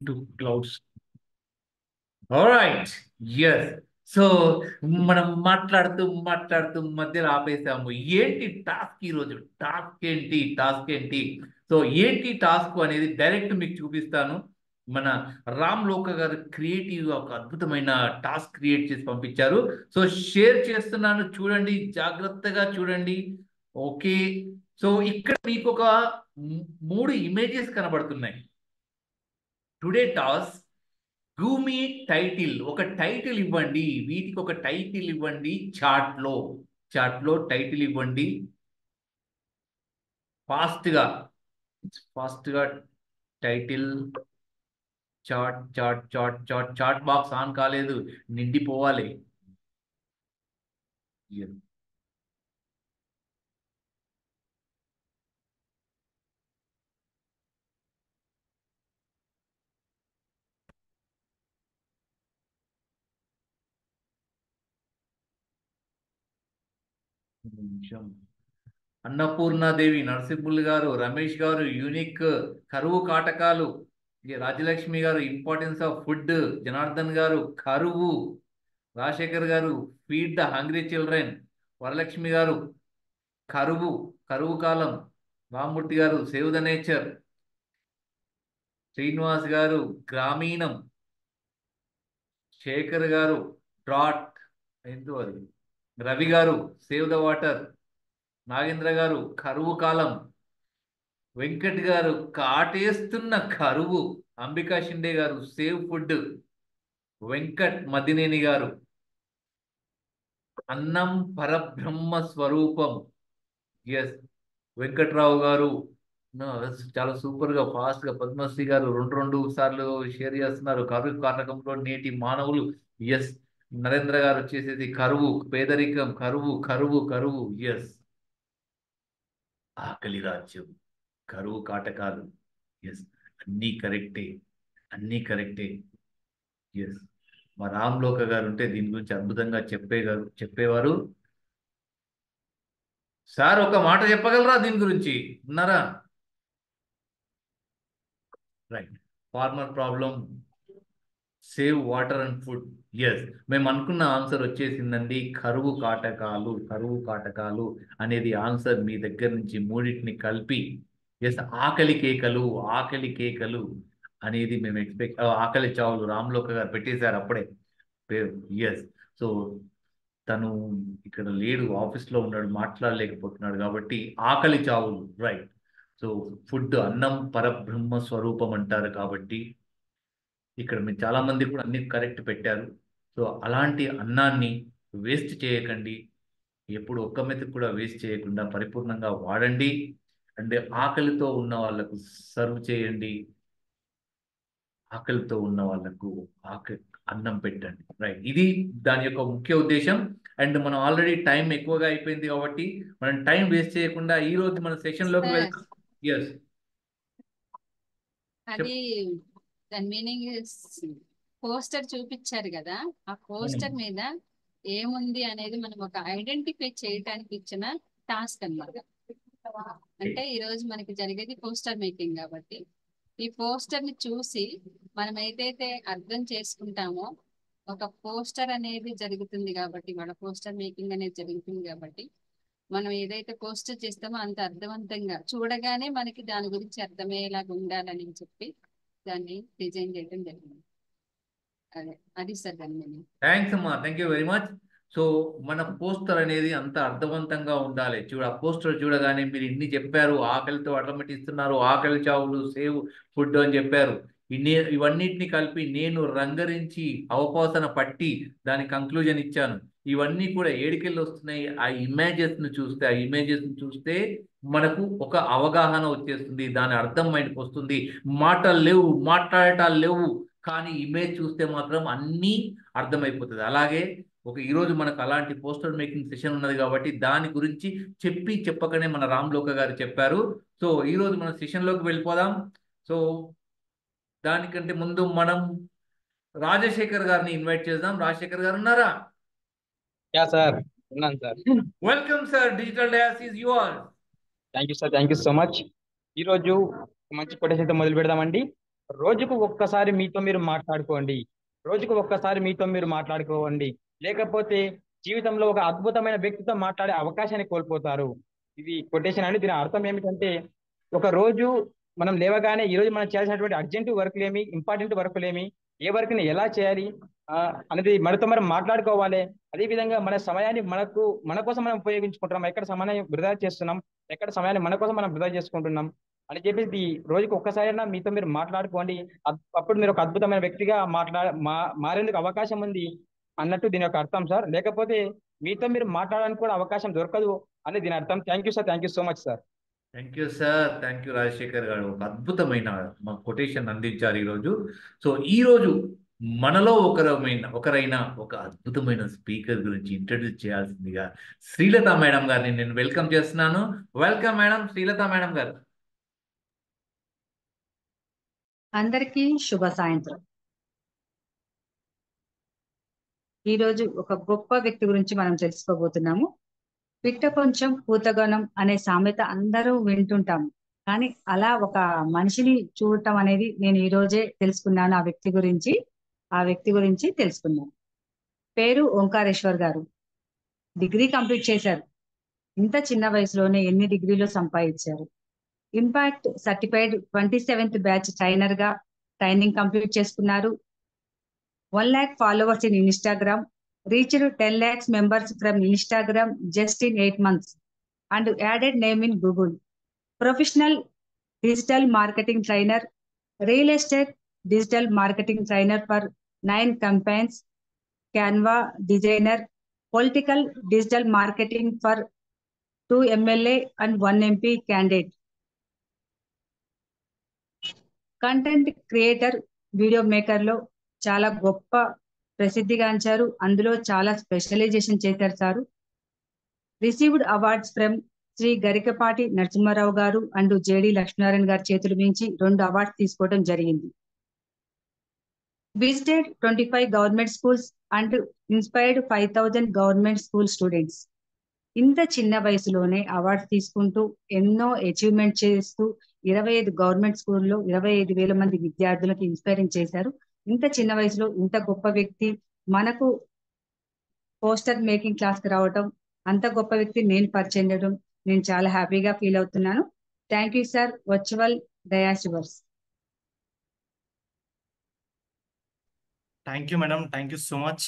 to clouds. All right. Yes. So మనం మాట్లాడుతూ మధ్యలో ఆపేసాము. ఏంటి టాస్క్ ఈరోజు? టాస్క్ ఏంటి? సో ఏంటి టాస్క్ అనేది డైరెక్ట్ మీకు చూపిస్తాను. మన రామ్ లోక గారు క్రియేటివ్ ఒక అద్భుతమైన టాస్క్ క్రియేట్ చేసి పంపించారు. సో షేర్ చేస్తున్నాను, చూడండి, జాగ్రత్తగా చూడండి. ఓకే. సో ఇక్కడ మీకు ఒక 3 ఇమేజెస్ కనబడుతున్నాయి. Today task, give me title. ఒక టైటిల్ ఇవ్వండి, వీటికి ఒక టైటిల్ ఇవ్వండి. చాట్లో టైటిల్ ఇవ్వండి. ఫాస్ట్ గా టైటిల్. చాట్ బాక్స్ ఆన్ కాలేదు, నిండిపోవాలి. Yes. ఒక నిమిషం. అన్నపూర్ణాదేవి, నరసింహులు గారు, రమేష్ గారు, యూనిక్, కరువు కాటకాలు, రాజలక్ష్మి గారు, ఇంపార్టెన్స్ ఆఫ్ ఫుడ్, జనార్దన్ గారు, కరువు, రాజశేఖర్ గారు, feed the hungry children, Varalakshmi గారు, కరువు, కరువు కాలం, రామ్మూర్తి గారు, సేవ్ ద నేచర్, శ్రీనివాస్ గారు, గ్రామీణం, శేఖర్ గారు, డ్రాట్, ఎందు అది, రవి గారు, సేవ్ ద వాటర్, నాగేంద్ర గారు, కరువు కాలం, వెంకట్ గారు, కాటేస్తున్న కరువు, అంబికా షిండే గారు, సేవ్ ఫుడ్, వెంకట్ మదినేని గారు, అన్నం పరబ్రహ్మ స్వరూపం. ఎస్, వెంకట్రావు గారు. No, చాలా సూపర్ గా ఫాస్ట్ గా పద్మశ్రీ గారు రెండు రెండు సార్లు షేర్ చేస్తున్నారు. కరువు కాటకంలో నేటి మానవులు. ఎస్, నరేంద్ర గారు వచ్చేసేది కరువు, పేదరికం, కరువు. ఎస్, ఆకలి రాజ్యం, కరువు కాటకాలు. ఎస్, అన్నీ కరెక్టే, అన్నీ కరెక్టే. ఎస్, మా రామ్ లోక గారు ఉంటే దీని గురించి అద్భుతంగా చెప్పేవారు. సార్ ఒక మాట చెప్పగలరా దీని గురించి? ఉన్నారా? Right. Farmer problem, save water and food. Yes, మేము అనుకున్న ఆన్సర్ వచ్చేసిందండి. కరువు కాటకాలు అనేది ఆన్సర్. మీ దగ్గర నుంచి మూడింటిని కలిపి, ఎస్, ఆకలి కేకలు అనేది మేము ఎక్స్పెక్ట్. ఆకలి చావులు రామ్లోక గారు పెట్టేశారు అప్పుడే పేరు. ఎస్. సో తను ఇక్కడ లేడు, ఆఫీస్లో ఉన్నాడు, మాట్లాడలేకపోతున్నాడు కాబట్టి ఆకలి చావులు. రైట్. సో ఫుడ్, అన్నం పరబ్రహ్మ స్వరూపం అంటారు కాబట్టి ఇక్కడ మీరు చాలా మంది కూడా అన్ని కరెక్ట్ పెట్టారు. సో అలాంటి అన్నాన్ని వేస్ట్ చేయకండి. ఎప్పుడు ఒక్క మెతుకు కూడా వేస్ట్ చేయకుండా పరిపూర్ణంగా వాడండి. అంటే ఆకలితో ఉన్న వాళ్ళకు సర్వ్ చేయండి. ఆకలితో ఉన్న వాళ్ళకు అన్నం పెట్టండి. రైట్, ఇది దాని యొక్క ముఖ్య ఉద్దేశం. అండ్ మనం ఆల్రెడీ టైం ఎక్కువగా అయిపోయింది కాబట్టి మనం టైం వేస్ట్ చేయకుండా ఈ రోజు మన సెషన్ లోకి సార్, వెళ్తాం. ఎస్, అది దాని మీనింగ్ పోస్టర్ చూపించారు కదా, ఆ పోస్టర్ మీద ఏముంది అనేది మనం ఒక ఐడెంటిఫై చేయడానికి ఇచ్చిన టాస్క్ అన్నమాట. అంటే ఈ రోజు మనకి జరిగేది పోస్టర్ మేకింగ్ కాబట్టి ఈ పోస్టర్ ని చూసి మనం ఏదైతే అర్థం చేసుకుంటామో, ఒక పోస్టర్ అనేది జరుగుతుంది కాబట్టి, మన పోస్టర్ మేకింగ్ అనేది జరుగుతుంది కాబట్టి మనం ఏదైతే పోస్టర్ చేస్తామో అంత అర్థవంతంగా చూడగానే మనకి దాని గురించి అర్థమయ్యేలాగా ఉండాలని చెప్పి దాన్ని డిజైన్ చేయడం జరిగింది. అదే అది సార్ దాని meaning. థ్యాంక్స్ అమ్మా, thank you very much. So మన పోస్టర్ అనేది అంత అర్థవంతంగా ఉండాలి. ఆ పోస్టర్ చూడగానే మీరు ఇన్ని చెప్పారు, ఆకలితో అటమటిస్తున్నారు, ఆకలి చావులు, సేవ్ ఫుడ్ అని చెప్పారు. ఇవన్నిటిని కలిపి నేను రంగరించి అవపోసన పట్టి దాని కంక్లూజన్ ఇచ్చాను. ఇవన్నీ కూడా ఏడికెళ్ళి వస్తున్నాయి? ఆ ఇమేజెస్ ని చూస్తే మనకు ఒక అవగాహన వచ్చేస్తుంది, దాని అర్థం మైండ్కి వస్తుంది. మాటలు లేవు, మాట్లాడటాలు లేవు, కానీ ఇమేజ్ చూస్తే మాత్రం అన్నీ అర్థమైపోతుంది. అలాగే ఈరోజు మనకు అలాంటి పోస్టర్ మేకింగ్ సెషన్ ఉన్నది కాబట్టి దాని గురించి చెప్పకనే మన రామ్ లోక గారు చెప్పారు. సో ఈరోజు మన సెషన్లోకి వెళ్ళిపోదాం. సో దానికంటే ముందు మనం రాజశేఖర్ గారిని ఇన్వైట్ చేద్దాం. రాజశేఖర్ గారు ఉన్నారా? యా సార్, ఉన్నాను sir. Welcome sir, digital dais is yours. Thank you sir, thank you so much. ఈరోజు మంచి కొటేషన్తో మొదలు పెడదామండి. రోజుకు ఒక్కసారి మీతో మీరు మాట్లాడుకోండి. రోజుకు ఒక్కసారి మీతో మీరు మాట్లాడుకోండి. లేకపోతే జీవితంలో ఒక అద్భుతమైన వ్యక్తితో మాట్లాడే అవకాశాన్ని కోల్పోతారు. ఇది కొటేషన్ అండి. దీని అర్థం ఏమిటంటే, ఒక రోజు మనం లేవగానే ఈ రోజు మనం చేయాల్సినటువంటి అర్జెంట్ వర్క్లేమి, ఇంపార్టెంట్ వర్క్లేమి, ఏ వర్క్ని ఎలా చేయాలి అనేది మనతో మనం మాట్లాడుకోవాలి. అదే విధంగా మన సమయాన్ని మన కోసం మనం ఉపయోగించుకుంటున్నాం, ఎక్కడ సమయాన్ని వృధా చేస్తున్నాం, ఎక్కడ సమయాన్ని మన కోసం మనం వృధా చేసుకుంటున్నాం అని చెప్పేసి రోజుకి ఒక్కసారైనా మీతో మీరు మాట్లాడుకోండి. అప్పుడు మీరు ఒక అద్భుతమైన వ్యక్తిగా మారేందుకు అవకాశం ఉంది అన్నట్టు దీని యొక్క అర్థం సార్. లేకపోతే మీతో మీరు మాట్లాడడానికి కూడా అవకాశం దొరకదు అని దీని అర్థం. Thank you sir. Thank you so much sir. Thank you sir, thank you Rajasekhar గారు, ఒక అద్భుతమైన మా కొటేషన్ అందించారు ఈరోజు. సో ఈరోజు మనలో ఒకరైన ఒక అద్భుతమైన స్పీకర్ గురించి ఇంట్రడ్యూస్ చేయాల్సిందిగా శ్రీలత మేడం గారిని నేను వెల్కమ్ చేస్తున్నాను. వెల్కమ్ మేడం, శ్రీలత మేడం గారు. అందరికీ శుభ సాయంత్రం. ఈరోజు ఒక గొప్ప వ్యక్తి గురించి మనం తెలుసుకోబోతున్నాము. పిట్ట కొంచెం పూతగనం అనే సామెత అందరూ వింటుంటాము, కానీ అలా ఒక మనిషిని చూడటం అనేది నేను ఈ రోజే తెలుసుకున్నాను. ఆ వ్యక్తి గురించి తెలుసుకున్నాను. పేరు ఓంకారేశ్వర్ గారు. డిగ్రీ కంప్లీట్ చేశారు. ఇంత చిన్న వయసులోనే ఎన్ని డిగ్రీలు సంపాదించారు. Impact certified 27th batch trainer గా ట్రైనింగ్ కంప్లీట్ చేసుకున్నారు. 1 lakh followers in Instagram, reached 10 lakhs members from Instagram just in 8 months, and added name in Google. Professional digital marketing trainer, real estate digital marketing trainer for 9 campaigns, Canva designer, political digital marketing for 2 MLA and 1 MP candidate. Content creator, video maker లో చాలా గొప్ప ప్రసిద్ధిగాంచారు. అందులో చాలా specialization చేశారు sir. Received awards from Shri Garikapati Narasimharao గారు and JD Lakshminarayana గారి చేతుల నుంచి 2 అవార్డ్స్ తీసుకోవడం జరిగింది. Visited 25 government schools and inspired 5000 government school students. ఇంత చిన్న వయసులోనే అవార్డ్స్ తీసుకుంటూ ఎన్నో అచీవ్మెంట్ చేస్తూ 25 గవర్నమెంట్ స్కూల్లో 25,000 మంది విద్యార్థులకు ఇన్స్పైరింగ్ చేశారు. ఇంత చిన్న వయసులో ఇంత గొప్ప వ్యక్తి మనకు పోస్టర్ మేకింగ్ క్లాస్ కి రావటం, అంత గొప్ప వ్యక్తి నేను పరిచయం చేయడం, నేను చాలా హ్యాపీగా ఫీల్ అవుతున్నాను. Thank you sir. Virtual dais yours. Thank you madam, thank you so much.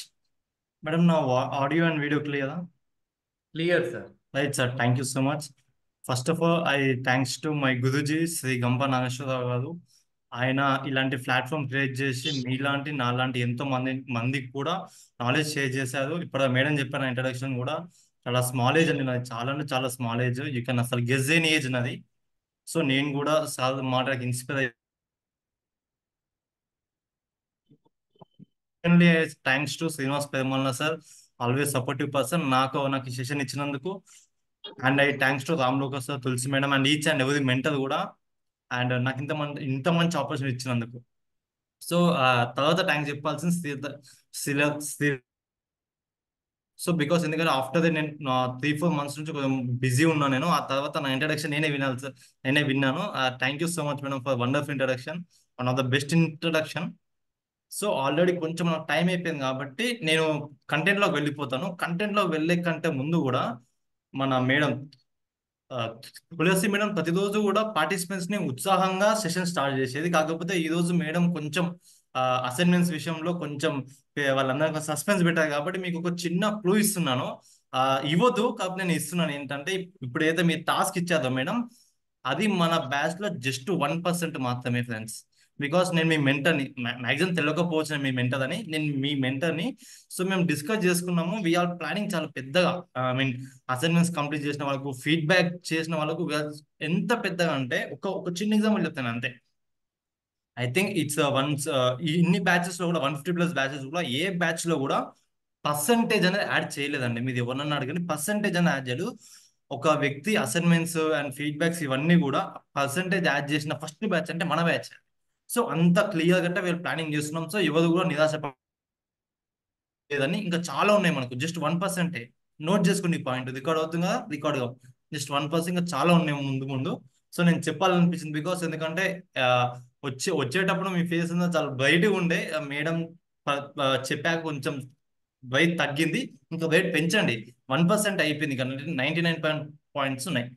Madam నా ఆడియో అండ్ వీడియో క్లియరా? Clear sir. Right sir, thank you so much. First of all thanks to my Guruji Shri Gampa Nageswara Rao గారు. ఆయన ఇలాంటి platform create చేసి మీలాంటి నాలాంటి ఎంతో మందికి కూడా నాలెడ్జ్ షేర్ చేశారు. ఇప్పుడు మేడం చెప్పిన ఇంట్రడక్షన్ కూడా చాలా స్మాల్ ఏజ్ అండి నాది, చాలా అంటే చాలా స్మాల్ ఏజ్. యూ కెన్ అసలు గెస్ అయిన ఏజ్ నాది. సో నేను కూడా సార్ మాటకి inspire thanks to Srinivas Perumalla sir, always supportive person, నాకు సెషన్ ఇచ్చినందుకు. And thanks to Ram Loka sir, Tulasi madam and each and every mentor కూడా. అండ్ నాకు ఇంత మంచి ఆపర్చునిటీ ఇచ్చినందుకు. సో తర్వాత థ్యాంక్స్ చెప్పాల్సింది శ్రీ. సో బికాస్ ఎందుకంటే ఆఫ్టర్ ది నేను 3-4 months నుంచి కొంచెం బిజీ ఉన్నాను. నేను ఆ తర్వాత నా ఇంట్రడక్షన్ నేనే వినాలి సార్, నేనే విన్నాను. Thank you so much madam for wonderful introduction, one of the best introduction. So already కొంచెం నాకు టైం అయిపోయింది కాబట్టి నేను కంటెంట్లోకి వెళ్ళిపోతాను. కంటెంట్లోకి వెళ్ళే కంటే ముందు కూడా మన మేడం తులసి మేడం ప్రతిరోజు కూడా పార్టిసిపెంట్స్ ని ఉత్సాహంగా సెషన్ స్టార్ట్ చేసేది. కాకపోతే ఈ రోజు మేడం కొంచెం అసైన్మెంట్స్ విషయంలో కొంచెం వాళ్ళందరూ సస్పెన్స్ పెట్టారు కాబట్టి మీకు ఒక చిన్న క్లూ ఇస్తున్నాను. ఇవ్వద్దు కాకపోతే నేను ఇస్తున్నాను. ఏంటంటే ఇప్పుడు ఏదైతే మీరు టాస్క్ ఇచ్చారో మేడం, అది మన బ్యాచ్ లో జస్ట్ 1% మాత్రమే ఫ్రెండ్స్. బికాస్ నేను మీ మెంటర్ని, మ్యాక్సిమం తెలియకపోవచ్చు మీ మెంటర్ అని, నేను మీ మెంటర్ని. సో మేము డిస్కస్ చేసుకున్నాము. వీఆర్ ప్లానింగ్ చాలా పెద్దగా. ఐ మీన్ అసైన్మెంట్స్ కంప్లీట్ చేసిన వాళ్ళకు, ఫీడ్బ్యాక్ చేసిన వాళ్ళకు ఎంత పెద్దగా అంటే ఒక చిన్న ఎగ్జాంపుల్ చెప్తాను అంతే. ఐ థింక్ ఇట్స్ ఇన్ని బ్యాచెస్ లో కూడా 150+ బ్యాచెస్ కూడా ఏ బ్యాచ్ లో కూడా పర్సంటేజ్ అనేది యాడ్ చేయలేదండి. మీరు ఎవరన్నా అడగండి, పర్సంటేజ్ అనేది యాడ్ చేయలేదు. ఒక వ్యక్తి అసైన్మెంట్స్ అండ్ ఫీడ్బ్యాక్స్ ఇవన్నీ కూడా పర్సంటేజ్ యాడ్ చేసిన ఫస్ట్ బ్యాచ్ అంటే మన బ్యాచ్. సో అంత క్లియర్ గా వీళ్ళు ప్లానింగ్ చేస్తున్నాం. సో ఎవరు కూడా నిరాశ లేదని. ఇంకా చాలా ఉన్నాయి మనకు, జస్ట్ 1%. నోట్ చేసుకుని పాయింట్ రికార్డ్ అవుతుంది కదా, రికార్డ్ గా జస్ట్ 1%. ఇంకా చాలా ఉన్నాయి ముందు. సో నేను చెప్పాలనిపించింది బికాస్ ఎందుకంటే వచ్చేటప్పుడు మీ ఫేస్ చాలా బ్రైట్గా ఉండే మేడం చెప్పాక కొంచెం వెయిట్ తగ్గింది, ఇంకా వెయిట్ పెంచండి. 1% అయిపోయింది కానీ 99 పాయింట్స్ ఉన్నాయి.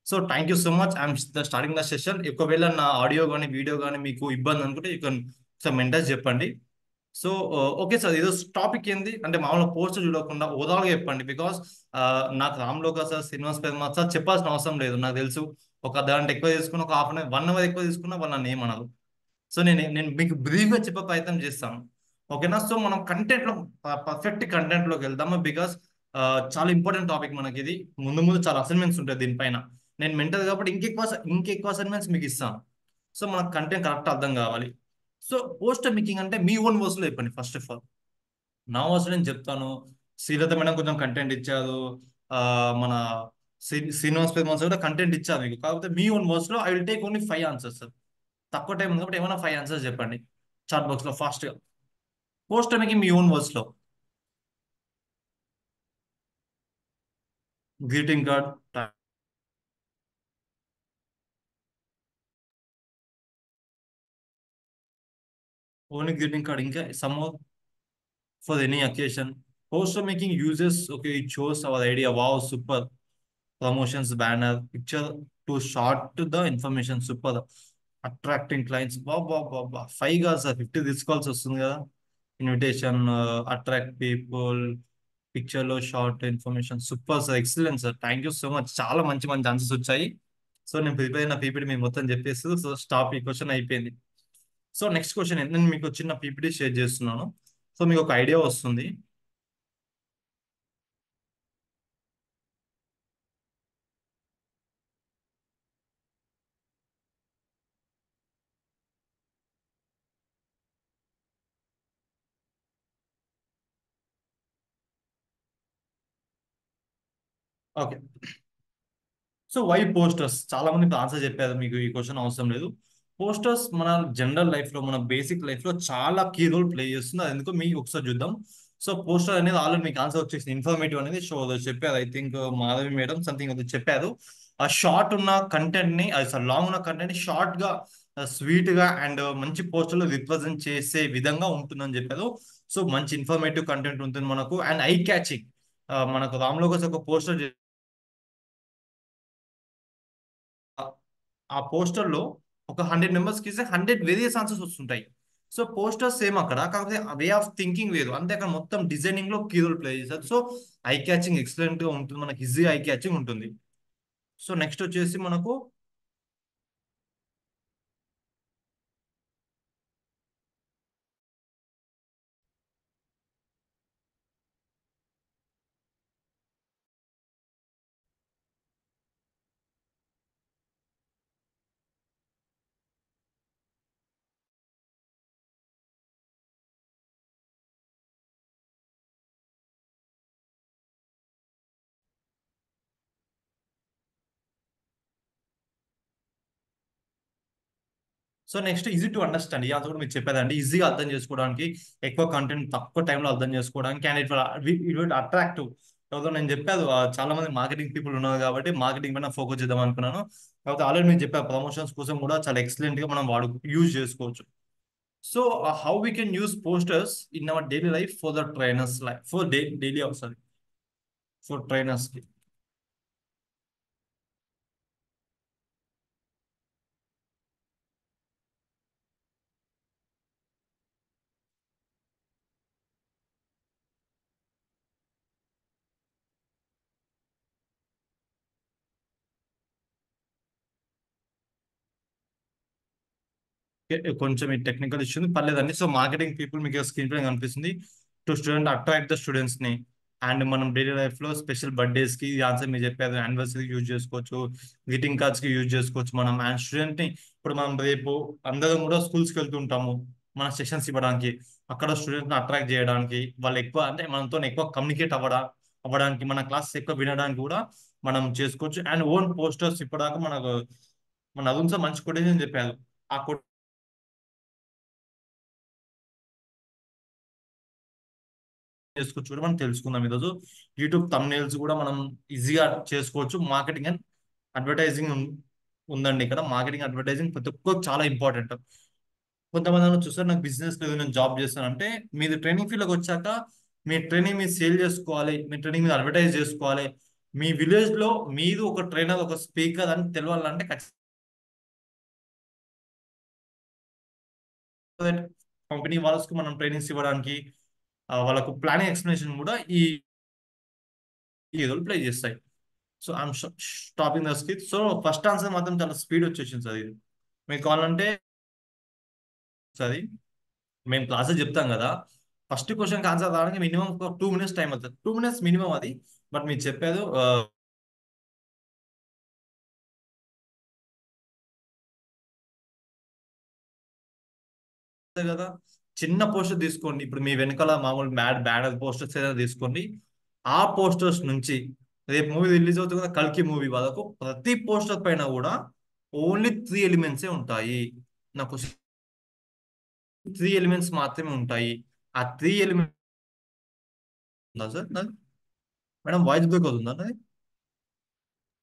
So thank you so much. I'm starting the session. ఒకవేళ నా ఆడియో కానీ వీడియో కానీ మీకు ఇబ్బంది అనుకుంటే యూ కెన్ సార్ మెంటర్స్ చెప్పండి. సో ఓకే సార్, ఏదో టాపిక్ ఏంది అంటే మామూలుగా పోస్ట్ చూడకుండా ఓవరాల్గా చెప్పండి. బికాస్ నాకు రామ్లోక సార్, శ్రీనివాస్ పెరుమాళ్ సార్ చెప్పాల్సిన అవసరం లేదు. నాకు తెలుసు ఒక గంట ఎక్కువ తీసుకున్న, ఒక హాఫ్ అన్ అవర్ 1 అవర్ ఎక్కువ తీసుకున్నా వాళ్ళు నన్ను ఏమనరు. సో నేను మీకు బ్రీఫ్గా చెప్పే ప్రయత్నం చేస్తాను, ఓకేనా? సో మనం కంటెంట్లో పర్ఫెక్ట్ కంటెంట్లోకి వెళ్దాము. బికాస్ చాలా ఇంపార్టెంట్ టాపిక్ మనకి ఇది. ముందు ముందు చాలా అసైన్మెంట్స్ ఉంటాయి దీనిపైన. నేను మెంటర్ కాబట్టి ఇంకెక్కువ అసైన్మెంట్స్ మీకు ఇస్తాను. సో మనకు కంటెంట్ కరెక్ట్ అర్థం కావాలి. సో పోస్టర్ మేకింగ్ అంటే మీ ఓన్ వర్స్లో చెప్పండి. ఫస్ట్ ఆఫ్ ఆల్ నా వర్స్లో నేను చెప్తాను. శ్రీలత మేడం కొంచెం కంటెంట్ ఇచ్చారు, మన శ్రీనివాస్ పెరుమాళ్ సార్ కూడా కంటెంట్ ఇచ్చారు మీకు. కాకపోతే మీ ఓన్ వర్స్లో I will take only 5 answers sir. తక్కువ టైం ఉంది కాబట్టి ఏమైనా 5 ఆన్సర్స్ చెప్పండి చాట్ బాక్స్లో ఫాస్ట్గా. పోస్టర్ మేకింగ్ మీ ఓన్ వర్స్లో. Greeting card, only greeting card, ఇంకా some for any occasion. Poster making uses, okay, it shows our idea. Wow, super. Promotions, banner, picture to short the information, super. Attracting clients. Wow, wow, wow, wow. 5 guys, 50 this calls వస్తుంది కదా. Invitation, attract people, picture లో short information. Super sir, excellent sir, thank you so much. చాలా మంచి మంచి answers వచ్చాయి. So నేను prepare అయిన PPT మీకు మొత్తం చెప్పేసి సో స్టాప్, ఈ క్వశ్చన్ అయిపోయింది. సో నెక్స్ట్ క్వశ్చన్ ఏంటి, నేను మీకు చిన్న పీపీటీ షేర్ చేస్తున్నాను. సో మీకు ఒక ఐడియా వస్తుంది. Okay, so why posters? చాలా మంది ఆన్సర్ చెప్పారు, మీకు ఈ క్వశ్చన్ అవసరం లేదు. పోస్టర్స్ మన జనరల్ లైఫ్ లో, మన బేసిక్ లైఫ్ లో చాలా కీ రోల్ ప్లే చేస్తుంది. అది ఎందుకు మీకు ఒకసారి చూద్దాం. సో పోస్టర్ అనేది ఆల్రెడీ మీకు ఆన్సర్ వచ్చేసింది. ఇన్ఫర్మేటివ్ అనేది షో చెప్పారు. I think Madhavi madam something అది చెప్పారు. ఆ షార్ట్ ఉన్న కంటెంట్ ని, అది లాంగ్ ఉన్న కంటెంట్ ని షార్ట్ గా, స్వీట్ గా అండ్ మంచి పోస్టర్ లో రిప్రజెంట్ చేసే విధంగా ఉంటుందని చెప్పారు. సో మంచి ఇన్ఫర్మేటివ్ కంటెంట్ ఉంటుంది మనకు అండ్ ఐ క్యాచింగ్. మనకు రామ్లో కోసం ఒక పోస్టర్, ఆ పోస్టర్ లో ఒక 100 మెంబర్స్ కి 100 వేరియస్ ఆన్సర్స్ వస్తుంటాయి. సో పోస్టర్ సేమ్ అక్కడ, కాకపోతే వే ఆఫ్ థింకింగ్ వేరు. అంతే అక్కడ మొత్తం డిజైనింగ్ లో కీ రోల్ ప్లే చేస్తారు. సో ఐ క్యాచింగ్ ఎక్సలెంట్ గా ఉంటుంది, మనకి ఈజీ ఐ క్యాచింగ్ ఉంటుంది. సో నెక్స్ట్ వచ్చేసి మనకు నెక్స్ట్ ఈజీ టు అండర్స్టాండ్. ఈ ఆన్సర్ కూడా మీకు చెప్పేదండి, ఈజీగా అర్థం చేసుకోవడానికి, ఎక్కువ కంటెంట్ తక్కువ టైంలో అర్థం చేసుకోవడానికి అండ్ ఇట్ విల్ అట్రాక్టివ్. ఎవరో నేను చెప్పాను, చాలా మంది మార్కెటింగ్ పీపుల్ ఉన్నారు కాబట్టి మార్కెటింగ్ పైన ఫోకస్ చేద్దాం అనుకున్నాను. కాకపోతే ఆల్రెడీ మీరు చెప్పారు, ప్రమోషన్స్ కోసం కూడా చాలా ఎక్సలెంట్ గా మనం యూజ్ చేసుకోవచ్చు. So how we can use posters in our daily life for the trainers life, for daily sorry for trainers కి. కొంచెం ఈ టెక్నికల్ ఇష్యూ పర్లేదండి. సో మార్కెటింగ్ పీపుల్ మీకు స్క్రీన్ పైన కనిపిస్తుంది. To student attract the students ని and మనం daily life లో స్పెషల్ బర్త్డేస్ కి ఆన్సర్ మీరు చెప్పారు, యానివర్సరీ యూజ్ చేసుకోవచ్చు, గ్రీటింగ్ కార్డ్స్ కి యూజ్ చేసుకోవచ్చు మనం. అండ్ స్టూడెంట్ ని ఇప్పుడు మనం రేపు అందరం కూడా స్కూల్స్ కి వెళ్తుంటాము మన సెషన్స్ ఇవ్వడానికి, అక్కడ స్టూడెంట్ ని అట్రాక్ట్ చేయడానికి, వాళ్ళు ఎక్కువ అంటే మనతో ఎక్కువ కమ్యూనికేట్ అవ్వడానికి, మన క్లాసెస్ ఎక్కువ వినడానికి కూడా మనం చేసుకోవచ్చు. అండ్ ఓన్ పోస్టర్స్ ఇప్పటిదాకా మన అరుణ్ సార్ మంచి కొటేషన్ చెప్పారు. ఆ చేసుకోవచ్చు కూడా మనం తెలుసుకుందాం ఈరోజు. యూట్యూబ్ థంబ్నెయిల్స్ కూడా మనం ఈజీగా చేసుకోవచ్చు. మార్కెటింగ్ అండ్ అడ్వర్టైజింగ్ ఉందండి ఇక్కడ. మార్కెటింగ్ అడ్వర్టైజింగ్ ప్రతి ఒక్కరికి చాలా ఇంపార్టెంట్. కొంతమంది చూస్తారు నాకు బిజినెస్ లేదు నేను జాబ్ చేస్తాను అంటే, మీరు ట్రైనింగ్ ఫీల్డ్కి వచ్చాక మీ ట్రైనింగ్ మీరు సేల్ చేసుకోవాలి, మీ ట్రైనింగ్ మీరు అడ్వర్టైజ్ చేసుకోవాలి. మీ విలేజ్ లో మీరు ఒక ట్రైనర్ ఒక స్పీకర్ అని తెలవాలంటే కంపెనీ వాళ్ళకి మనం ట్రైనింగ్స్ ఇవ్వడానికి వాళ్ళకు ప్లానింగ్ ఎక్స్ప్లెనేషన్ కూడా ఈ రోల్ ప్లే చేస్తాయి. So I'm stopping the skit. So first answer మాత్రం చాలా స్పీడ్ వచ్చేసింది సార్. ఇది మీకు కావాలంటే అది మేము క్లాసెస్ చెప్తాం కదా, ఫస్ట్ క్వశ్చన్కి ఆన్సర్ రావడానికి మినిమం ఒక 2 minutes టైం అవుతుంది. 2 minutes మినిమం అది. బట్ మీరు చెప్పారు కదా, చిన్న పోస్టర్ తీసుకోండి. ఇప్పుడు మీ వెనకాల మామూలు బ్యానర్ పోస్టర్స్ ఏదైనా తీసుకోండి. ఆ పోస్టర్స్ నుంచి రేపు మూవీ రిలీజ్ అవుతుంది కదా, కల్కి మూవీ వాళ్ళకు ప్రతి పోస్టర్ పైన కూడా ఓన్లీ 3 ఎలిమెంట్సే ఉంటాయి. నాకు 3 ఎలిమెంట్స్ మాత్రమే ఉంటాయి. ఆ 3 ఎలిమెంట్స్ ఉందా సార్ మేడం? వాయిస్ బ్రేక్ అవుతుందా నాది?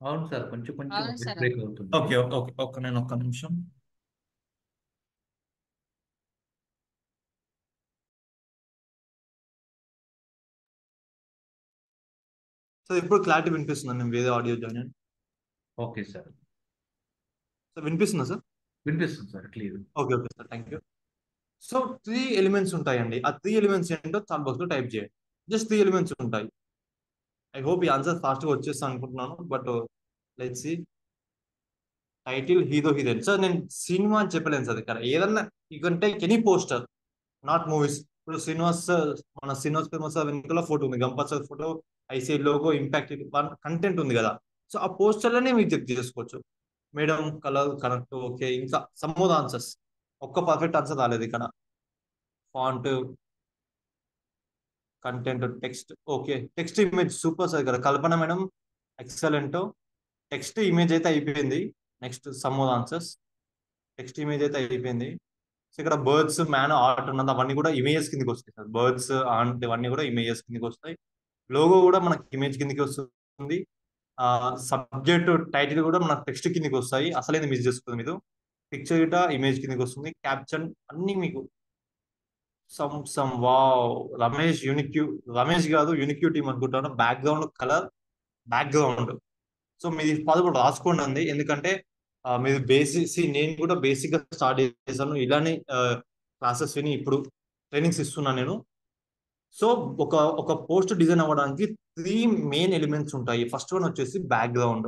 అవును సార్, కొంచెం కొంచెం అవును సార్. బ్రేక్ అవుతుంది. ఓకే ఓకే ఓకే నేను ఒక్క నిమిషం. సో ఇప్పుడు క్లారిటీ వినిపిస్తుందా? నేను వేరే audio join. Okay sir, so వినిపిస్తుందా సార్? వినిపిస్తుంది sir clear. Okay okay sir, thank you. So 3 elements ఉంటాయండి. ఆ 3 ఎలిమెంట్స్ ఏంటో చాట్ బాక్స్ లో టైప్ చేయండి. జస్ట్ 3 ఎలిమెంట్స్ ఉంటాయి. ఐ హోప్ ఈ ఆన్సర్ ఫాస్ట్ గా వచ్చేస్తాను అనుకుంటున్నాను. But let's see. Title, hero, heroine. Sir నేను సినిమా అని చెప్పలేను సార్ ఇక్కడ. ఏదన్నా you can take any poster, not movies. ఇప్పుడు శ్రీనివాస్ మన శ్రీనివాస్ ఫేమస్ వెనుకల ఫోటో ఉంది, Gampat sir photo, ICI logo, impact content ఉంది కదా. సో ఆ పోస్టర్లోనే మీరు చెక్ చేసుకోవచ్చు. Madam colour connect okay. ఇంకా సమ్ మోర్ ఆన్సర్స్. ఒక్క పర్ఫెక్ట్ ఆన్సర్ రాలేదు ఇక్కడ. Font, content, text okay. Text image super sir ఇక్కడ. Kalpana madam excellent. Text image అయితే అయిపోయింది. Next some more answers. Text image అయితే అయిపోయింది. సో ఇక్కడ బర్డ్స్, మ్యాన్, ఆర్ట్ ఉన్నది అవన్నీ కూడా ఇమేజెస్ కిందకి వస్తాయి సార్. బర్డ్స్, ఆంట్ ఇవన్నీ కూడా ఇమేజెస్ కిందకి వస్తాయి. లోగో కూడా మనకి ఇమేజ్ కిందకి వస్తుంది. సబ్జెక్ట్ టైటిల్ కూడా మనకు టెక్స్ట్ కిందకి వస్తాయి. అసలే మిస్ చేసుకుంది మీరు. పిక్చర్ ఇట ఇమేజ్ కిందకి వస్తుంది. క్యాప్షన్ అన్ని మీకు వావ్. రమేష్ యూనిక్యూ, రమేష్ కాదు యూనిక్యూ టీమ్ అనుకుంటాను. Background colour, background. సో మీది పాజిబుల్ రాసుకోండి అండి. ఎందుకంటే మీరు బేసిక్, నేను కూడా బేసిక్ గా స్టార్ట్ చేశాను ఇలానే క్లాసెస్ విని ఇప్పుడు ట్రైనింగ్స్ ఇస్తున్నాను నేను. సో ఒక ఒక పోస్ట్ డిజైన్ అవ్వడానికి 3 మెయిన్ ఎలిమెంట్స్ ఉంటాయి. ఫస్ట్ వన్ వచ్చేసి background,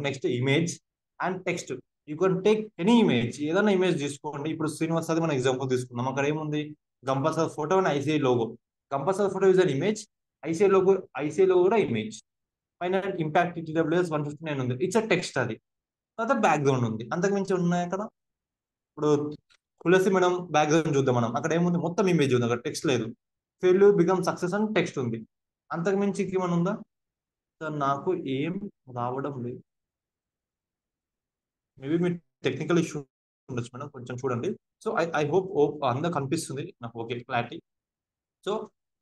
next image and text. You can take any image, ఏదైనా ఇమేజ్ తీసుకోండి. ఇప్పుడు శ్రీనివాస్ అది మనం ఎగ్జాంపుల్ తీసుకుందాం. అక్కడ ఏముంది, Gampa sir photo and ICI logo. Gampa sir photo is an image, ICI logo కూడా ఇమేజ్. పైన ఇంపాక్ట్ టీడబ్ల్యూఎస్ 159 ఉంది, ఇట్స్ అ టెక్స్ట్. అది తర్వాత బ్యాక్గ్రౌండ్ ఉంది. అంతకు మించి ఉన్నాయి అక్కడ. ఇప్పుడు తులసి మేడం బ్యాక్గ్రౌండ్ చూద్దాం మనం. అక్కడ ఏముంది, మొత్తం ఇమేజ్ ఉంది, అక్కడ టెక్స్ట్ లేదు. ఫెయిల్యూర్ బికమ్ సక్సెస్ అని టెక్స్ట్ ఉంది. అంతకు మించి ఏమైనా ఉందా సార్? నాకు ఏం రావడం లేదు. మేబీ మీ టెక్నికల్ ఇష్యూ ఉండొచ్చు మేడం, కొంచెం చూడండి. సో ఐ హోప్ అందరూ కనిపిస్తుంది నాకు. Okay, clarity. సో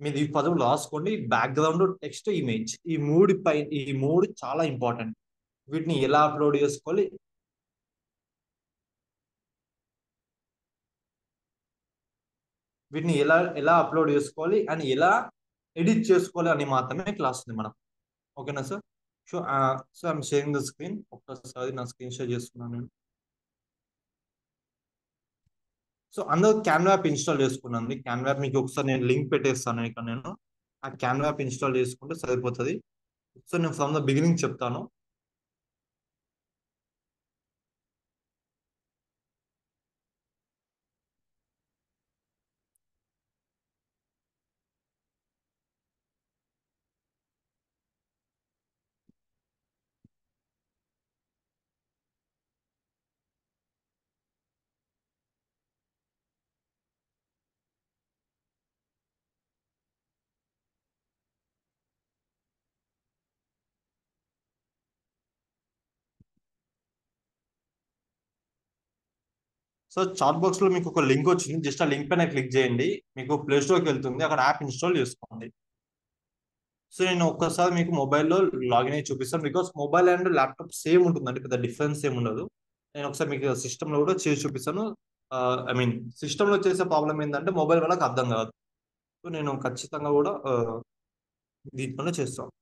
మీరు ఈ పదవులు రాసుకోండి. బ్యాక్గ్రౌండ్, టెక్స్ట్, ఇమేజ్, ఈ మూడు చాలా ఇంపార్టెంట్. వీటిని ఎలా అప్లోడ్ చేసుకోవాలి, అండ్ ఎలా ఎడిట్ చేసుకోవాలి అని మాత్రమే క్లాస్ ఉంది మనం. ఓకేనా sir? So I'm sharing the screen. ఒక్కసారి నా స్క్రీన్ షేర్ చేస్తున్నాను నేను. సో అందరూ క్యాన్వా యాప్ ఇన్స్టాల్ చేసుకున్నాను. క్యాన్వా యాప్ మీకు ఒకసారి నేను లింక్ పెట్టేస్తాను ఇక్కడ. నేను ఆ క్యాన్వా యాప్ ఇన్స్టాల్ చేసుకుంటే సరిపోతుంది. సో నేను ఫ్రమ్ ద బిగినింగ్ చెప్తాను. సో చాట్ బాక్స్ లో మీకు ఒక లింక్ వచ్చింది. జస్ట్ ఆ లింక్ పైన క్లిక్ చేయండి, మీకు ప్లే స్టోర్కి వెళ్తుంది. అక్కడ యాప్ ఇన్స్టాల్ చేసుకోండి. సో నేను ఒక్కసారి మీకు మొబైల్లో లాగిన్ అయ్యి చూపిస్తాను, because mobile and laptop same ఉంటుంది, అంటే పెద్ద డిఫరెన్స్ ఏమి ఉండదు. నేను ఒకసారి మీకు సిస్టంలో కూడా చేసి చూపిస్తాను. ఐ మీన్ సిస్టంలో చేసే ప్రాబ్లం ఏంటంటే మొబైల్ వాళ్ళకి అర్థం కాదు. సో నేను ఖచ్చితంగా కూడా దీంట్లోనే చేస్తాను.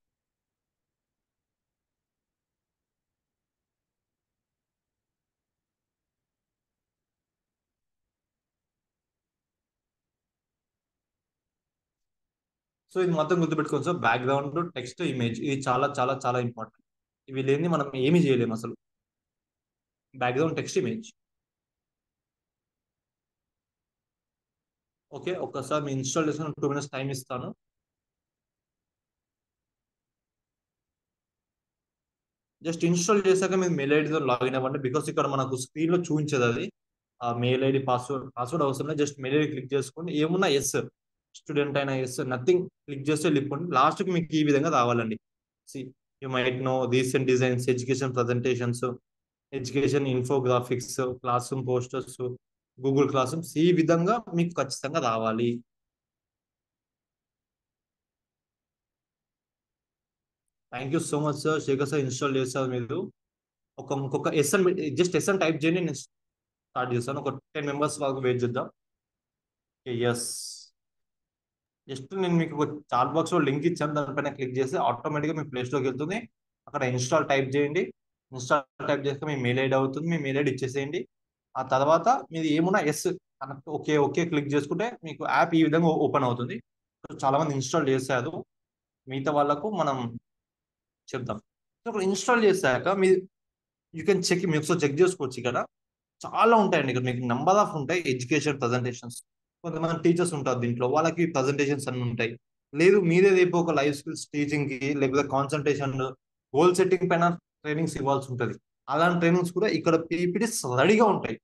సో ఇది మొత్తం గుర్తుపెట్టుకోవచ్చు సార్, బ్యాక్గ్రౌండ్, టెక్స్ట్, ఇమేజ్, ఇది చాలా చాలా చాలా ఇంపార్టెంట్. ఇవి లేని మనం ఏమీ చేయలేము అసలు. Background, text, image. ఓకే, ఒక్కసారి మీ ఇన్స్టాల్ చేసుకుని 2 minutes టైం ఇస్తాను. జస్ట్ ఇన్స్టాల్ చేశాక మీరు మెయిల్ ఐడితో లాగిన్ అవ్వండి, బికాస్ ఇక్కడ మనకు స్క్రీన్ లో చూపించదు అది. ఆ మెయిల్ ఐడి, పాస్వర్డ్ అవసరం లేదు. జస్ట్ మెయిల్ ఐడి క్లిక్ చేసుకొని ఏమున్నా ఎస్, స్టూడెంట్ అయినా ఎస్, నథింగ్ క్లిక్ చేస్తే వెళ్ళిపోండి. లాస్ట్కి మీకు ఈ విధంగా రావాలండి. See you might know recent designs, education presentations, education infographics, classroom posters, Google classroom, ఈ విధంగా మీకు ఖచ్చితంగా రావాలి. Thank you so much sir. Shekhar sir install చేస్తారు మీరు. ఇంకొక ఎస్ఎన్, జస్ట్ ఎస్ఎన్ టైప్ చేయండి, నేను స్టార్ట్ చేస్తాను. ఒక 10 members వరకు వెయిట్ చేద్దాం. ఎస్, జస్ట్ నేను మీకు ఒక చాట్ బాక్స్ లో లింక్ ఇచ్చాను, దానిపైన క్లిక్ చేసి ఆటోమేటిక్గా మీ ప్లే స్టోర్కి వెళ్తుంది. అక్కడ ఇన్స్టాల్ టైప్ చేయండి. ఇన్స్టాల్ టైప్ చేస్తే మీ మెయిల్ ఐడి అవుతుంది, మీ మెయిల్ ఐడి ఇచ్చేసేయండి. ఆ తర్వాత మీది ఏమున్నా yes, connect, okay okay click చేసుకుంటే మీకు యాప్ ఈ విధంగా ఓపెన్ అవుతుంది. చాలా మంది ఇన్స్టాల్ చేశారు, మిగతా వాళ్ళకు మనం చెప్దాం. సో ఇక్కడ ఇన్స్టాల్ చేశాక మీ యూ కెన్ చెక్, మీరు ఒకసారి చెక్ చేసుకోవచ్చు. ఇక్కడ చాలా ఉంటాయండి, ఇక్కడ మీకు నెంబర్ ఆఫ్ ఉంటాయి ఎడ్యుకేషన్ ప్రజెంటేషన్స్. కొంతమంది టీచర్స్ ఉంటారు దీంట్లో, వాళ్ళకి ప్రజెంటేషన్స్ అన్ని ఉంటాయి. లేదు మీరే రేపు ఒక లైఫ్ స్కిల్స్ టీచింగ్ కి, లేకపోతే కాన్సన్ట్రేషన్, గోల్ సెట్టింగ్ పైన ట్రైనింగ్స్ ఇవ్వాల్సి ఉంటుంది. అలాంటి ట్రైనింగ్స్ కూడా ఇక్కడ పీపీటీస్ రెడీగా ఉంటాయి.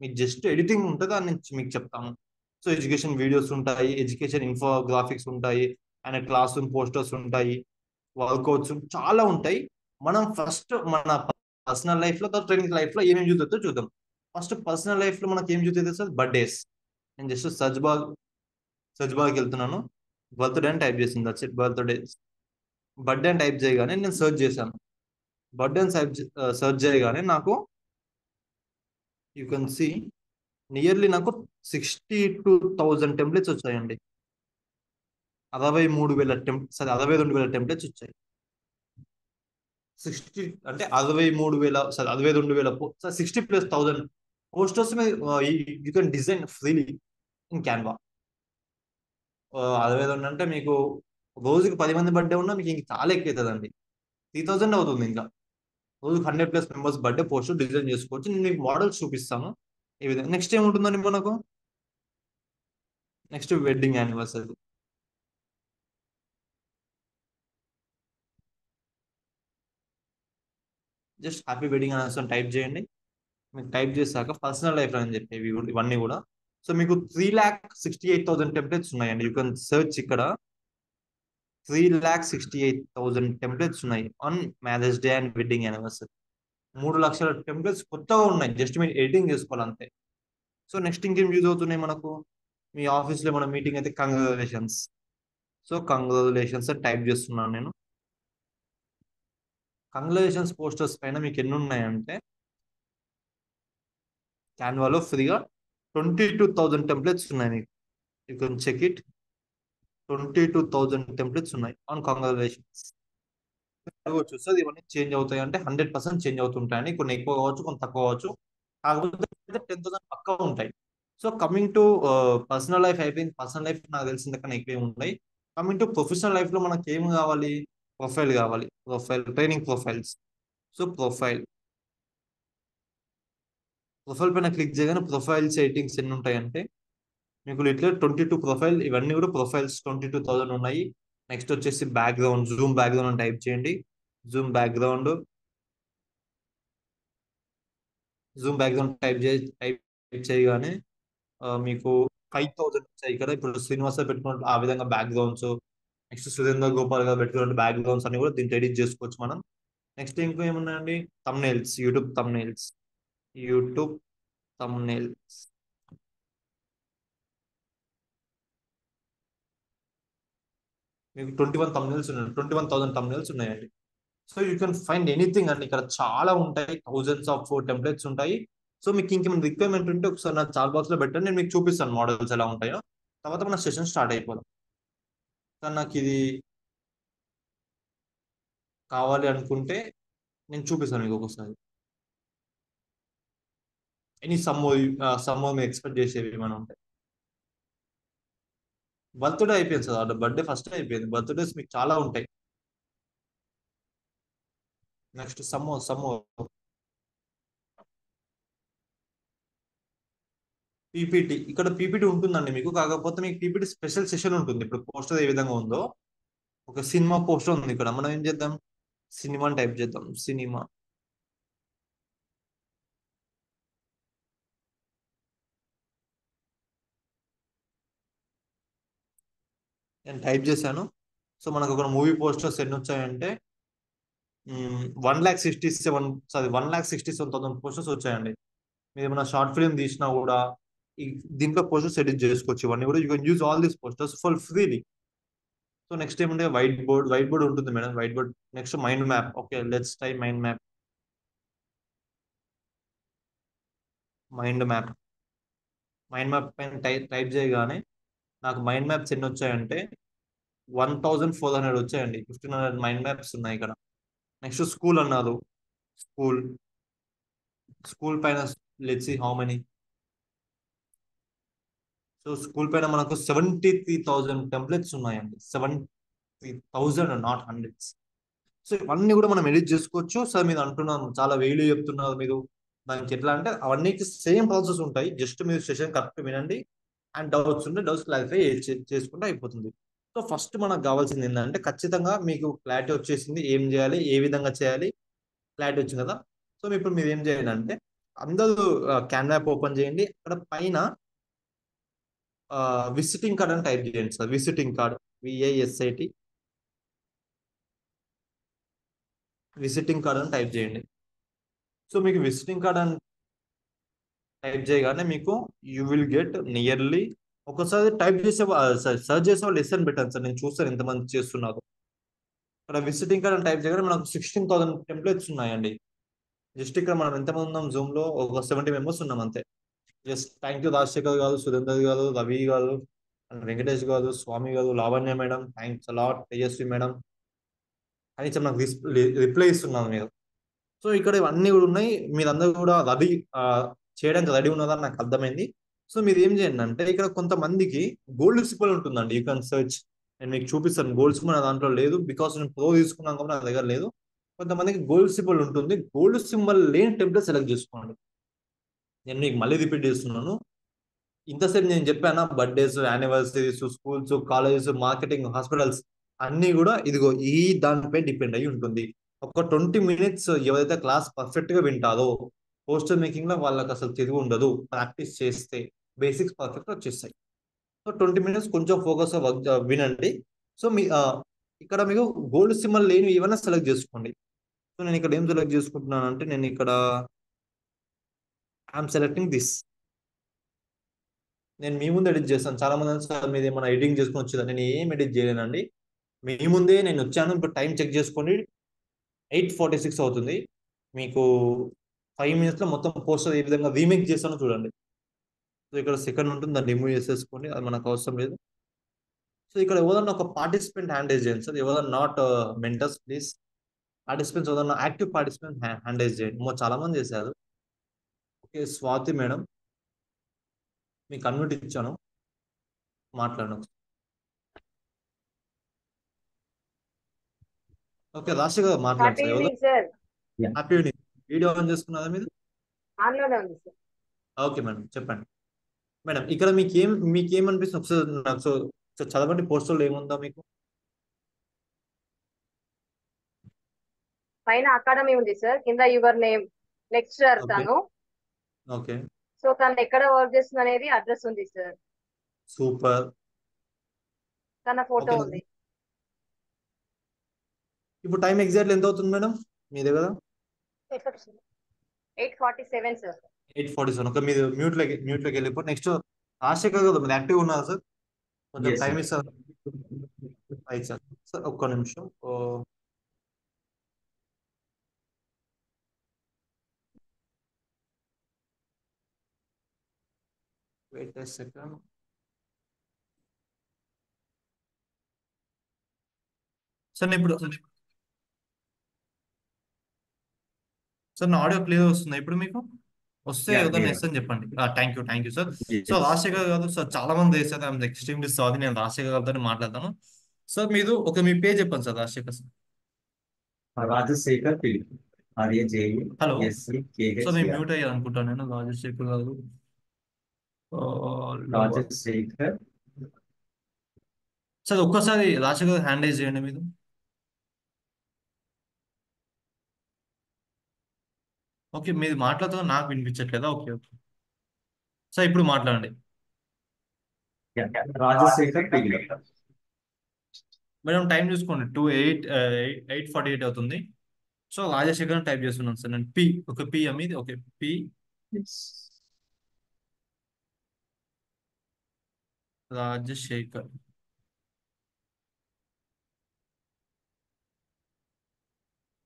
మీకు జస్ట్ ఎడిటింగ్ ఉంటుంది, అని మీకు చెప్తాను. సో ఎడ్యుకేషన్ వీడియోస్ ఉంటాయి, ఎడ్యుకేషన్ ఇన్ఫోగ్రాఫిక్స్ ఉంటాయి, అండ్ క్లాస్ రూమ్ పోస్టర్స్ ఉంటాయి, వర్కౌట్స్ చాలా ఉంటాయి. మనం ఫస్ట్ మన పర్సనల్ లైఫ్ లో, ట్రైనింగ్ లైఫ్ లో ఏమేమి చూస్తుందో చూద్దాం. ఫస్ట్ పర్సనల్ లైఫ్ లో మనకి ఏం చూస్తుంది సార్? బర్త్డేస్. నేను జస్ట్ సర్చ్ బార్కి వెళ్తున్నాను, బర్త్డే అని టైప్ చేసింది, దట్స్ ఇట్. బర్త్డే అని టైప్ చేయగానే నేను సర్చ్ చేశాను. బర్త్డే అని సర్చ్ చేయగానే నాకు యూ కెన్ సి నియర్లీ నాకు 62,000 టెంప్లెట్స్ వచ్చాయండి. 62,000 టెంప్లెట్స్ వచ్చాయి. 60 అంటే 62,000 60,000+ posters you can design freely in Canva. 62,000 అంటే మీకు రోజుకి 10 మంది బర్త్డే ఉన్నా మీకు ఇంక చాలా ఎక్కువ అవుతుందండి. 3,000 అవుతుంది. ఇంకా రోజుకి 100+ మెంబర్స్ బర్త్డే పోస్టర్ డిజైన్ చేసుకోవచ్చు. నేను మీకు మోడల్స్ చూపిస్తాను ఈ విధంగా. నెక్స్ట్ ఏముంటుందండి మనకు? Next wedding anniversary. Just happy wedding anniversary type చేయండి. మీకు టైప్ చేశాక పర్సనల్ లైఫ్ అని చెప్పేవి ఇవన్నీ కూడా. సో మీకు 3,68,000 టెంప్లెట్స్ ఉన్నాయండి. యూ కెన్ సెర్చ్ ఇక్కడ. 3,68,000 టెంప్లెట్స్ ఉన్నాయి on marriage day and wedding anniversary. 3,00,000 templates కొత్తగా ఉన్నాయి, జస్ట్ మీరు ఎడిటింగ్ చేసుకోవాలి అంతే. సో నెక్స్ట్ ఇంకేం యూజ్ అవుతున్నాయి మనకు? మీ ఆఫీస్లో మన మీటింగ్ అయితే కంగ్రాచులేషన్స్. సో కంగ్రాచులేషన్స్ అని టైప్ చేస్తున్నాను నేను. కంగ్రాచులేషన్స్ పోస్టర్స్ పైన మీకు ఎన్ని ఉన్నాయంటే క్యాన్వాలో ఫ్రీగా 22,000 టెంప్లెట్స్ ఉన్నాయి మీకు. You can check it. 22,000 templates ఉన్నాయి ఆన్ కంగ్రాచులేషన్స్. అడగవచ్చు సార్ ఇవన్నీ చేంజ్ అవుతాయి అంటే 100% చేంజ్ అవుతుంటాయని. కొన్ని ఎక్కువ కావచ్చు, కొన్ని తక్కువ కావచ్చు, కాకపోతే 10,000 పక్కా ఉంటాయి. So coming to personal life అయిపోయింది. పర్సనల్ లైఫ్ నాకు తెలిసిన కన్నా ఎక్కువ ఉంటాయి. కమింగ్ టు ప్రొఫెషనల్ లైఫ్ లో మనకి ఏం కావాలి? ప్రొఫైల్ కావాలి. Training profiles. సో ప్రొఫైల్ పైన క్లిక్ చేయగానే ప్రొఫైల్ సెట్టింగ్స్ ఎన్ని ఉంటాయంటే మీకు ఇట్లా 22 ప్రొఫైల్, ఇవన్నీ కూడా ప్రొఫైల్స్ 22,000 ఉన్నాయి. నెక్స్ట్ వచ్చేసి బ్యాక్గ్రౌండ్, జూమ్ బ్యాక్గ్రౌండ్ అని టైప్ చేయండి. జూమ్ బ్యాక్గ్రౌండ్ టైప్ చేయగానే మీకు 5,000 వచ్చాయి. ఇక్కడ ఇప్పుడు శ్రీనివాస పెట్టుకున్నట్టు ఆ విధంగా బ్యాక్గ్రౌండ్స్, నెక్స్ట్ సురేందర్ గోపాల్ గారు పెట్టుకున్న బ్యాక్గ్రౌండ్స్ అన్ని కూడా దీంట్లో ఎడిట్ చేసుకోవచ్చు మనం. నెక్స్ట్ ఇంకో ఏమున్నాయండి? Thumbnails, YouTube thumbnails. మీకు 21 thumbnails ఉన్నాయి, 21,000 thumbnails ఉన్నాయండి. So you can find anything అండి. ఇక్కడ చాలా ఉంటాయి, థౌజండ్స్ ఆఫ్ టెంప్లెట్స్ ఉంటాయి. సో మీకు ఇంకేమైనా రిక్వైర్మెంట్ ఉంటే ఒకసారి నా చాట్ బాక్స్ లో పెట్టండి, నేను మీకు చూపిస్తాను మోడల్స్ ఎలా ఉంటాయో. తర్వాత మన సెషన్ స్టార్ట్ అయిపోదాం. కానీ నాకు ఇది కావాలి అనుకుంటే నేను చూపిస్తాను మీకు ఒకసారి. ఎనీ సమ్మో మీరు ఎక్స్పెక్ట్ చేసేవి ఏమైనా ఉంటాయి. బర్త్డే అయిపోయింది సార్, బర్త్డే ఫస్ట్ అయిపోయింది, బర్త్డేస్ మీకు చాలా ఉంటాయి. Next some more PPT. ఇక్కడ పీపీటీ ఉంటుందండి మీకు, కాకపోతే మీకు పీపీటీ స్పెషల్ సెషన్ ఉంటుంది. ఇప్పుడు పోస్టర్ ఏ విధంగా ఉందో ఒక సినిమా పోస్టర్ ఉంది ఇక్కడ, మనం ఏం చేద్దాం, సినిమా టైప్ చేద్దాం. సినిమా నేను టైప్ చేశాను. సో మనకు ఒక మూవీ పోస్టర్స్ ఎన్ని వచ్చాయంటే 1,67,000 పోస్టర్స్ వచ్చాయండి. మీరు ఏమైనా షార్ట్ ఫిల్మ్ తీసినా కూడా ఈ దీంట్లో పోస్టర్స్ ఎడిట్ చేసుకోవచ్చు. ఇవన్నీ కూడా you can use all these posters for freely. So next ఏముంటే వైట్ బోర్డ్ ఉంటుంది madam, white board. Next mind map. Okay, let's type mind map. Mind map పైన టైప్ చేయగానే నాకు మైండ్ మ్యాప్స్ ఎన్ని వచ్చాయంటే 1,400 వచ్చాయండి. 1,500 మైండ్ మ్యాప్స్ ఉన్నాయి ఇక్కడ. నెక్స్ట్ స్కూల్ అన్నారు, స్కూల్ పైన let's see how many. So school పైన మనకు 73,000 టెంప్లెట్స్ ఉన్నాయండి. 70,000, నాట్ హండ్రెడ్స్. సో ఇవన్నీ కూడా మనం ఎడిట్ చేసుకోవచ్చు. సార్ మీరు అంటున్నాను చాలా వేలు చెప్తున్నారు మీరు, దానికి ఎట్లా అంటే అవన్నీ సేమ్ ప్రాసెస్ ఉంటాయి. జస్ట్ మీరు సెషన్ కరెక్ట్ వినండి, అండ్ డౌట్స్ ఉంటే డౌట్స్ క్లారిఫై చేసుకుంటే అయిపోతుంది. సో ఫస్ట్ మనకు కావాల్సింది ఏంటంటే ఖచ్చితంగా మీకు క్లారిటీ వచ్చేసింది, ఏం చేయాలి, ఏ విధంగా చేయాలి, క్లారిటీ వచ్చింది కదా. సో ఇప్పుడు మీరు ఏం చేయాలి అంటే అందరూ క్యాన్వా యాప్ ఓపెన్ చేయండి. అక్కడ పైన విజిటింగ్ కార్డ్ అని టైప్ చేయండి sir. Visiting card, VISIT, visiting card అని టైప్ చేయండి. సో మీకు విజిటింగ్ కార్డ్ అని టైప్ చేయగానే మీకు యూ విల్ గెట్ నియర్లీ, ఒకసారి టైప్ చేసే సర్చ్ చేసే వాళ్ళు లెసన్ పెట్టాను సార్, నేను చూస్తాను ఎంతమంది చేస్తున్నారు. ఇక్కడ విజిటింగ్ కార్డ్ అని టైప్ చేయగానే మనకు 16,000 టెంప్లెట్స్ ఉన్నాయండి. జస్ట్ ఇక్కడ మనం ఎంతమంది ఉన్నాం జూమ్ లో, ఒక 70 మెంబర్స్ ఉన్నాం అంతే. జస్ట్ థ్యాంక్ యూ రాజశేఖర్ గారు, సురేందర్ గారు, రవి గారు, అండ్ వెంకటేష్ గారు, స్వామి గారు, Lavanya madam, thanks a lot, Tejaswi madam అని నాకు రిప్లై ఇస్తున్నాను మీరు. సో ఇక్కడ ఇవన్నీ కూడా ఉన్నాయి, మీరందరూ కూడా రెడీ చేయడానికి రెడీ ఉన్నదని నాకు అర్థమైంది. సో మీరు ఏం చేయండి అంటే ఇక్కడ కొంతమందికి గోల్డ్ సింబల్ ఉంటుందండి, యూ కెన్ సెర్చ్. నేను మీకు చూపిస్తాను. గోల్డ్ సింబల్ నా దాంట్లో లేదు, బికాస్ నేను ప్రో తీసుకున్నాను కాబట్టి నా దగ్గర లేదు. కొంతమందికి గోల్డ్ సింబల్ ఉంటుంది. గోల్డ్ సింబల్ లేని టెంప్లెట్ సెలెక్ట్ చేసుకోండి. నేను మీకు మళ్ళీ రిపీట్ చేస్తున్నాను, ఇంతసేపు నేను చెప్పాను birthdays, anniversaries, schools, colleges, marketing, hospitals అన్ని కూడా ఇదిగో ఈ దానిపై డిపెండ్ అయ్యి ఉంటుంది. ఒక 20 minutes ఎవరైతే క్లాస్ పర్ఫెక్ట్ గా వింటారో పోస్టర్ మేకింగ్ లో వాళ్ళకి అసలు తిరిగి ఉండదు. ప్రాక్టీస్ చేస్తే బేసిక్స్ పర్ఫెక్ట్ వచ్చేస్తాయి. సో 20 minutes కొంచెం ఫోకస్ వర్క్ వినండి. సో మీ ఇక్కడ మీకు గోల్డ్ సింబల్ లేని ఏమైనా సెలెక్ట్ చేసుకోండి. సో నేను ఇక్కడ ఏం సెలెక్ట్ చేసుకుంటున్నాను అంటే నేను ఇక్కడ ఐఎమ్ సెలెక్టింగ్ దిస్. నేను మీ ముందు ఎడిట్ చేస్తాను. చాలా మంది సార్ మీద ఏమైనా ఎడిటింగ్ చేసుకుని వచ్చేదా, నేను ఏం ఎడిట్ చేయలేనండి, మీ ముందే నేను వచ్చాను. ఇప్పుడు టైం చెక్ చేసుకోండి, 8:46 అవుతుంది. మీకు 5 minutes లో మొత్తం పోస్టర్ ఏ విధంగా రీమేక్ చేస్తానో చూడండి. సో ఇక్కడ సెకండ్ ఉంటుంది, దాన్ని రిమూవ్ చేసేసుకోండి, అది మనకు అవసరం లేదు. సో ఇక్కడ ఎవరన్నా ఒక పార్టిసిపెంట్ హ్యాండ్ రేజ్ చేయండి సార్, ఎవరన్నా నాట్ మెంటర్స్ ప్లీజ్. పార్టిసిపెంట్స్ ఎవరన్నా యాక్టివ్ పార్టిసిపెంట్ హ్యాండ్ రేజ్ చేయండి. చాలా మంది చేశారు. ఓకే, స్వాతి మేడం మీకు అన్మ్యూట్ ఇచ్చాను, మాట్లాడను. ఓకే, రాశి గారు హ్యాపీ మాట్లాడతారు. Evening sir. Happy evening. Video on చేసుకున్నారా మీరు? ఆన్లోనే ఉంది సార్. ఓకే మేడం, చెప్పండి మేడం. ఇక్కడ మీకేమనిపిస్తుంది ఒకసారి నాకు సో చదవండి, పోస్టర్లో ఏముందో మీకు. పైన అకాడమీ ఉంది సార్, కింద యువర్ నేమ్, లెక్చరర్ ఓకే తను. ఓకే సో తను ఎక్కడ వర్క్ చేస్తుంది అనేది అడ్రస్ ఉంది సార్, సూపర్. తన ఫోటో ఓకే, ఉంది. ఇప్పుడు టైం ఎగ్జాక్ట్లీ ఎంత అవుతుంది మేడం మీ దగ్గర? 8:47 సార్. 8:47. ఓకే, మీరు మ్యూట్లోకి వెళ్ళిపో. నెక్స్ట్ రాజశేఖర్ గారు మీరు యాక్టివ్ ఉన్నారు సార్, కొంచెం Yes, టైం sir. ఇస్తారు. అయితే సార్ సార్ ఒక్క నిమిషం వెయిట్ సెకండ్. సార్ నేను ఇప్పుడు సార్ నా ఆడియో క్లియర్ వస్తుందా ఇప్పుడు మీకు? వస్తే Yeah, ఏదైనా clear. ఎస్ అని చెప్పండి. Thank you sir. So Yes. Rajasekhar గారు సార్ చాలా మంది వేసారు, ఐఎమ్ ఎక్స్ట్రీమ్లీ సారీ, నేను రాజశేఖర్ గారితో మాట్లాడతాను. సార్ మీరు మీ పేరు చెప్పండి సార్ రాజశేఖర్ సార్. రాజశేఖర్ పిల్లి. Hello RAJSEKHER. సార్, మీరు మ్యూట్ అయ్యారు అనుకుంటాను నేను. రాజశేఖర్ గారు రాజశేఖర్. సార్ ఒక్కసారి రాజశేఖర్ గారు హ్యాండ్ రైజ్ చేయండి మీరు. ఓకే, మీరు మాట్లాడుతున్నా నాకు వినిపించట్లేదా? ఓకే ఓకే సార్, ఇప్పుడు మాట్లాడండి. రాజశేఖర్ పిల్లి. మేడం టైం చూసుకోండి, 8:48 అవుతుంది. సో రాజశేఖర్ టైప్ చేస్తున్నాను సార్ నేను. పి మీది. Okay, P Rajasekhar.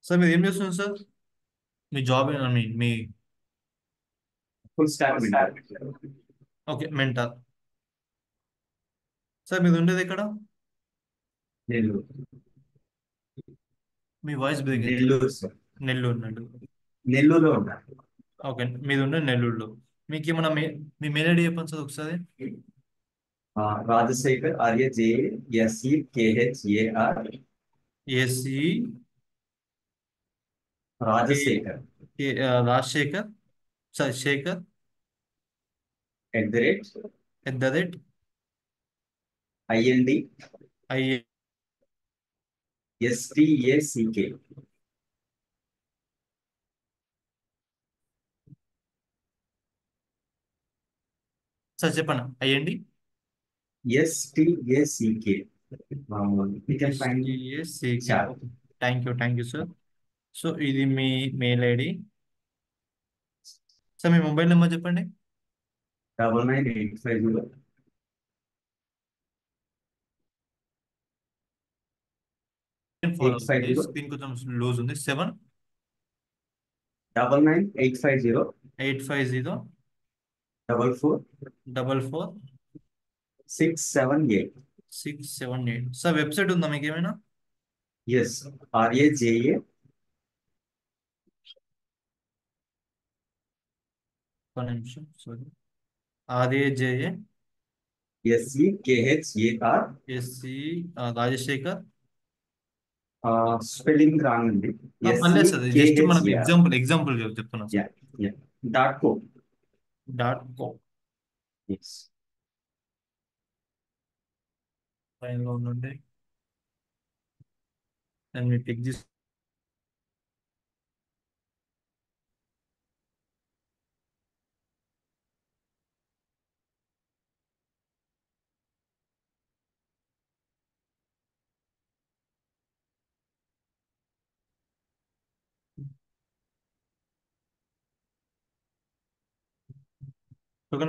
సార్ మీరు ఏం చేస్తున్నారు సార్? మీ జాబ్ మీ full stack okay mentor. Sir మీరు ఉండేది ఎక్కడ? నెల్లూరు. మీ వాయిస్ బ్రేక్ అయింది. నెల్లూరు సార్. నెల్లూరు. నెల్లూరులో ఉన్నారు. ఓకే, మీరు ఉండే నెల్లూరులో. మీకు ఏమన్నా మీ మెయిల్ ఐడి చెప్పండి సార్ ఒకసారి. Rajasekhar RAJSEKHER. AC Rajasekhar Rajasekhar sir Shekar @ IND IA STACK. Sir చెప్పండి. అయ్యండి STACK. You can find chat. Thank you sir. So ఇది మీ మెయిల్ ఐడి. సార్ మీ మొబైల్ నెంబర్ చెప్పండి. 99850. స్క్రీన్ కొంచెం లూజ్ ఉంది. 7 99850 850 44 44 678. 678. సార్ వెబ్సైట్ ఉందా మీకు ఏమైనా? Yes. RAJA ఒక నిమిషం sorry. RAJA SEKHER. SC Rajasekhar. Spelling wrong అండి. పర్లేదు సార్, జస్ట్ మనకు SEKHER. ఎగ్జాంపుల్ చెప్తున్నాను సార్. .co. .co. Yes. లైన్లో ఉండండి. నేను మీ పిక్ తీసు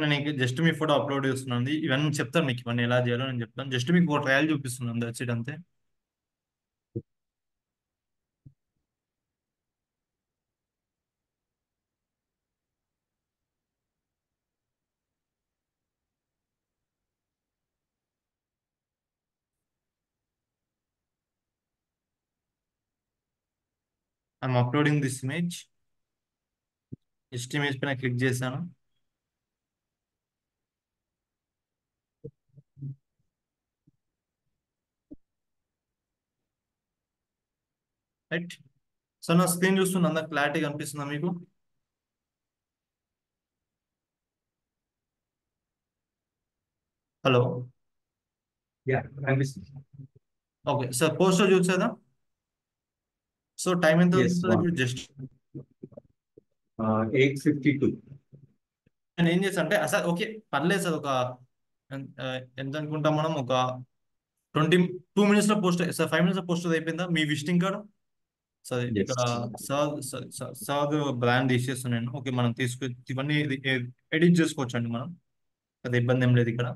నేను జస్ట్ మీ ఫోటో అప్లోడ్ చేస్తున్నాను. ఇవన్నీ చెప్తాను మీకు, ఇవన్నీ ఎలా చేయాలో నేను చెప్తాను. జస్ట్ మీకు ఒక ట్రయల్ చూపిస్తున్నాను, దట్స్ ఇట్ అంతే. I'm uploading this image. Just image పైన క్లిక్ చేశాను. రైట్. సో నా స్క్రీన్ చూస్తున్నా, అంతా క్లారిటీ కనిపిస్తుందా మీకు? హలో. ఓకే సార్, పోస్టర్ చూసేదా? సో టైం ఎంత Yes, అవుతుంది ఇప్పుడు? జస్ట్ 8:52. నేను ఏం చేస్తాను అంటే సార్, ఓకే పర్లేదు సార్, ఒక ఎంత అనుకుంటాం మనం, ఒక 22 minutes లో పోస్ట్ సార్, 5 minutes లో పోస్టర్ అయిపోయిందా మీ విజిటింగ్ కార్డ్? Sir Yes. ఇక్కడ సార్ బ్రాండ్ తీసేస్తాను నేను. ఓకే, మనం ఇవన్నీ ఎడిట్ చేసుకోవచ్చు అండి మనం, అది ఇబ్బంది ఏం లేదు ఇక్కడ.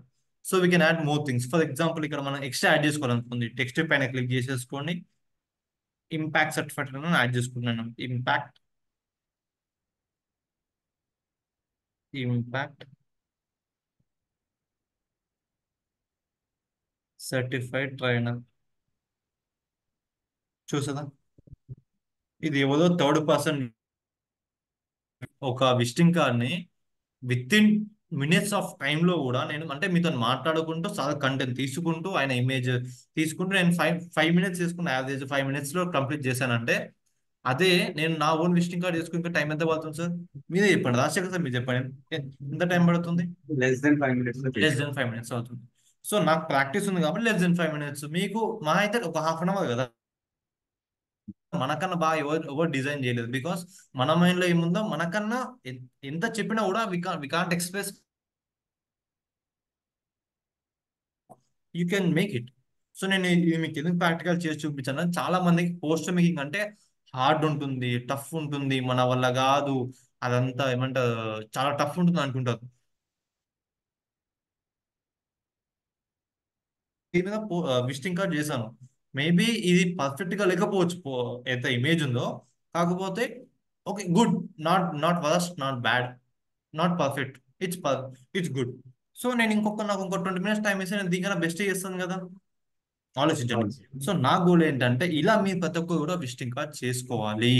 So we can add more things. For example ఇక్కడ మనం ఎక్స్ట్రా యాడ్ చేసుకోవాలనుకుంది, టెక్స్ట్ పైన క్లిక్ చేసేసుకోండి, ఇంపాక్ట్ సర్టిఫికేట్ యాడ్ చేసుకుంటున్నాను. Impact certified trainer. చూసదా, ఇది ఎవరో థర్డ్ పర్సన్ ఒక విజిటింగ్ కార్డ్ ని విత్ ఇన్ మినిట్స్ ఆఫ్ లో కూడా నేను అంటే మీతో మాట్లాడుకుంటూ చాలా కంటెంట్ తీసుకుంటూ ఆయన ఇమేజ్ తీసుకుంటూ నేను 5 minutes తీసుకున్న, యావరేజ్ 5 minutes లో కంప్లీట్ చేశానంటే అదే నేను నా ఓన్ విజిటింగ్ కార్డ్ చేసుకుని ఇంకా టైం ఎంత పడుతుంది సార్? మీరే చెప్పండి, రాజశేఖర్ సార్ మీరు చెప్పండి, ఎంత టైం పడుతుంది? less than 5 minutes లో లెస్ చేశాను. దెన్ 5 minutes అవుతుంది. సో నాకు ప్రాక్టీస్ ఉంది కాబట్టి less than 5 minutes. మీకు మా అయితే ఒక హాఫ్ అన్ అవర్ కదా. మనకన్నా బాగా ఎవరు డిజైన్ చేయలేదు. బికాస్ మన మైండ్ లో ఏముందో మనకన్నా ఎంత చెప్పినా కూడా we can't express. You can make it. So నేను ఇది మీకు ఎందుకు ప్రాక్టికల్ చేసి చూపించాను, చాలా మందికి పోస్టర్ మేకింగ్ అంటే హార్డ్ ఉంటుంది, టఫ్ ఉంటుంది, మన వల్ల కాదు, అదంతా ఏమంటారు చాలా టఫ్ ఉంటుంది అనుకుంటారు. దీని మీద విజిటింగ్ కార్డ్ చేశాను. మేబీ ఇది పర్ఫెక్ట్ గా లేకపోవచ్చు, ఎంత ఇమేజ్ ఉందో. కాకపోతే okay, good, not worst, not bad, not perfect, it's it's good. So నేను నాకు ఇంకో 20 minutes టైం ఇస్తే నేను దీనికన్నా బెస్ట్ చేస్తాను కదా. ఆలోచించండి. అవును సార్. సో నా గోల్ ఏంటంటే ఇలా మీ ప్రతి ఒక్కరు కూడా విజిటింగ్ కార్డ్ చేసుకోవాలి.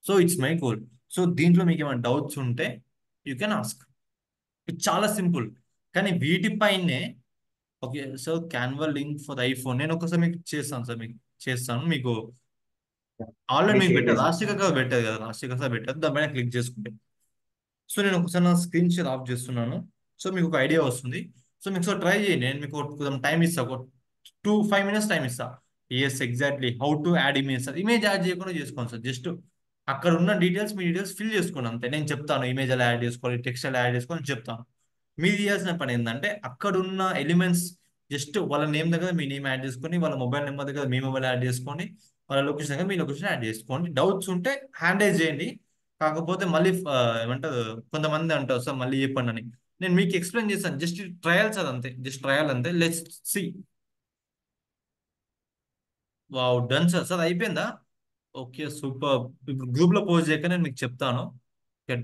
So it's my goal. So దీంట్లో మీకు ఏమైనా డౌట్స్ ఉంటే యూ కెన్ ఆస్క్. ఇది చాలా సింపుల్. కానీ వీటిపైనే okay so Canva link for iPhone నేను ఒకసారి మీకు చేస్తాను సార్, మీకు చేస్తాను. మీకు ఆల్రెడీ అది మీకు షేర్ పెట్టారు, చేశాను. రాజశేఖర్ గారు పెట్టారు కదా, రాజశేఖర్ సార్ పెట్టారు, దానిపైన క్లిక్ చేసుకుంటే. సో నేను ఒకసారి నా స్క్రీన్ షేర్ ఆఫ్ చేస్తున్నాను. సో మీకు ఒక ఐడియా వస్తుంది. సో మీకు సో ట్రై చేయండి, నేను మీకు కొంచెం టైం ఇస్తా, ఒక 5 minutes టైం ఇస్తా. Yes exactly how to add image. Sir image add చేయకుండా చేసుకోండి సార్, జస్ట్ అక్కడ ఉన్న డీటెయిల్స్ మీ డీటెయిల్స్ ఫిల్ చేసుకోండి అంతే. నేను చెప్తాను ఇమేజ్ ఎలా యాడ్ చేసుకోవాలి, టెక్స్ట్ ఎలా యాడ్ చేసుకోవాలి చెప్తాను. మీరు చేయాల్సిన పని ఏంటంటే అక్కడ ఉన్న ఎలిమెంట్స్ జస్ట్ వాళ్ళ నేమ్ దగ్గర మీ నేమ్ యాడ్ చేసుకొని, వాళ్ళ మొబైల్ నెంబర్ దగ్గర మీ మొబైల్ యాడ్ చేసుకోండి, వాళ్ళ లొకేషన్ దగ్గర మీ లొకేషన్ యాడ్ చేసుకోండి. డౌట్స్ ఉంటే హ్యాండ్ రైజ్ చేయండి. కాకపోతే మళ్ళీ ఏమంటారు కొంతమంది అంటారు సార్ మళ్ళీ చెప్పండి అని. నేను మీకు ఎక్స్ప్లెయిన్ చేస్తాను, జస్ట్ ట్రయల్స్ అది అంతే, జస్ట్ ట్రయల్ అంతే. Let's see. Wow, done sir. Sir అయిపోయిందా? Okay super. ఇప్పుడు గ్రూప్ లో పోస్ట్ చేయక నేను మీకు చెప్తాను.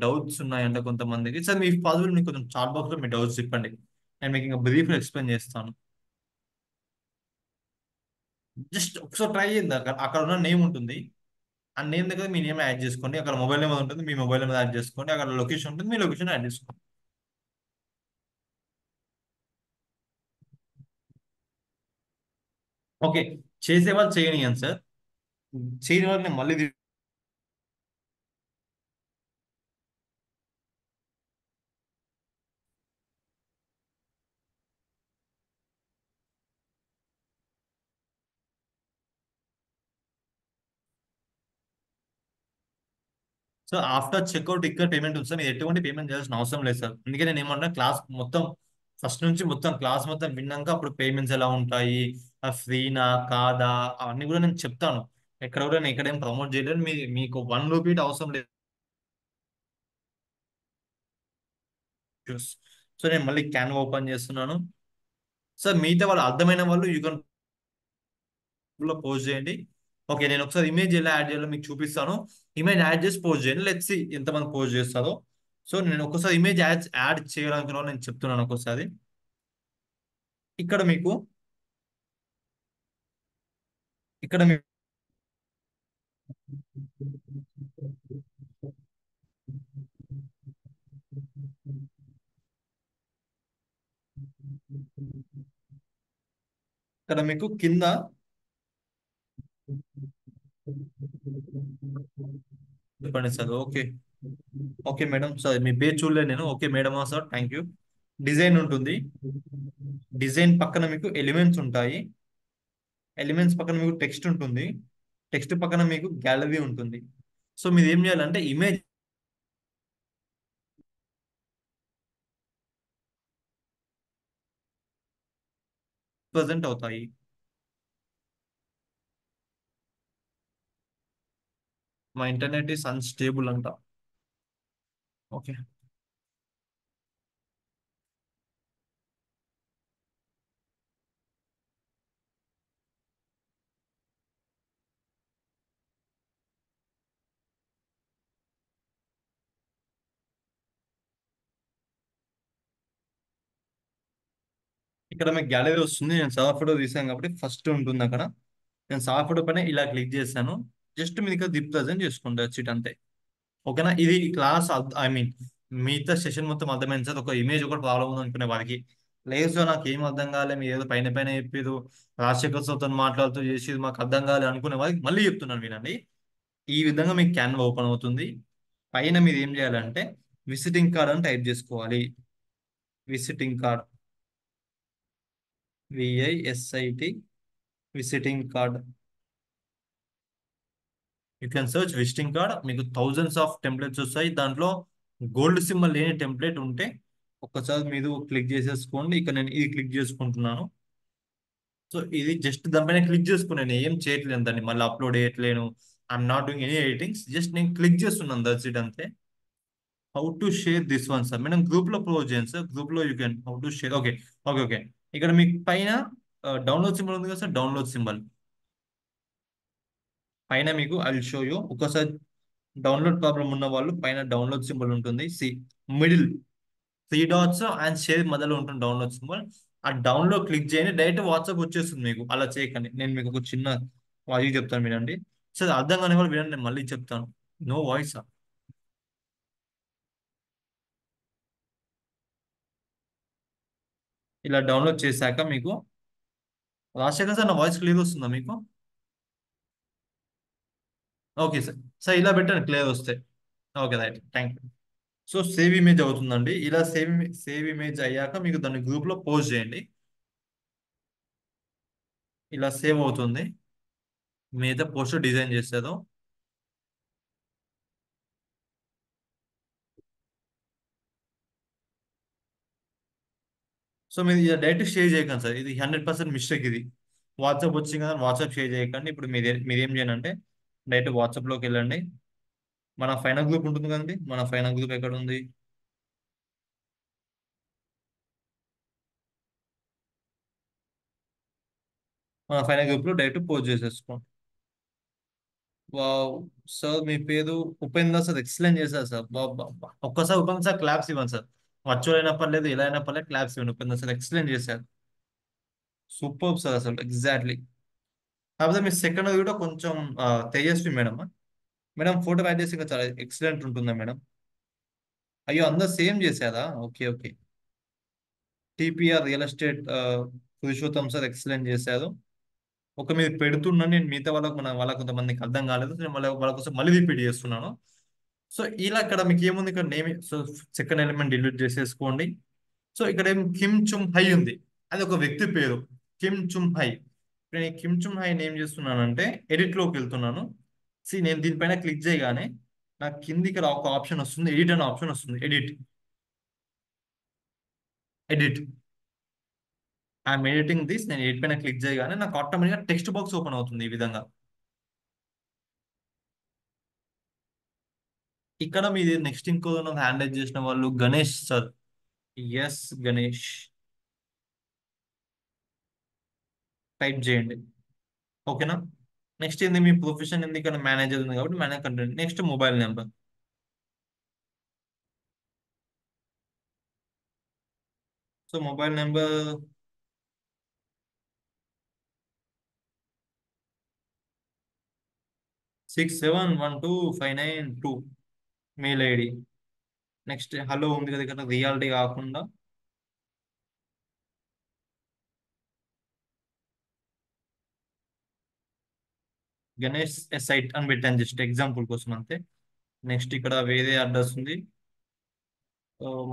డౌట్స్ ఉన్నాయంటే కొంతమందికి సార్ మీకు పాసిబుల్ మీకు కొంచెం చాట్ బాక్స్ లో మీ డౌట్స్ చెప్పండి, నేను మీకు ఇంకా బ్రీఫ్ ఎక్స్ప్లెయిన్ చేస్తాను. జస్ట్ ఒకసారి ట్రై చేయండి. అక్కడ ఉన్న నేమ్ ఉంటుంది, ఆ నేమ్ దగ్గర మీ నేమ్ యాడ్ చేసుకోండి, అక్కడ మొబైల్ నెంబర్ ఉంటుంది, మీ మొబైల్ నెంబర్ యాడ్ చేసుకోండి, అక్కడ లొకేషన్ ఉంటుంది, మీ లొకేషన్ యాడ్ చేసుకోండి. ఓకే, చేసే వాళ్ళు చేయనియండి సార్, చేయని వాళ్ళు నేను మళ్ళీ సో ఆఫ్టర్ చెక్అవుట్ ఇక్కడ పేమెంట్ ఉంది సార్, మీరు ఎటువంటి పేమెంట్ చేయాల్సిన అవసరం లేదు సార్. అందుకే నేను ఏమన్నా క్లాస్ మొత్తం ఫస్ట్ నుంచి మొత్తం క్లాస్ మొత్తం విన్నాక అప్పుడు పేమెంట్స్ ఎలా ఉంటాయి, ఫ్రీనా కాదా అవన్నీ కూడా నేను చెప్తాను. ఎక్కడ కూడా నేను ఎక్కడేం ప్రమోట్ చేయలేదు, మీకు 1 రూపీ అవసరం లేదు. సో నేను మళ్ళీ క్యాన్ ఓపెన్ చేస్తున్నాను. సార్ మిగతా వాళ్ళు అర్థమైన వాళ్ళు యూ కెన్ లో పోస్ట్ చేయండి. ఓకే నేను ఒకసారి ఇమేజ్ ఎలా యాడ్ చేయాలో మీకు చూపిస్తాను. ఇమేజ్ యాడ్ చేసి పోస్ట్ చేయండి, లెట్స్ సీ ఎంతమంది పోస్ట్ చేస్తారో. సో నేను ఒకసారి ఇమేజ్ యాడ్ చేయాలనుకున్నా నేను చెప్తున్నాను ఒకసారి. ఇక్కడ మీకు ఇక్కడ మీ ఇక్కడ మీకు కింద చెప్పండి sir. Okay okay madam sir, మీ పేజ్ చూడలేదు నేను. ఓకే మేడమా సార్, థ్యాంక్ యూ. డిజైన్ ఉంటుంది, డిజైన్ పక్కన మీకు ఎలిమెంట్స్ ఉంటాయి, ఎలిమెంట్స్ పక్కన మీకు టెక్స్ట్ ఉంటుంది, టెక్స్ట్ పక్కన మీకు గ్యాలరీ ఉంటుంది. సో మీరు ఏం చేయాలంటే ఇమేజ్ ప్రజెంట్ అవుతాయి. మా ఇంటర్నెట్ ఈస్ అన్స్టేబుల్ అంట. ఓకే ఇక్కడ మీకు గ్యాలరీ వస్తుంది. నేను సర్వర్ ఫోటో తీసాను కాబట్టి ఫస్ట్ ఉంటుంది అక్కడ. నేను సర్వర్ ఫోటో పైన ఇలా క్లిక్ చేశాను. జస్ట్ మీరు ఇక్కడ దిప్ ప్రజెంట్ చేసుకుంటారు సీట్ అంతే. ఓకేనా? ఇది క్లాస్ ఐ మీన్ మిగతా సెషన్ మొత్తం అర్థమైంది సార్. ఒక ఇమేజ్ ఒకటి ప్రాబ్లం ఉంది అనుకునే వారికి, లేదు సార్ నాకు ఏం అర్థం కాలే, మీరు ఏదో పైన పైన చెప్పేది రాజశేఖర్ సార్తో మాట్లాడుతూ చేసేది మాకు అర్థం కాలే అనుకునే వారికి మళ్ళీ చెప్తున్నాను వినండి. ఈ విధంగా మీకు క్యాన్వా ఓపెన్ అవుతుంది. పైన మీరు ఏం చేయాలంటే విజిటింగ్ కార్డ్ అని టైప్ చేసుకోవాలి. Visiting card, VISIT, visiting card. You can search visiting card. మీకు థౌజండ్స్ ఆఫ్ టెంప్లెట్స్ వస్తాయి. దాంట్లో గోల్డ్ సింబల్ లేని టెంప్లెట్ ఉంటే ఒక్కసారి మీరు క్లిక్ చేసేసుకోండి. ఇక నేను ఇది క్లిక్ చేసుకుంటున్నాను. సో ఇది జస్ట్ దానిపైన క్లిక్ చేసుకుని నేను ఏం చేయట్లేను, దాన్ని మళ్ళీ అప్లోడ్ చేయట్లేను. I'm not doing any editings, just నేను క్లిక్ చేస్తున్నాను, దట్స్ ఇట్ అంతే. How to share this one sir, madam group లో ప్రొవైడ్ చేయండి సార్. గ్రూప్ లో you can how to share. Okay okay okay. ఇక్కడ మీకు పైన డౌన్లోడ్ సింబల్ ఉంది కదా సార్, డౌన్లోడ్ సింబల్ పైన మీకు ఐ విల్ షో యూ. ఒకసారి డౌన్లోడ్ ప్రాబ్లం ఉన్న వాళ్ళు పైన డౌన్లోడ్ సింబల్ ఉంటుంది. See middle 3 dots and share మధ్యలో ఉంటుంది డౌన్లోడ్ సింబల్. ఆ డౌన్లోడ్ క్లిక్ చేయండి, డైరెక్ట్ వాట్సాప్ వచ్చేస్తుంది మీకు. అలా చేయకండి. నేను మీకు ఒక చిన్న వాయిస్ చెప్తాను వినండి సార్. అర్థం కాని వాళ్ళు వినండి, నేను మళ్ళీ చెప్తాను. No voice. ఇలా డౌన్లోడ్ చేశాక మీకు రాజశేఖర్ సార్ నా వాయిస్ క్లియర్ వస్తుందా మీకు? Okay sir. సార్ ఇలా పెట్టండి క్లియర్ వస్తే. Okay right, thank you. So save image అవుతుందండి. ఇలా సేవ్ ఇమేజ్ అయ్యాక మీకు దాన్ని గ్రూప్ లో పోస్ట్ చేయండి. ఇలా సేవ్ అవుతుంది. మీద పోస్టర్ డిజైన్ చేసేదో సో మీరు ఇది డైరెక్ట్ షేర్ చేయకండి సార్. ఇది 100% మిస్టేక్. ఇది వాట్సాప్ వచ్చింది కదా, వాట్సాప్ షేర్ చేయకండి. ఇప్పుడు మీరేం చేయండి అంటే డైరెక్ట్ వాట్సాప్లోకి వెళ్ళండి. మన ఫైనల్ గ్రూప్ ఉంటుంది కదండి, మన ఫైనల్ గ్రూప్ ఎక్కడ ఉంది? మన ఫైనల్ గ్రూప్ లో డైరెక్ట్ పోస్ట్ చేసేసుకోండి. వావ్ సార్, మీ పేరు ఉపేంద్ర సార్, ఎక్సలెంట్ చేశారు సార్. ఒక్కసారి ఉపేంద్ర సార్ క్లాప్స్ ఇవ్వండి సార్. వర్చువల్ అయినా పర్లేదు, ఎలా అయినా పర్లేదు, క్లాప్స్ ఇవ్వండి. ఉపేంద్ర సార్ ఎక్సలెంట్ చేశారు. సూపర్ సార్ అసలు ఎగ్జాక్ట్లీ. కాకపోతే మీ సెకండ్ కూడా కొంచెం Tejaswi madam. Madam photo add చేసి ఇంకా చాలా ఎక్సలెంట్ ఉంటుందా మేడం? అయ్యో అందరు సేమ్ చేశారా? Okay okay. TPR real estate Purushottam sir excellent చేశారు. ఒక మీరు పెడుతున్నాను నేను మిగతా వాళ్ళకు కొంతమందికి అర్థం కాలేదు. నేను వాళ్ళ కోసం మళ్ళీ రిపీట్ చేస్తున్నాను. సో ఇలా ఇక్కడ మీకు ఏముంది, ఇక్కడ name. So second element delete చేసేసుకోండి. సో ఇక్కడ ఏం కిమ్ చుమ్ హై ఉంది, అది ఒక వ్యక్తి పేరు కిమ్ చుమ్ హై. ఇప్పుడు నేను కిమ్ చుమ్ హై ఏం చేస్తున్నానంటే ఎడిట్ లోకి వెళ్తున్నాను. నేను దీనిపైన క్లిక్ చేయగానే నాకు కింది ఇక్కడ ఒక ఆప్షన్ వస్తుంది, ఎడిట్ అనే ఆప్షన్ వస్తుంది. Edit edit I'm editing this. నేను ఎడిట్ పైన క్లిక్ చేయగానే నాకు ఆటోమేటిక్గా టెక్స్ట్ బాక్స్ ఓపెన్ అవుతుంది ఈ విధంగా. ఇక్కడ మీది నెక్స్ట్ ఇంకో హ్యాండిల్ చేసిన వాళ్ళు Ganesh sir. Yes Ganesh type చేయండి. ఓకేనా? నెక్స్ట్ ఏంది, మీ ప్రొఫెషన్ ఏంది? ఇక్కడ మేనేజర్ ఉంది కాబట్టి manage content. Next mobile number. So mobile number 671259 mail ID. Next hello ఉంది కదా ఇక్కడ, రియాలిటీ కాకుండా గణేష్ సైట్ అని పెట్టాను జస్ట్ ఎగ్జాంపుల్ కోసం అంతే. నెక్స్ట్ ఇక్కడ వేరే అడ్రస్ ఉంది.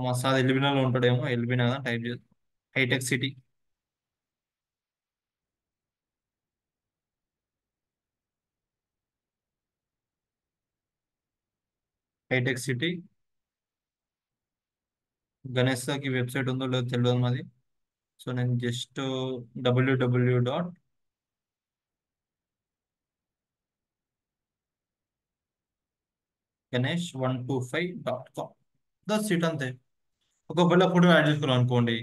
మా సార్ ఎల్బినాలో ఉంటాడేమో, ఎల్బినా టైప్ చేస్తాం. Hitech city. Hitech city. Ganesh సార్కి వెబ్సైట్ ఉందో లేదో తెలియదు మాది. సో నేను just www. ganesh125.com. That's it అంతే. ఒకవేళ ఫోటో యాడ్ చేసుకోవాలి అనుకోండి,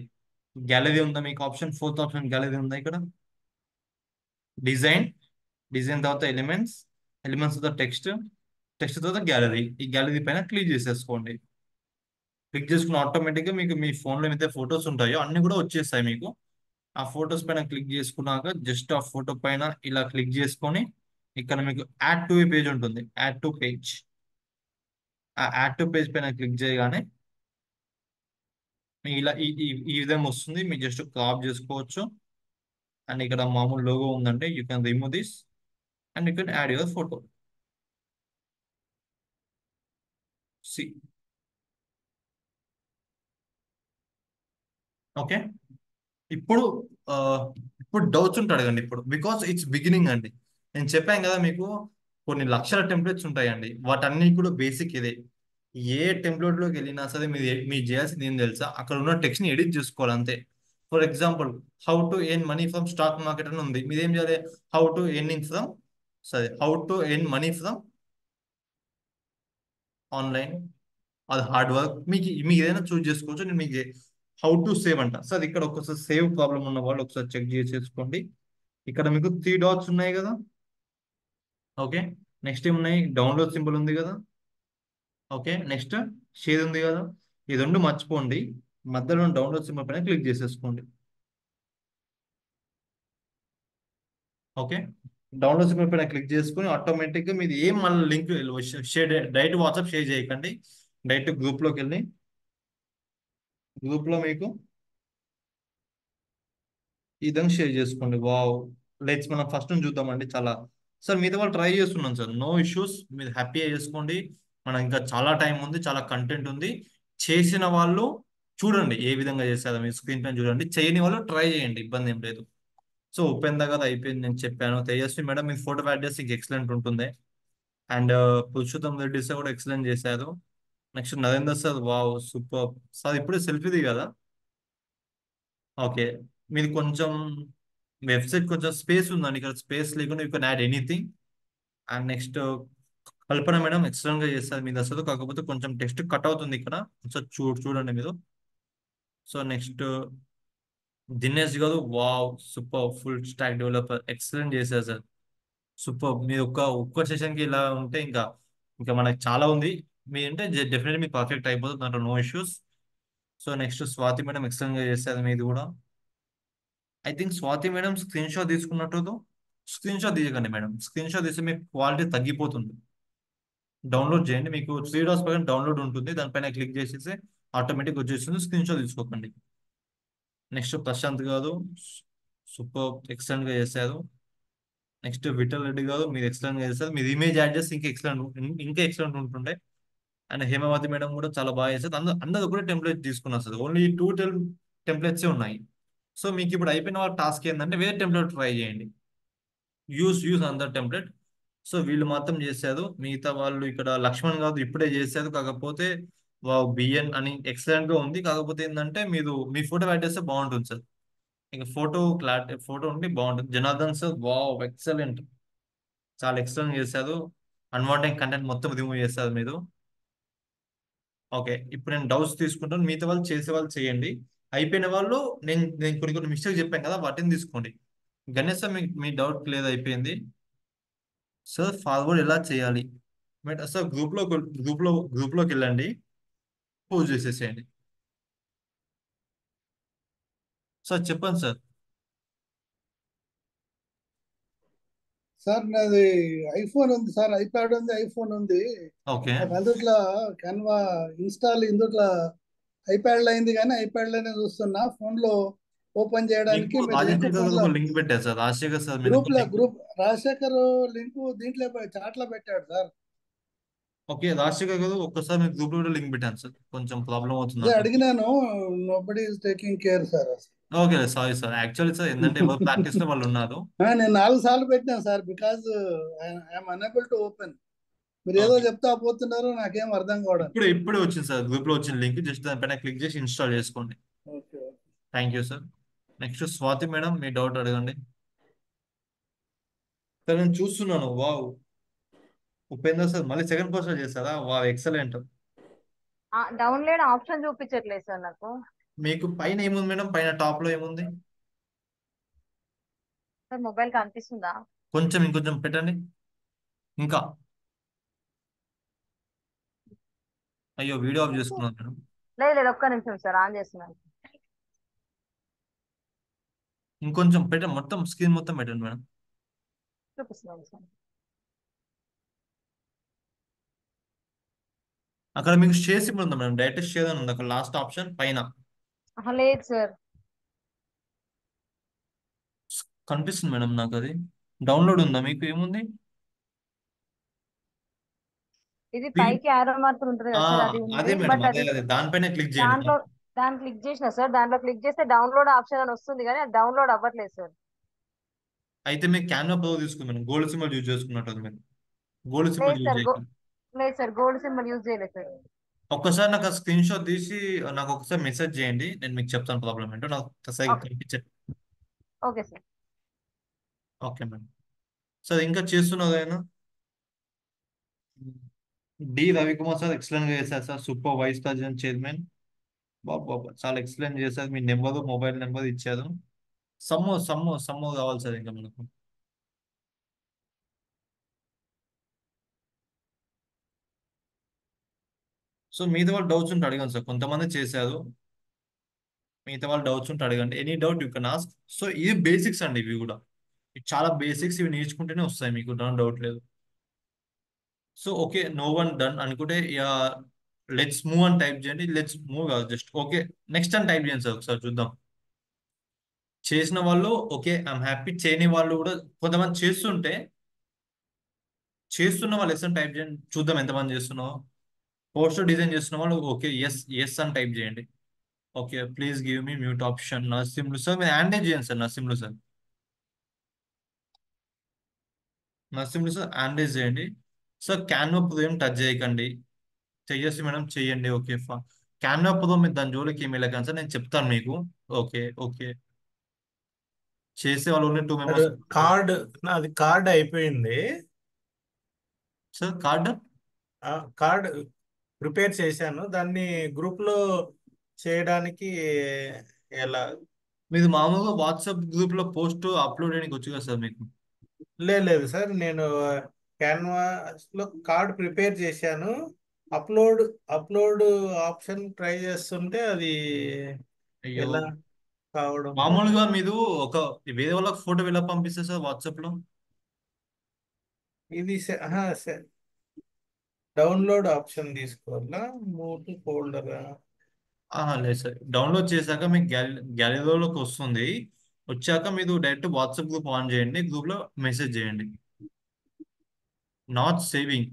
గ్యాలరీ ఉందా మీకు ఆప్షన్, ఫోర్త్ ఆప్షన్ గ్యాలరీ ఉందా ఇక్కడ. డిజైన్, డిజైన్ తర్వాత ఎలిమెంట్స్, ఎలిమెంట్స్ తర్వాత టెక్స్ట్, టెక్స్ట్ తర్వాత గ్యాలరీ. ఈ గ్యాలరీ పైన క్లిక్ చేసేసుకోండి. క్లిక్ చేసుకున్న ఆటోమేటిక్గా మీకు మీ ఫోన్లో ఏమైతే ఫొటోస్ ఉంటాయో అన్ని కూడా వచ్చేస్తాయి మీకు. ఆ ఫొటోస్ పైన క్లిక్ చేసుకున్నాక జస్ట్ ఆ ఫోటో పైన ఇలా క్లిక్ చేసుకొని ఇక్కడ మీకు యాడ్ టు పేజ్ ఉంటుంది. యాడ్ టు పేజ్, ఆ యాడ్ టు పేజ్ పైన క్లిక్ చేయగానే మీకు ఇలా ఈ విధంగా వస్తుంది. మీరు జస్ట్ క్రాప్ చేసుకోవచ్చు. అండ్ ఇక్కడ మామూలు లోగో ఉందంటే you can remove this and you can add your photo. See okay. ఇప్పుడు ఆ, ఇప్పుడు డౌట్స్ ఉంటాయి అడగండి ఇప్పుడు, బికాస్ ఇట్స్ బిగినింగ్ అండి. నేను చెప్పాను కదా మీకు కొన్ని లక్షల టెంప్లెట్స్ ఉంటాయండి, వాటన్ని కూడా బేసిక్ ఇదే. ఏ టెంప్లెట్ లోకి వెళ్ళినా సరే మీరు చేయాల్సింది ఏం తెలుసా, అక్కడ ఉన్న టెక్స్ట్ ని ఎడిట్ చేసుకోవాలి అంతే. For example how to earn money from stock market అని ఉంది, మీరేం చేయాలి, హౌ టు ఎర్నింగ్ ఫ్రమ్ సరే how to earn money from online, అది హార్డ్ వర్క్, మీకు ఏదైనా చూస్ చేసుకోవచ్చు. నేను మీకు హౌ టు సేవ్ అంట సార్, ఇక్కడ ఒకసారి సేవ్ ప్రాబ్లం ఉన్న వాళ్ళు ఒకసారి చెక్ చేసేసుకోండి. ఇక్కడ మీకు 3 డాట్స్ ఉన్నాయి కదా. ఓకే, నెక్స్ట్ ఏమున్నాయి, డౌన్లోడ్ సింబల్ ఉంది కదా. ఓకే, నెక్స్ట్ షేర్ ఉంది కదా. ఈ రెండు మర్చిపోండి, మధ్యలో డౌన్లోడ్ సింబల్ పైన క్లిక్ చేసేసుకోండి. ఓకే, డౌన్లోడ్ సింబల్ పైన క్లిక్ చేసుకుని ఆటోమేటిక్గా మీది ఏం మళ్ళీ link share direct WhatsApp share చేయకండి, డైరెక్ట్ గ్రూప్లోకి వెళ్ళి గ్రూప్లో మీకు ఈ విధంగా షేర్ చేసుకోండి. వావ్, లెట్స్ మనం ఫస్ట్ నుంచి చూద్దామండి. చాలా సార్ మీతో వాళ్ళు ట్రై చేస్తున్నాం సార్, నో ఇష్యూస్, మీరు హ్యాపీగా చేసుకోండి. మనం ఇంకా చాలా టైం ఉంది, చాలా కంటెంట్ ఉంది. చేసిన వాళ్ళు చూడండి ఏ విధంగా చేస్తారో, మీ స్క్రీన్ పైన చూడండి. చేయని వాళ్ళు ట్రై చేయండి, ఇబ్బంది ఏం లేదు. సో ఉపేంద్ర కదా అయిపోయింది, నేను చెప్పాను. తేజస్వి మేడం మీ ఫోటో యాడ్ చేస్తే ఇంక ఎక్సలెంట్ ఉంటుంది. అండ్ పురుషోత్తం రెడ్డి సార్ కూడా ఎక్సలెంట్ చేశారు. Next Narender sir, wow super sir, ఇప్పుడే సెల్ఫీది కదా. ఓకే, మీది కొంచెం వెబ్సైట్ కొంచెం స్పేస్ ఉందండి, ఇక్కడ స్పేస్ లేకుండా you can add anything. And next Kalpana madam excellent గా చేస్తారు మీది అసలు, కాకపోతే కొంచెం టెక్స్ట్ కట్ అవుతుంది ఇక్కడ, సో చూడండి మీరు. సో నెక్స్ట్ దినేష్ గారు, wow super, full stack developer excellent చేశారు సార్, సూపర్. మీరు ఒక్క సెషన్ కి ఇలా ఉంటే ఇంకా ఇంకా మనకి చాలా ఉంది. మీ అంటే డెఫినెట్లీ మీకు పర్ఫెక్ట్ అయిపోతుంది, దాంట్లో no issues. So next Swathi madam excellent గా చేస్తారు మీది కూడా. I think Swathi madam screen shot తీసుకున్నట్టు, స్క్రీన్ షాట్ తీయకండి మేడం, స్క్రీన్ షాట్ తీస్తే మీకు క్వాలిటీ తగ్గిపోతుంది. డౌన్లోడ్ చేయండి, మీకు 3 డాట్స్ పైన డౌన్లోడ్ ఉంటుంది, దానిపైన క్లిక్ చేసేసి ఆటోమేటిక్ వచ్చేస్తుంది. స్క్రీన్ షాట్ తీసుకోకండి. నెక్స్ట్ ప్రశాంత్ గారు, సూపర్ ఎక్సలెంట్ గా చేశారు. నెక్స్ట్ విఠల్ రెడ్డి గారు, మీరు ఎక్సలెంట్ గా చేస్తారు. మీరు ఇమేజ్ యాడ్ చేస్తే ఇంకా ఎక్సలెంట్ ఉంటుండే. అండ్ హేమావతి మేడం కూడా చాలా బాగా చేస్తారు. అందరూ కూడా టెంప్లెట్ తీసుకున్నారు సార్, ఓన్లీ 2 టెంప్లెట్సే ఉన్నాయి. సో మీకు ఇప్పుడు అయిపోయిన వాళ్ళ టాస్క్ ఏంటంటే వేరే టెంప్లెట్ ట్రై చేయండి, యూస్ అందర్ టెంప్లెట్. సో వీళ్ళు మాత్రం చేశారు, మిగతా వాళ్ళు ఇక్కడ లక్ష్మణ్ గారు ఇప్పుడే చేశారు. కాకపోతే వావ్ బిఎన్ అని ఎక్సలెంట్ గా ఉంది. కాకపోతే ఏంటంటే మీరు మీ ఫోటో యాడ్ చేస్తే బాగుంటుంది సార్, ఇంకా ఫోటో క్లారిటీ ఫోటో ఉంటే బాగుంటుంది. జనార్దన్ సార్, వావ్ ఎక్సలెంట్, చాలా ఎక్సలెంట్ చేశారు. అన్వాంటెడ్ కంటెంట్ మొత్తం రిమూవ్ చేస్తారు మీరు. ఓకే, ఇప్పుడు నేను డౌట్స్ తీసుకుంటాను, మిగతా వాళ్ళు చేసే వాళ్ళు చేయండి. అయిపోయిన వాళ్ళు నేను కొన్ని మిస్టేక్ చెప్పాను కదా, వాటిని తీసుకోండి. గణేష్ సార్, మీ డౌట్ క్లియర్ అయిపోయింది. సార్ ఫార్వర్డ్ ఎలా చేయాలి, సార్ గ్రూప్లోకి వెళ్ళండి, పోజ్ చేసేసేయండి. సార్ చెప్పండి సార్. సార్ నాది ఐఫోన్ ఉంది సార్, ఐప్యాడ్ ఉంది, ఐఫోన్ ఉంది. ఓకే, నాకు అందుట్లో కెన్వా ఇన్స్టాల్ ఇందుట్లో ఐప్యాడ్ లో అయింది, కానీ ఐప్యాడ్ లోనే చూస్తున్నా. ఫోన్ లో ఓపెన్ చేయడానికి మీకు మీరు లింక్ రాజశేఖర్ ఫోన్ గారు లో ఒక లింక్ పెట్టారు సార్, రాజశేఖర్ సార్ మీరు గ్రూప్ లో గ్రూప్ రాజశేఖర్ లింక్ దీంట్లో చాట్ లో పెట్టాడు సార్. ఓకే, రాజశేఖర్ గారు ఒక్కసారి మీకు గ్రూప్ లో లింక్ పెట్టాను సార్, కొంచెం ప్రాబ్లం అవుతుంది అదే అంటుంది. అడిగినాను, nobody is taking care sir. Okay sorry sir, actually sir ఏంటంటే ఎవరు ప్రాక్టీస్ లో వాళ్ళు ఉన్నారు. నేను 4 సార్లు పెట్టాను sir, because I'm honourable to open. మీరు ఏదో ఓకే, చెప్తా పోతున్నారు, నాకేం అర్థం కావడం. ఇప్పుడే వచ్చింది సార్, గ్రూప్ లో వచ్చిన లింక్, జస్ట్ దానిపైన క్లిక్ చేసి ఇన్స్టాల్ చేసుకోండి. Okay. Thank you sir. Next Swathi madam, me doubt అడగండి. సార్ నేను చూస్తున్నాను, వావ్ ఉపేంద్ర సార్ మళ్ళీ సెకండ్ పర్సన్ చేస్తారా, వావ్ ఎక్సలెంట్. డౌన్లోడ్ ఆప్షన్ చూపించట్లేదు సార్ నాకు. మీకు పైన ఏముంది మేడం, పైన టాప్ లో ఏముంది, సార్ మొబైల్ కనిపిస్తుందా? ఇంకొంచెం పెట్టండి ఇంకా. అయ్యో వీడియో ఆఫ్ చేసుకున్నాను మేడం. లేదు లేదు, ఒక్క నిమిషం సార్, ఆన్ చేస్తున్నాను. ఇంకొంచెం పెట్టండి, మొత్తం స్క్రీన్ మొత్తం పెట్టండి మేడం. చూపిస్తున్నాను సార్. అక్కడ మీకు షేర్ సింబల్ ఉందా మేడం? డైరెక్ట్ షేర్ అని ఉంది అక్కడ లాస్ట్ ఆప్షన్ పైన. లేదు సార్, కనిపిస్తుంది మేడం నాకు అది. డౌన్లోడ్ ఉందా మీకు? ఏముంది? ఇది Free- పైకి ఆరో మార్కులు ఉంటుంది ఆ, కదా సార్, అది అదే ఉంది. మేడం, బట్ అదే అది అదే దానిపైన క్లిక్ చేయండి. దాంట్లో దాన్ని క్లిక్ చేసిన సార్, దాంట్లో క్లిక్ చేస్తే డౌన్లోడ్ ఆప్షన్ అని వస్తుంది కానీ అది డౌన్లోడ్ అవ్వట్లేదు సార్. అయితే మీరు క్యాన్వా ప్రో తీసుకుంది మేడం, గోల్డ్ సింబల్ యూజ్ చేసుకున్నట్టు మీరు. గోల్డ్ సింబల్ లేదు యూజ్ సార్, చేయండి. లేదు సార్, గోల్డ్ సింబల్ యూజ్ చేయలేదు సార్. ఒక్కసారి నాకు ఆ స్క్రీన్ షాట్ తీసి నాకు ఒకసారి మెసేజ్ చేయండి, నేను మీకు చెప్తాను ప్రాబ్లం ఏంటో. నాకు ఒకసారి ఓకే, కనిపించండి. Okay sir. Okay madam. Sir ఇంకా చేస్తున్నది ఆయన డి రవికుమార్ సార్, ఎక్సలెంట్ గా చేశారు sir, super vice president chairman. Babu Babu చాలా ఎక్సలెంట్ చేశారు. మీ నెంబరు మొబైల్ నెంబర్ ఇచ్చారు. సమ్ము కావాలి సార్ ఇంకా మనకు. సో మిగతా వాళ్ళు డౌట్స్ ఉంటే అడగండి సార్, కొంతమంది చేశారు. మిగతా వాళ్ళు డౌట్స్ ఉంటే అడగండి, any doubt you can ask. So ఇవి బేసిక్స్ అండి, ఇవి కూడా ఇవి చాలా బేసిక్స్, ఇవి నేర్చుకుంటేనే వస్తాయి మీకు, డౌట్ లేదు. So okay, no one done అనుకుంటే లెట్స్ మూవ్ అని టైప్ చేయండి. లెట్స్ మూవ్ కాదు, జస్ట్ ఓకే నెక్స్ట్ అని టైప్ చేయండి సార్, ఒకసారి చూద్దాం. చేసిన వాళ్ళు ఓకే ఐఎమ్ హ్యాపీ, చేయని వాళ్ళు కూడా కొంతమంది చేస్తున్న వాళ్ళు ఎస్ అని టైప్ చేయండి, చూద్దాం ఎంతమంది చేస్తున్నావు. పోస్టర్ డిజైన్ చేస్తున్న వాళ్ళు ఓకే ఎస్ ఎస్ అని టైప్ చేయండి. Okay please give me mute option Narasimhulu sir, మీరు హ్యాండిల్ చేయండి sir. Narasimhulu sir, Narasimhulu sir handle చేయండి. సార్ క్యాన్వా ప్రో ఏం టచ్ చేయకండి. చెయ్యొచ్చు మేడం, చెయ్యండి. ఓకే క్యాన్వా ప్రో మీరు దాని జోలికి ఏమి వెళ్ళకండి సార్, నేను చెప్తాను మీకు. ఓకే ఓకే, చేసే వాళ్ళు ఓన్లీ 2 సార్ మెంబర్స్. కార్డ్, నాది కార్డ్ అయిపోయింది. సార్ కార్డ్ కార్డ్ ప్రిపేర్ చేశాను, దాన్ని గ్రూప్ లో చేయడానికి ఎలా? మీరు మామూలుగా వాట్సాప్ గ్రూప్ లో పోస్ట్ అప్లోడ్ చేయడానికి వచ్చు కదా సార్ మీకు. లేదు సార్, నేను క్యాన్వాస్ లో కార్డ్ ప్రిపేర్ చేశాను. అప్లోడ్ అప్లోడ్ ఆప్షన్ ట్రై చేస్తుంటే అది అయ్యో, ఎలా కావడం లేదు. మామూలుగా మీరు ఒక వేరే వాళ్ళకి ఫోటో ఎలా పంపిస్తారు సార్ వాట్సాప్ లో? ఇది డౌన్లోడ్ ఆప్షన్ తీసుకోవాలా? Move to folder. లేదు సార్, డౌన్లోడ్ చేశాక మీకు గ్యాలరీలోకి వస్తుంది. వచ్చాక మీరు డైరెక్ట్ వాట్సాప్ గ్రూప్ ఆన్ చేయండి, గ్రూప్ లో మెసేజ్ చేయండి. నాట్ సేవింగ్,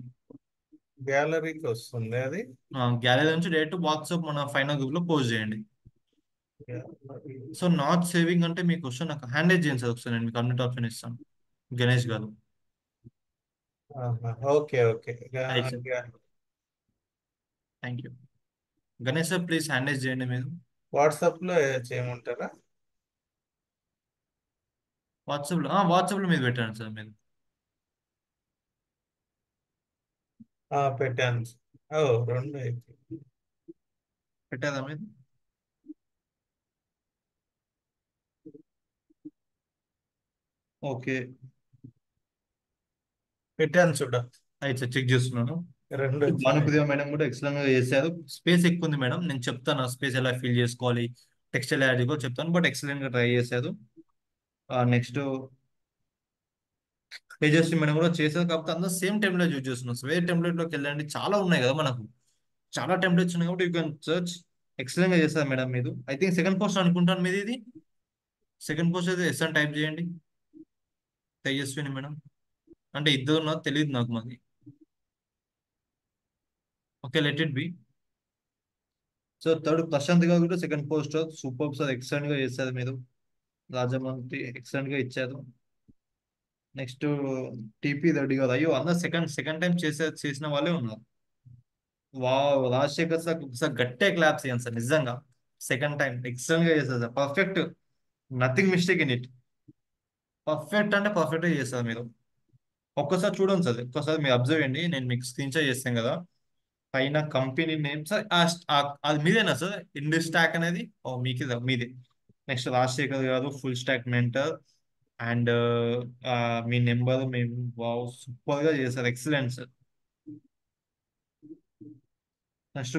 గ్యాలరీకి వస్తుంది అది. గ్యాలరీ నుంచి డైరెక్ట్ వాట్సాప్ మన ఫైనల్ గ్రూప్ లో పోస్ట్ చేయండి. సో నాట్ సేవింగ్ అంటే మీకు క్వశ్చన్ నాకు హ్యాండిల్ చేయండి సార్ ఒకసారి, నేను మీకు అన్నిటి ఆప్షన్ ఇస్తాను. గణేష్ గారు. Okay okay. Right sir, thank you. Ganesh sir please handle చేయండి మీరు. వాట్సాప్ లో చేయమంటారా? వాట్సాప్ లో మీరు పెట్టండి సార్ మీరు. పెట్టాను. రెండు అయిపోయింది. పెట్టారా మీరు? ఓకే పెట్టాను చూడ. అయితే చెక్ చేస్తున్నాను. రెండు వచ్చినాయి. భానుప్రియ మేడం కూడా ఎక్సలెంట్ గా చేశారు. స్పేస్ ఎక్కువ ఉంది మేడం, నేను చెప్తాను ఆ స్పేస్ ఎలా ఫిల్ చేసుకోవాలి, టెక్స్ట్ ఎలా యాడ్ చేసుకోవాలి చెప్తాను, బట్ ఎక్సలెంట్ గా ట్రై చేశారు. నెక్స్ట్ తేజస్వి మేడం కూడా చేశారు, కాకపోతే అందరూ సేమ్ టెంప్లెట్ యూజ్ చేస్తున్నారు. వేరే టెంప్లెట్ లోకి వెళ్ళండి, చాలా ఉన్నాయి కదా మనకు, చాలా టెంప్లెట్స్ ఉన్నాయి కాబట్టి యూ కెన్ సర్చ్. ఎక్సలెంట్ గా చేశారు మేడం మీరు. ఐ థింక్ సెకండ్ పోస్ట్ అనుకుంటాను మీది ఇది. సెకండ్ పోస్ట్ అయితే ఎస్ అని టైప్ చేయండి, తేజస్విని మేడం. అంటే ఇద్దరు ఉన్నారు తెలియదు నాకు మాది. Okay let it be. So third Prashanth గారు కూడా second poster super sir, excellent గా చేశారు మీరు. రాజమండ్రి ఎక్సలెంట్ గా ఇచ్చారు. నెక్స్ట్ టీపీ రెడ్డి గారు, అయ్యో అందరు సెకండ్ టైం చేసిన వాళ్ళే ఉన్నారు. వావ్, రాజశేఖర్ సార్ ఒకసారి గట్టే క్లాప్స్ ఇవ్వండి సార్, నిజంగా సెకండ్ టైం ఎక్సలెంట్ గా చేశారు sir, perfect, nothing mistake in it. Perfect అంటే పర్ఫెక్ట్ గా చేస్తారు మీరు. ఒక్కసారి చూడండి సార్, ఒక్కసారి మీరు అబ్జర్వ్ చేయండి, నేను మీకు స్క్రీన్ షాట్ చేస్తాను కదా, పైన కంపెనీ నేమ్ సార్, అది మీదేనా సార్ ఇండి స్టాక్ అనేది? ఓ మీదే. నెక్స్ట్ రాజశేఖర్ గారు full stock mentor, and me number మేము వావ్ సూపర్ గా చేశారు, excellent sir. Next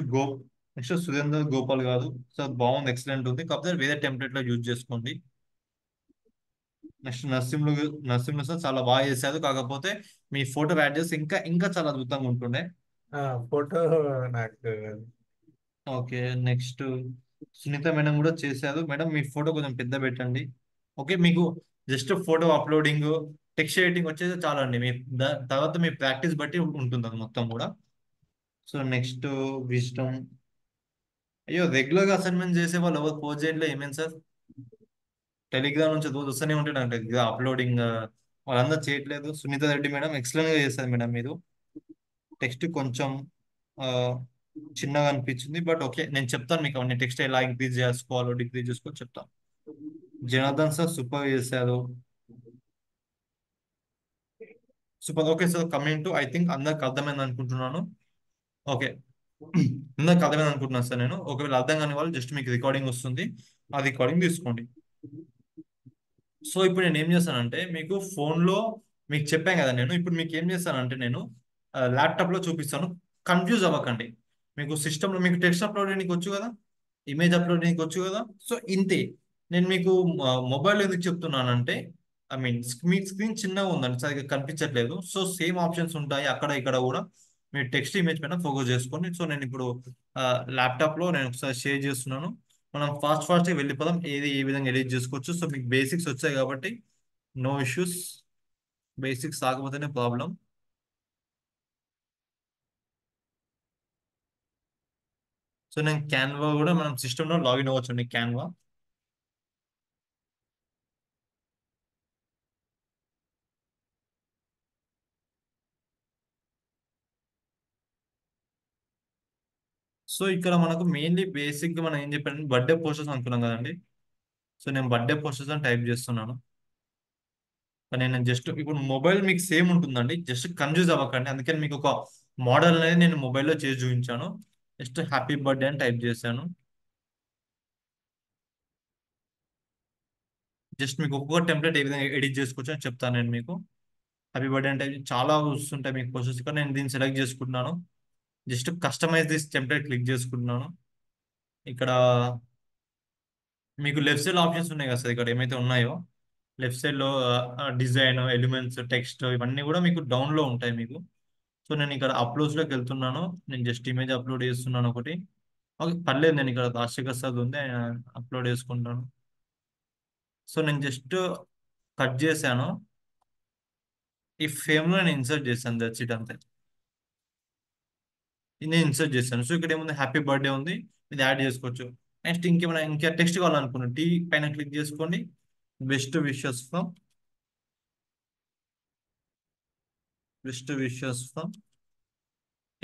next Surender Gopal గారు సార్, బాగుంది, ఎక్సలెంట్ ఉంది, కాకపోతే వేరే టెంప్లెట్ లో యూజ్ చేసుకోండి. నెక్స్ట్ నరసింహ సార్ చాలా బాగా చేశారు, కాకపోతే మీ ఫోటో యాడ్ చేస్తే ఇంకా ఇంకా చాలా అద్భుతంగా ఉంటుండే. ఫోటో నాకు ఓకే, నెక్స్ట్ సునీత మేడం కూడా చేశారు. మేడం మీ ఫోటో కొంచెం పెద్ద పెట్టండి. ఓకే, మీకు just photo uploading, text editing వచ్చేది చాలా అండి. మీ తర్వాత మీ ప్రాక్టీస్ బట్టి ఉంటుంది అది మొత్తం కూడా. So next wisdom. అయ్యో, రెగ్యులర్ గా అసైన్మెంట్ చేసే వాళ్ళు ఎవరు పోస్ట్ చేయట్లే ఏమేం సార్? టెలిగ్రామ్ నుంచి రోజు వస్తూనే ఉంటాడు అప్లోడింగ్, వాళ్ళందరూ చేయట్లేదు. సునీత రెడ్డి మేడం ఎక్సలెంట్ గా చేస్తారు మేడం మీరు. టెక్స్ట్ కొంచెం ఆ, చిన్నగా అనిపించింది, బట్ ఓకే నేను చెప్తాను మీకు అవన్నీ టెక్స్ట్ ఎలా ఇంక్రీజ్ చేసుకోవాలో డిక్రీజ్ చేసుకోవాలో చెప్తాను. జనార్దన్ సార్ సూపర్ చేశారు. Super. Okay sir, coming to I think అందరికి అర్థమైంది అనుకుంటున్నాను. ఓకే, అందరికి అర్థమైంది అనుకుంటున్నాను సార్ నేను. ఒకవేళ అర్థం కాని వాళ్ళు జస్ట్ మీకు రికార్డింగ్ వస్తుంది, ఆ రికార్డింగ్ తీసుకోండి. సో ఇప్పుడు నేను ఏం చేస్తానంటే మీకు ఫోన్లో మీకు చెప్పాను కదా, నేను ఇప్పుడు మీకు ఏం చేస్తానంటే నేను ల్యాప్టాప్లో చూపిస్తాను. కన్ఫ్యూజ్ అవ్వకండి. మీకు సిస్టంలో మీకు టెక్స్ట్ అప్లోడ్ చేయడానికి వచ్చు కదా, ఇమేజ్ అప్లోడ్ చేయడానికి వచ్చు కదా. సో ఇంతే. నేను మీకు మొబైల్ ఎందుకు చెప్తున్నానంటే ఐ మీన్ మీ స్క్రీన్ చిన్నగా ఉందండి, సరిగ్గా కనిపించట్లేదు. సో సేమ్ ఆప్షన్స్ ఉంటాయి అక్కడ ఇక్కడ కూడా. మీరు టెక్స్ట్ ఇమేజ్ పైన ఫోకస్ చేసుకోండి. సో నేను ఇప్పుడు ల్యాప్టాప్లో నేను ఒకసారి షేర్ చేస్తున్నాను. మనం ఫాస్ట్గా వెళ్ళిపోదాం, ఏది ఏ విధంగా ఎడిట్ చేసుకోవచ్చు. సో మీకు బేసిక్స్ వచ్చాయి కాబట్టి నో ఇష్యూస్. బేసిక్స్ రాకపోతేనే ప్రాబ్లం. సో నేను క్యాన్వా కూడా మనం సిస్టంలో లాగిన్ అవ్వచ్చు క్యాన్వా. సో ఇక్కడ మనకు మెయిన్లీ బేసిక్గా మనం ఏం చెప్పాను, బర్త్డే పోస్టర్స్ అనుకున్నాం కదండి. సో నేను బర్త్డే పోస్టర్స్ అని టైప్ చేస్తున్నాను. కానీ నేను జస్ట్ ఇప్పుడు మొబైల్ మీకు సేమ్ ఉంటుందండి, జస్ట్ కన్ఫ్యూజ్ అవ్వకండి. అందుకని మీకు ఒక మోడల్ అనేది నేను మొబైల్లో చేసి చూపించాను. జస్ట్ హ్యాపీ బర్త్డే అని టైప్ చేశాను. జస్ట్ మీకు ఒక్కొక్క టెంప్లెట్ ఏ విధంగా ఎడిట్ చేసుకోవచ్చు అని చెప్తాను నేను మీకు. హ్యాపీ బర్త్డే అంటే చాలా వస్తుంటాయి మీకు పోస్టర్స్. ఇక్కడ నేను దీన్ని సెలెక్ట్ చేసుకుంటున్నాను. Just customize this template click చేసుకుంటున్నాను. ఇక్కడ మీకు లెఫ్ట్ సైడ్ ఆప్షన్స్ ఉన్నాయి కదా సార్, ఇక్కడ ఏమైతే ఉన్నాయో లెఫ్ట్ సైడ్ లో డిజైన్, ఎలిమెంట్స్, టెక్స్ట్ ఇవన్నీ కూడా మీకు డౌన్ లో ఉంటాయి మీకు. సో నేను ఇక్కడ అప్లోడ్స్ లోకి వెళ్తున్నాను. నేను జస్ట్ ఇమేజ్ అప్లోడ్ చేస్తున్నాను ఒకటి. ఓకే, పర్లేదు, నేను ఇక్కడ రాజశేఖర్ సార్ ఉంది అప్లోడ్ చేసుకుంటాను. సో నేను జస్ట్ కట్ చేశాను. ఈ ఫ్రేమ్ లో నేను ఇన్సర్ట్ చేశాను, దట్స్ ఇట్ అంతే. నేను ఇన్సర్ట్ చేశాను. సో ఇక్కడ ఏముంది, హ్యాపీ బర్త్డే ఉంది, ఇది యాడ్ చేసుకోవచ్చు. నెక్స్ట్ ఇంకేమైనా ఇంకా టెక్స్ట్ కావాలనుకున్నాను, టీ పైన క్లిక్ చేసుకోండి. Best wishes from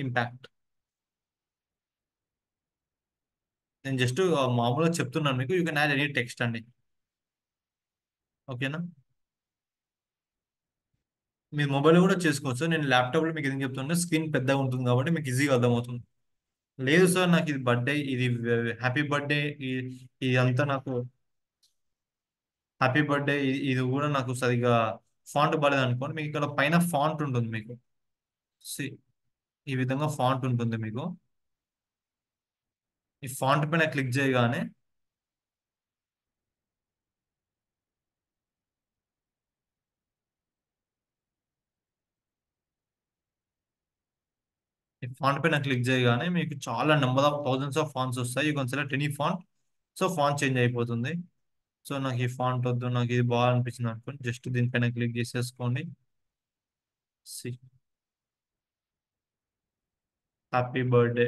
impact. నేను జస్ట్ మామూలుగా చెప్తున్నాను మీకు, you can add any text అండి. ఓకేనా, మీరు మొబైల్ కూడా చేసుకోవచ్చు. నేను ల్యాప్టాప్లో మీకు ఏం చెప్తున్నా, స్క్రీన్ పెద్దగా ఉంటుంది కాబట్టి మీకు ఈజీగా అర్థమవుతుంది. లేదు సార్ నాకు ఇది బర్త్డే, ఇది హ్యాపీ బర్త్డే, ఇది అంతా నాకు హ్యాపీ బర్త్డే, ఇది కూడా నాకు సరిగా ఫాంట్ బాగాలేదు అనుకోండి, మీకు ఇక్కడ పైన ఫాంట్ ఉంటుంది మీకు. See, ఈ విధంగా ఫాంట్ ఉంటుంది మీకు. ఈ ఫాంట్ పైన క్లిక్ చేయగానే ఈ ఫాంట్ పైన క్లిక్ చేయగానే మీకు చాలా number of thousands of fonts వస్తాయి. You can select any font. So font change అయిపోతుంది. సో నాకు ఈ ఫాంట్ వద్దు, నాకు ఇది బాగా అనిపించింది అనుకోండి, జస్ట్ దీనిపైన క్లిక్ చేసేసుకోండి. Happy birthday.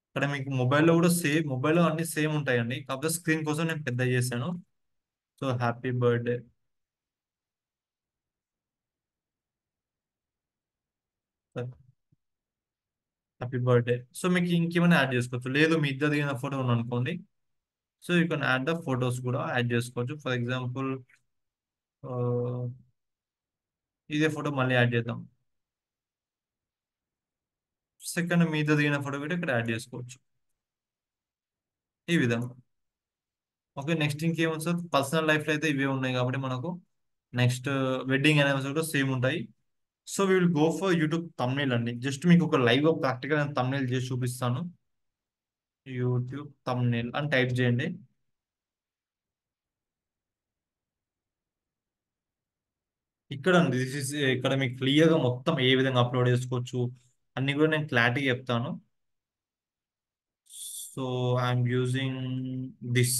ఇక్కడ మీకు మొబైల్లో కూడా సేమ్, మొబైల్లో అన్ని సేమ్ ఉంటాయండి, కాకపోతే స్క్రీన్ కోసం నేను పెద్ద చేశాను. So happy birthday. Happy birthday. So మీకు ఇంకేమైనా యాడ్ చేసుకోవచ్చు. లేదు మీ ఇద్దరు దిగిన ఫోటో ఉంది అనుకోండి, so you can add the photos కూడా యాడ్ చేసుకోవచ్చు. ఫర్ ఎగ్జాంపుల్ ఇదే ఫోటో మళ్ళీ యాడ్ చేద్దాం. సెకండ్ మీ ఇద్దరు దిగిన ఫోటో కూడా ఇక్కడ యాడ్ చేసుకోవచ్చు ఈ విధంగా. ఓకే, నెక్స్ట్ ఇంకేమో సార్, పర్సనల్ లైఫ్లో అయితే ఇవే ఉన్నాయి కాబట్టి మనకు. నెక్స్ట్ వెడ్డింగ్ యానివర్సరీ కూడా సేమ్ ఉంటాయి. So we will go for YouTube thumbnail అండి. జస్ట్ మీకు ఒక లైవ్ ప్రాక్టికల్ తమ్నేల్ చేసి చూపిస్తాను. యూట్యూబ్ తమ్నేల్ అని టైప్ చేయండి. ఇక్కడ దిస్ ఇస్ ఇక్కడ మీకు క్లియర్ గా మొత్తం ఏ విధంగా అప్లోడ్ చేసుకోవచ్చు అన్ని కూడా నేను క్లారిటీ చెప్తాను. So I'm using this.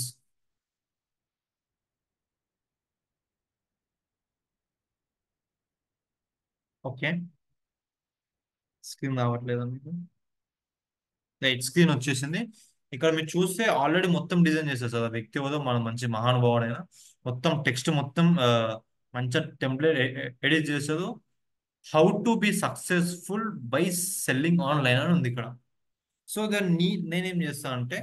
Okay, screen రావట్లేదా మీకు? రైట్, స్క్రీన్ వచ్చేసింది. ఇక్కడ మీరు చూస్తే ఆల్రెడీ మొత్తం డిజైన్ చేశారు సార్. వ్యక్తి ఏదో మన మంచి మహానుభావుడైన మొత్తం టెక్స్ట్ మొత్తం మంచిగా టెంప్లెట్ ఎడిట్ చేశారు. How to be successful by selling online అని ఉంది ఇక్కడ. సో దాన్ని నేనేం చేస్తా అంటే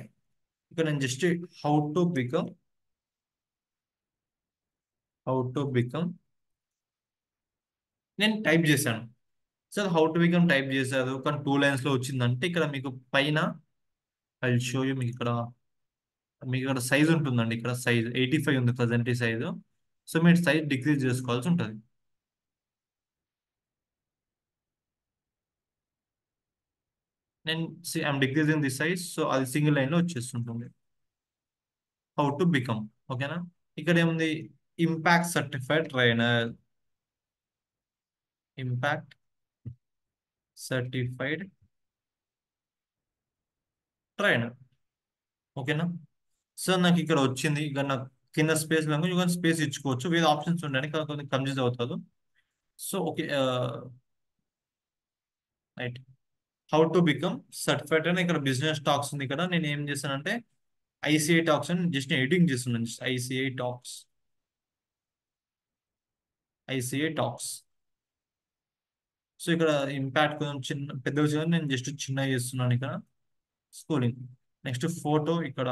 ఇక్కడ నేను జస్ట్ హౌ టు బికమ్ నేను టైప్ చేశాను sir. How to become type చేశారు కానీ 2 lines లో వచ్చిందంటే ఇక్కడ మీకు పైన ఐ షో యూ. మీకు ఇక్కడ సైజ్ ఉంటుందండి. ఇక్కడ సైజ్ 85 ఉంది ప్రజెంట్ సైజు. సో మీరు సైజ్ డిక్రీజ్ చేసుకోవాల్సి ఉంటుంది. నేను I'm decreasing the size. So అది సింగిల్ లైన్లో వచ్చేస్తుంటుంది. How to become. ఓకేనా? ఇక్కడ ఏముంది? Impact certified trainer. Impact certified trainer. ఓకేనా? సో నాకు ఇక్కడ వచ్చింది. ఇక నాకు కింద స్పేస్ లాగా ఇక స్పేస్ ఇచ్చుకోవచ్చు. వేరే ఆప్షన్స్ ఉండడానికి కొంచెం కన్ఫ్యూజ్ అవుతుంది. So okay, right. How to become certified అని ఇక్కడ బిజినెస్ టాక్స్ ఉంది. ఇక్కడ నేను ఏం చేశానంటే ఐసిఐ టాక్స్ అని జస్ట్ ఎడిటింగ్ చేస్తున్నాను. Just ICI talks. సో ఇక్కడ ఇంపాక్ట్ కొంచెం చిన్న పెద్దగా నేను జస్ట్ చిన్న చేస్తున్నాను ఇక్కడ. స్కూలింగ్. నెక్స్ట్ ఫోటో ఇక్కడ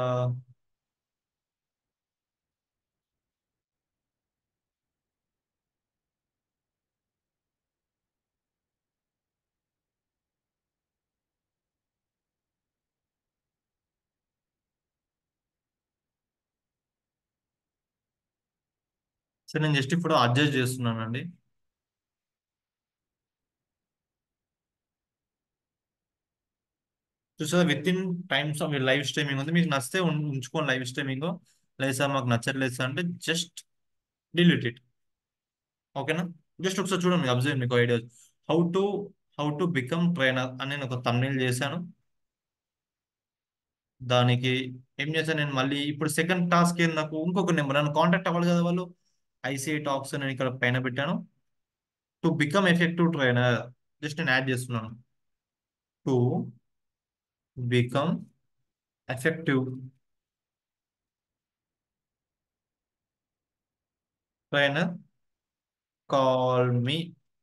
సో నేను జస్ట్ ఇప్పుడు అడ్జస్ట్ చేస్తున్నానండి. చూసారా, with in times of live streaming ఉంది. మీకు నచ్చితే ఉంచుకోండి లైవ్ స్ట్రీమింగ్. లేదు సార్ మాకు నచ్చట్లేదు సార్ అంటే జస్ట్ డిలీట్ ఇట్. ఓకేనా? జస్ట్ ఒకసారి చూడండి, అబ్జర్వ్ మీకు idea. How to how to become trainer అని నేను ఒక thumbnail చేశాను. దానికి ఏం చేశాను నేను మళ్ళీ ఇప్పుడు సెకండ్ టాస్క్ ఏంది, నాకు ఇంకొక నెంబర్ నన్ను కాంటాక్ట్ అవ్వాలి కదా వాళ్ళు. ఐసిఐ టాక్స్ నేను ఇక్కడ పైన పెట్టాను. To become effective trainer just నేను యాడ్ చేస్తున్నాను. To become effective trainer call me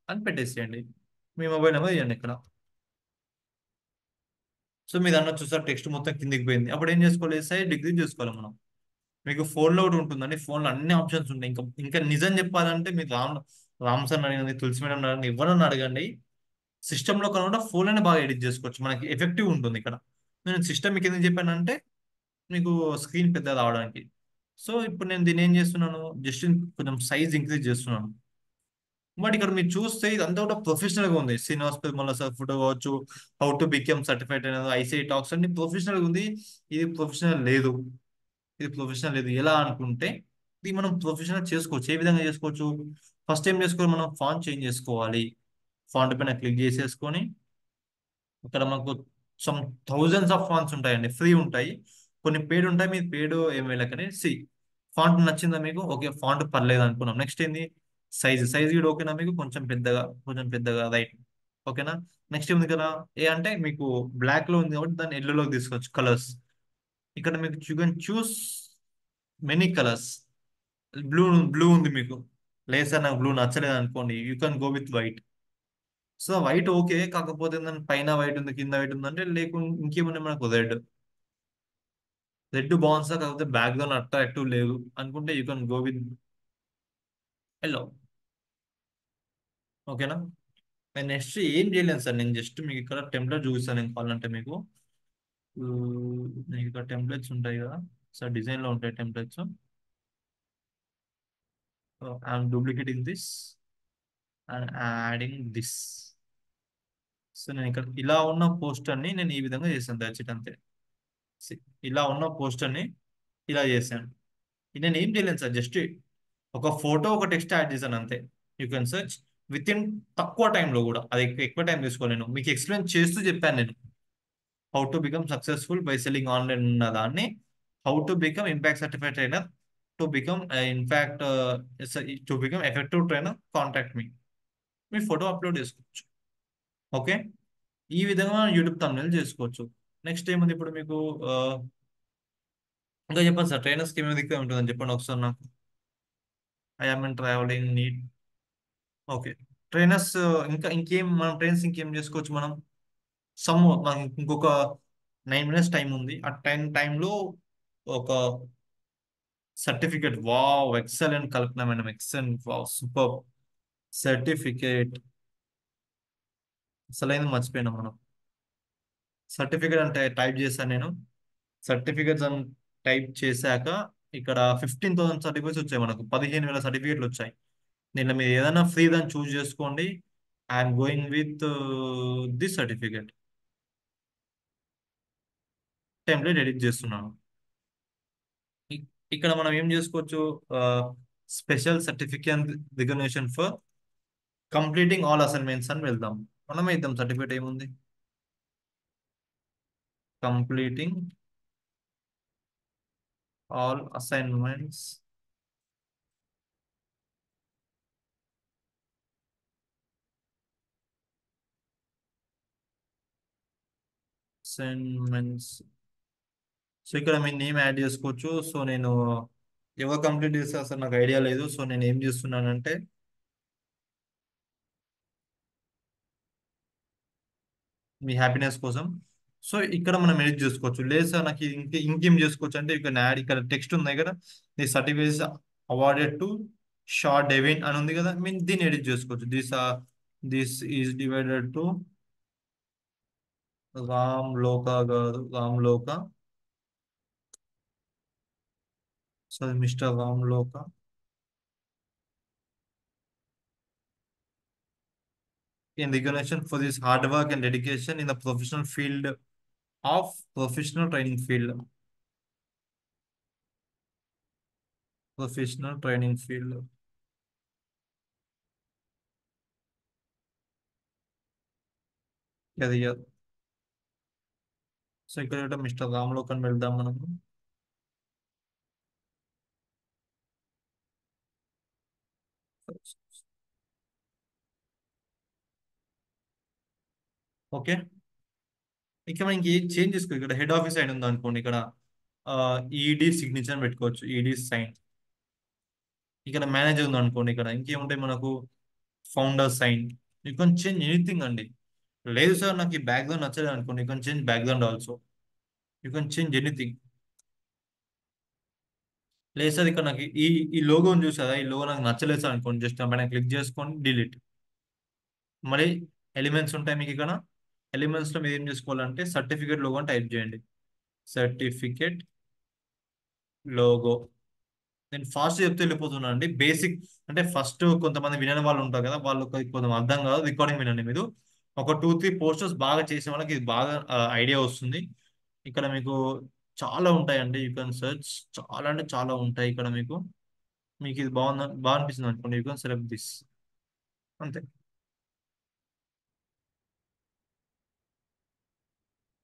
అని పెట్టేసేయండి. మీ మొబైల్ నెంబర్ ఇవ్వండి ఇక్కడ. సో మీరు అన్నొచ్చు సార్ టెక్స్ట్ మొత్తం కిందికి పోయింది. అప్పుడు ఏం చేసుకోవాలి? సైజ్ డిగ్రీ చేసుకోవాలి మనం. మీకు ఫోన్లో ఒకటి ఉంటుందండి. ఫోన్లో అన్ని ఆప్షన్స్ ఉంటాయి. ఇంకా ఇంకా నిజం చెప్పాలంటే మీరు రామ్ సార్ అడగండి, తులసి మేడం అడగండి, ఎవరన్నా అడగండి. సిస్టంలో కనుక ఫోన్లోనే బాగా ఎడిట్ చేసుకోవచ్చు. మనకి ఎఫెక్టివ్ ఉంటుంది ఇక్కడ. నేను సిస్టమ్ మీకు ఎందుకు చెప్పానంటే మీకు స్క్రీన్ పెద్ద రావడానికి. సో ఇప్పుడు నేను దీన్ని ఏం చేస్తున్నాను, జస్ట్ కొంచెం సైజ్ ఇంక్రీజ్ చేస్తున్నాను. బట్ ఇక్కడ మీరు చూస్తే ఇది అంతా కూడా ప్రొఫెషనల్ గా ఉంది. శ్రీనివాస్ పెరుమాళ సార్ ఫోటో కావచ్చు, హౌ టు బికమ్ సర్టిఫైడ్ అనేది, ఐసిఐ టాక్స్ అన్ని ప్రొఫెషనల్ గా ఉంది. ఇది ప్రొఫెషనల్ లేదు. ఎలా అనుకుంటే ఇది మనం ప్రొఫెషనల్ చేసుకోవచ్చు. ఏ విధంగా చేసుకోవచ్చు? ఫస్ట్ ఏం చేసుకోవాలి, మనం ఫాంట్ చేంజ్ చేసుకోవాలి. ఫాంట్ పైన క్లిక్ చేసేసుకొని ఇక్కడ మనకు సమ్ థౌజండ్స్ ఆఫ్ ఫాంట్స్ ఉంటాయండి. ఫ్రీ ఉంటాయి, కొన్ని పేడ్ ఉంటాయి. మీరు పేడ్ ఏం వెళ్ళకనే ఫాంట్ నచ్చిందా మీకు? ఓకే, ఫాంట్ పర్లేదు అనుకున్నాం. నెక్స్ట్ ఏంది? సైజ్ కూడా ఓకేనా మీకు? కొంచెం పెద్దగా రైట్. ఓకేనా? నెక్స్ట్ ఏముంది కదా, ఏ అంటే మీకు బ్లాక్ లో ఉంది కాబట్టి దాన్ని ఎల్లోలోకి తీసుకోవచ్చు కలర్స్. ఇక్కడ మీకు you can choose many colours. Blue blue ఉంది మీకు. లేదు సార్ నాకు బ్లూ నచ్చలేదు అనుకోండి, you can go with white. So white okay, కాకపోతే దాని పైన వైట్ ఉంది కింద వైట్ ఉంది అంటే లేకుండా ఇంకేముంది మనకు రెడ్ బాగుంది సార్, కాకపోతే బ్యాక్గ్రౌండ్ అట్రాక్టివ్ లేదు అనుకుంటే you can go with yellow. ఓకేనా? నేను నెక్స్ట్ ఏం చేయలేను సార్. నేను జస్ట్ మీకు ఇక్కడ టెంప్లెట్ చూపిస్తాను. నేను కావాలంటే మీకు ఇక్కడ టెంప్లెట్స్ ఉంటాయి కదా సార్, డిజైన్లో ఉంటాయి templates. I'm duplicating this and adding this. So నేను ఇక్కడ ఇలా ఉన్న పోస్టర్ని నేను ఈ విధంగా చేశాను. దాచిట్ అంతే. See, ఇలా ఉన్న పోస్టర్ని ఇలా చేశాను. నేను ఏం చేయలేను సార్, జస్ట్ ఒక ఫోటో ఒక టెక్స్ట్ యాడ్ చేశాను అంతే. You can search with in తక్కువ టైంలో కూడా, అది ఎక్కువ టైం తీసుకోలేను, మీకు ఎక్స్ప్లెయిన్ చేస్తూ చెప్పాను నేను. How to become successful by selling online ఉన్న దాన్ని how to become impact certified trainer to become in fact to become effective trainer contact me. Me photo upload చేసుకోవచ్చు. ఓకే, ఈ విధంగా యూట్యూబ్ thumbnail చేసుకోవచ్చు. నెక్స్ట్ ఏముంది ఇప్పుడు మీకు ఇంకా చెప్పండి సార్, ట్రైనర్స్కి ఏమేమి దిక్కు ఉంటుందని చెప్పండి ఒకసారి నాకు. I am in travelling need. Okay, trainers ఇంకా ఇంకేం మనం ట్రైనర్స్ ఇంకేం చేసుకోవచ్చు మనం. మనకి ఇంకొక 9 minutes టైం ఉంది. ఆ టైంలో ఒక certificate, wow excellent Kalpana madam, excellent, wow super certificate. అసలైంది మర్చిపోయినా మనం. సర్టిఫికేట్ అంటే టైప్ చేశాను నేను. సర్టిఫికేట్స్ అని టైప్ చేశాక ఇక్కడ 15,000 సర్టిఫికేట్స్ వచ్చాయి, మనకు 15,000 సర్టిఫికేట్లు వచ్చాయి. దీనిలో మీరు ఏదైనా ఫ్రీ దాన్ని చూస్ చేసుకోండి. I'm going with this certificate. Template edit చేస్తున్నాను. ఇ- ఇక్కడ మనం ఏం చేసుకోవచ్చు, special certificate recognition for completing all assignments అని వెళ్దాం. మనమే ఇద్దాం సర్టిఫికేట్, ఏముంది, completing all assignments assignments. So ఇక్కడ మీ నేమ్ యాడ్ చేసుకోవచ్చు. సో నేను ఎవరు కంప్లీట్ చేస్తే అసలు నాకు ఐడియా లేదు. సో నేను ఏం చేస్తున్నానంటే మీ హ్యాపీనెస్ కోసం. సో ఇక్కడ మనం ఎడిట్ చేసుకోవచ్చు. లేదు సార్ నాకు ఇంకేం చేసుకోవచ్చు అంటే ఇక్కడ యాడ్, ఇక్కడ టెక్స్ట్ ఉంది కదా, the certificates awarded to Shah Devin అని ఉంది కదా, మీన్ దీన్ని ఎడిట్ చేసుకోవచ్చు. This is divided to Ram Loka గారు, రామ్ లోకా, so mister Ram Lokah in recognition for this hard work and dedication in the professional field of professional training field. Professional training field. Career. So ఇక్కడ mister రామ్లోకన్ వెళ్దాం మనము. Okay, ఇక్కడ మనకి change చేసుకో. ఇక్కడ head office sign ఉంది అనుకోండి, ఇక్కడ ఈడీ సిగ్నేచర్ పెట్టుకోవచ్చు, ఈడీ సైన్. ఇక్కడ మేనేజర్ ఉంది అనుకోండి, ఇక్కడ ఇంకేముంటాయి మనకు, founder sign. You can change anything అండి. లేదు సార్ నాకు ఈ బ్యాక్గ్రౌండ్ నచ్చలేదు అనుకోండి, you can change background also, you can change anything. లేదు సార్ ఇక్కడ నాకు ఈ లోగోని చూసారా, ఈ లోగో నాకు నచ్చలేదు సార్ అనుకోండి, జస్ట్ పైన క్లిక్ చేసుకొని డిలీట్. మరి ఎలిమెంట్స్ ఉంటాయి మీకు ఇక్కడ. ఎలిమెంట్స్లో మీరు ఏం చేసుకోవాలంటే సర్టిఫికేట్ లోగో అని టైప్ చేయండి. Certificate logo. నేను ఫాస్ట్ చెప్తే వెళ్ళిపోతున్నాను అండి. బేసిక్ అంటే ఫస్ట్ కొంతమంది వినని వాళ్ళు ఉంటారు కదా, వాళ్ళు కొంచెం అర్థం కాదు. రికార్డింగ్ వినండి మీరు. ఒక 2-3 పోస్టర్స్ బాగా చేసిన వాళ్ళకి ఇది బాగా ఐడియా వస్తుంది. ఇక్కడ మీకు చాలా ఉంటాయండి, యూ కెన్ సెర్చ్. చాలా అంటే చాలా ఉంటాయి ఇక్కడ మీకు. మీకు ఇది బాగా అనిపిస్తుంది అనుకోండి, యూ కెన్ సెలెక్ట్ దిస్, అంతే.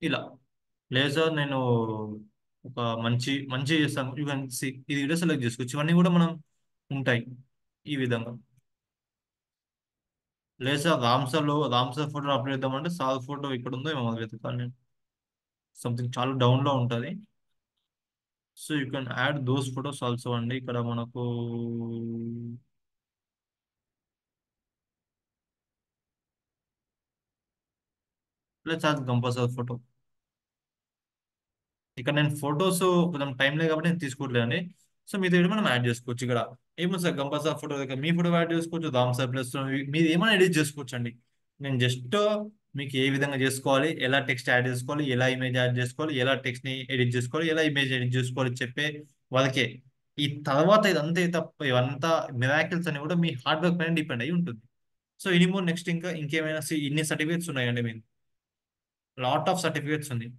ఇలా లేదు సార్ నేను ఒక మంచి మంచి చేస్తాను, యూ కెన్ సి, ఇది కూడా సెలెక్ట్ చేసుకోవచ్చు. ఇవన్నీ కూడా మనం ఉంటాయి ఈ విధంగా. లేదు sir Ram sir photo upload చేద్దామంటే సార్ ఫోటో ఇక్కడ ఉందో ఏమో వెతకాలి నేను. సంథింగ్ చాలా డౌన్లో ఉంటుంది. So you can add those photos also అండి. ఇక్కడ మనకు లేదు సార్ కంపల్సరీ ఫోటో. ఇక్కడ నేను ఫొటోస్ కొంచెం టైం లేదు కాబట్టి నేను తీసుకోవట్లేదు అండి. సో మీ దగ్గర మనం యాడ్ చేసుకోవచ్చు. ఇక్కడ ఏమో సార్ కంపల్సరీ ఫోటో దగ్గర మీ ఫోటో యాడ్ చేసుకోవచ్చు. రామ్ సార్ ప్లస్ మీరు ఏమైనా ఎడిట్ చేసుకోవచ్చు అండి. నేను జస్ట్ మీకు ఏ విధంగా చేసుకోవాలి, ఎలా టెక్స్ట్ యాడ్ చేసుకోవాలి, ఎలా ఇమేజ్ యాడ్ చేసుకోవాలి, ఎలా టెక్స్ట్ని ఎడిట్ చేసుకోవాలి, ఎలా ఇమేజ్ ఎడిట్ చేసుకోవాలి చెప్పే వాళ్ళకే. ఈ తర్వాత ఇదంతా తప్ప ఇవంతా మిరాకిల్స్ అని కూడా మీ హార్డ్ వర్క్ పైన డిపెండ్ అయి ఉంటుంది. సో ఎనీమోర్ నెక్స్ట్ ఇంకేమైనా ఇన్ని సర్టిఫికేట్స్ ఉన్నాయండి మీరు, లాట్ ఆఫ్ సర్టిఫికేట్స్ ఉంది.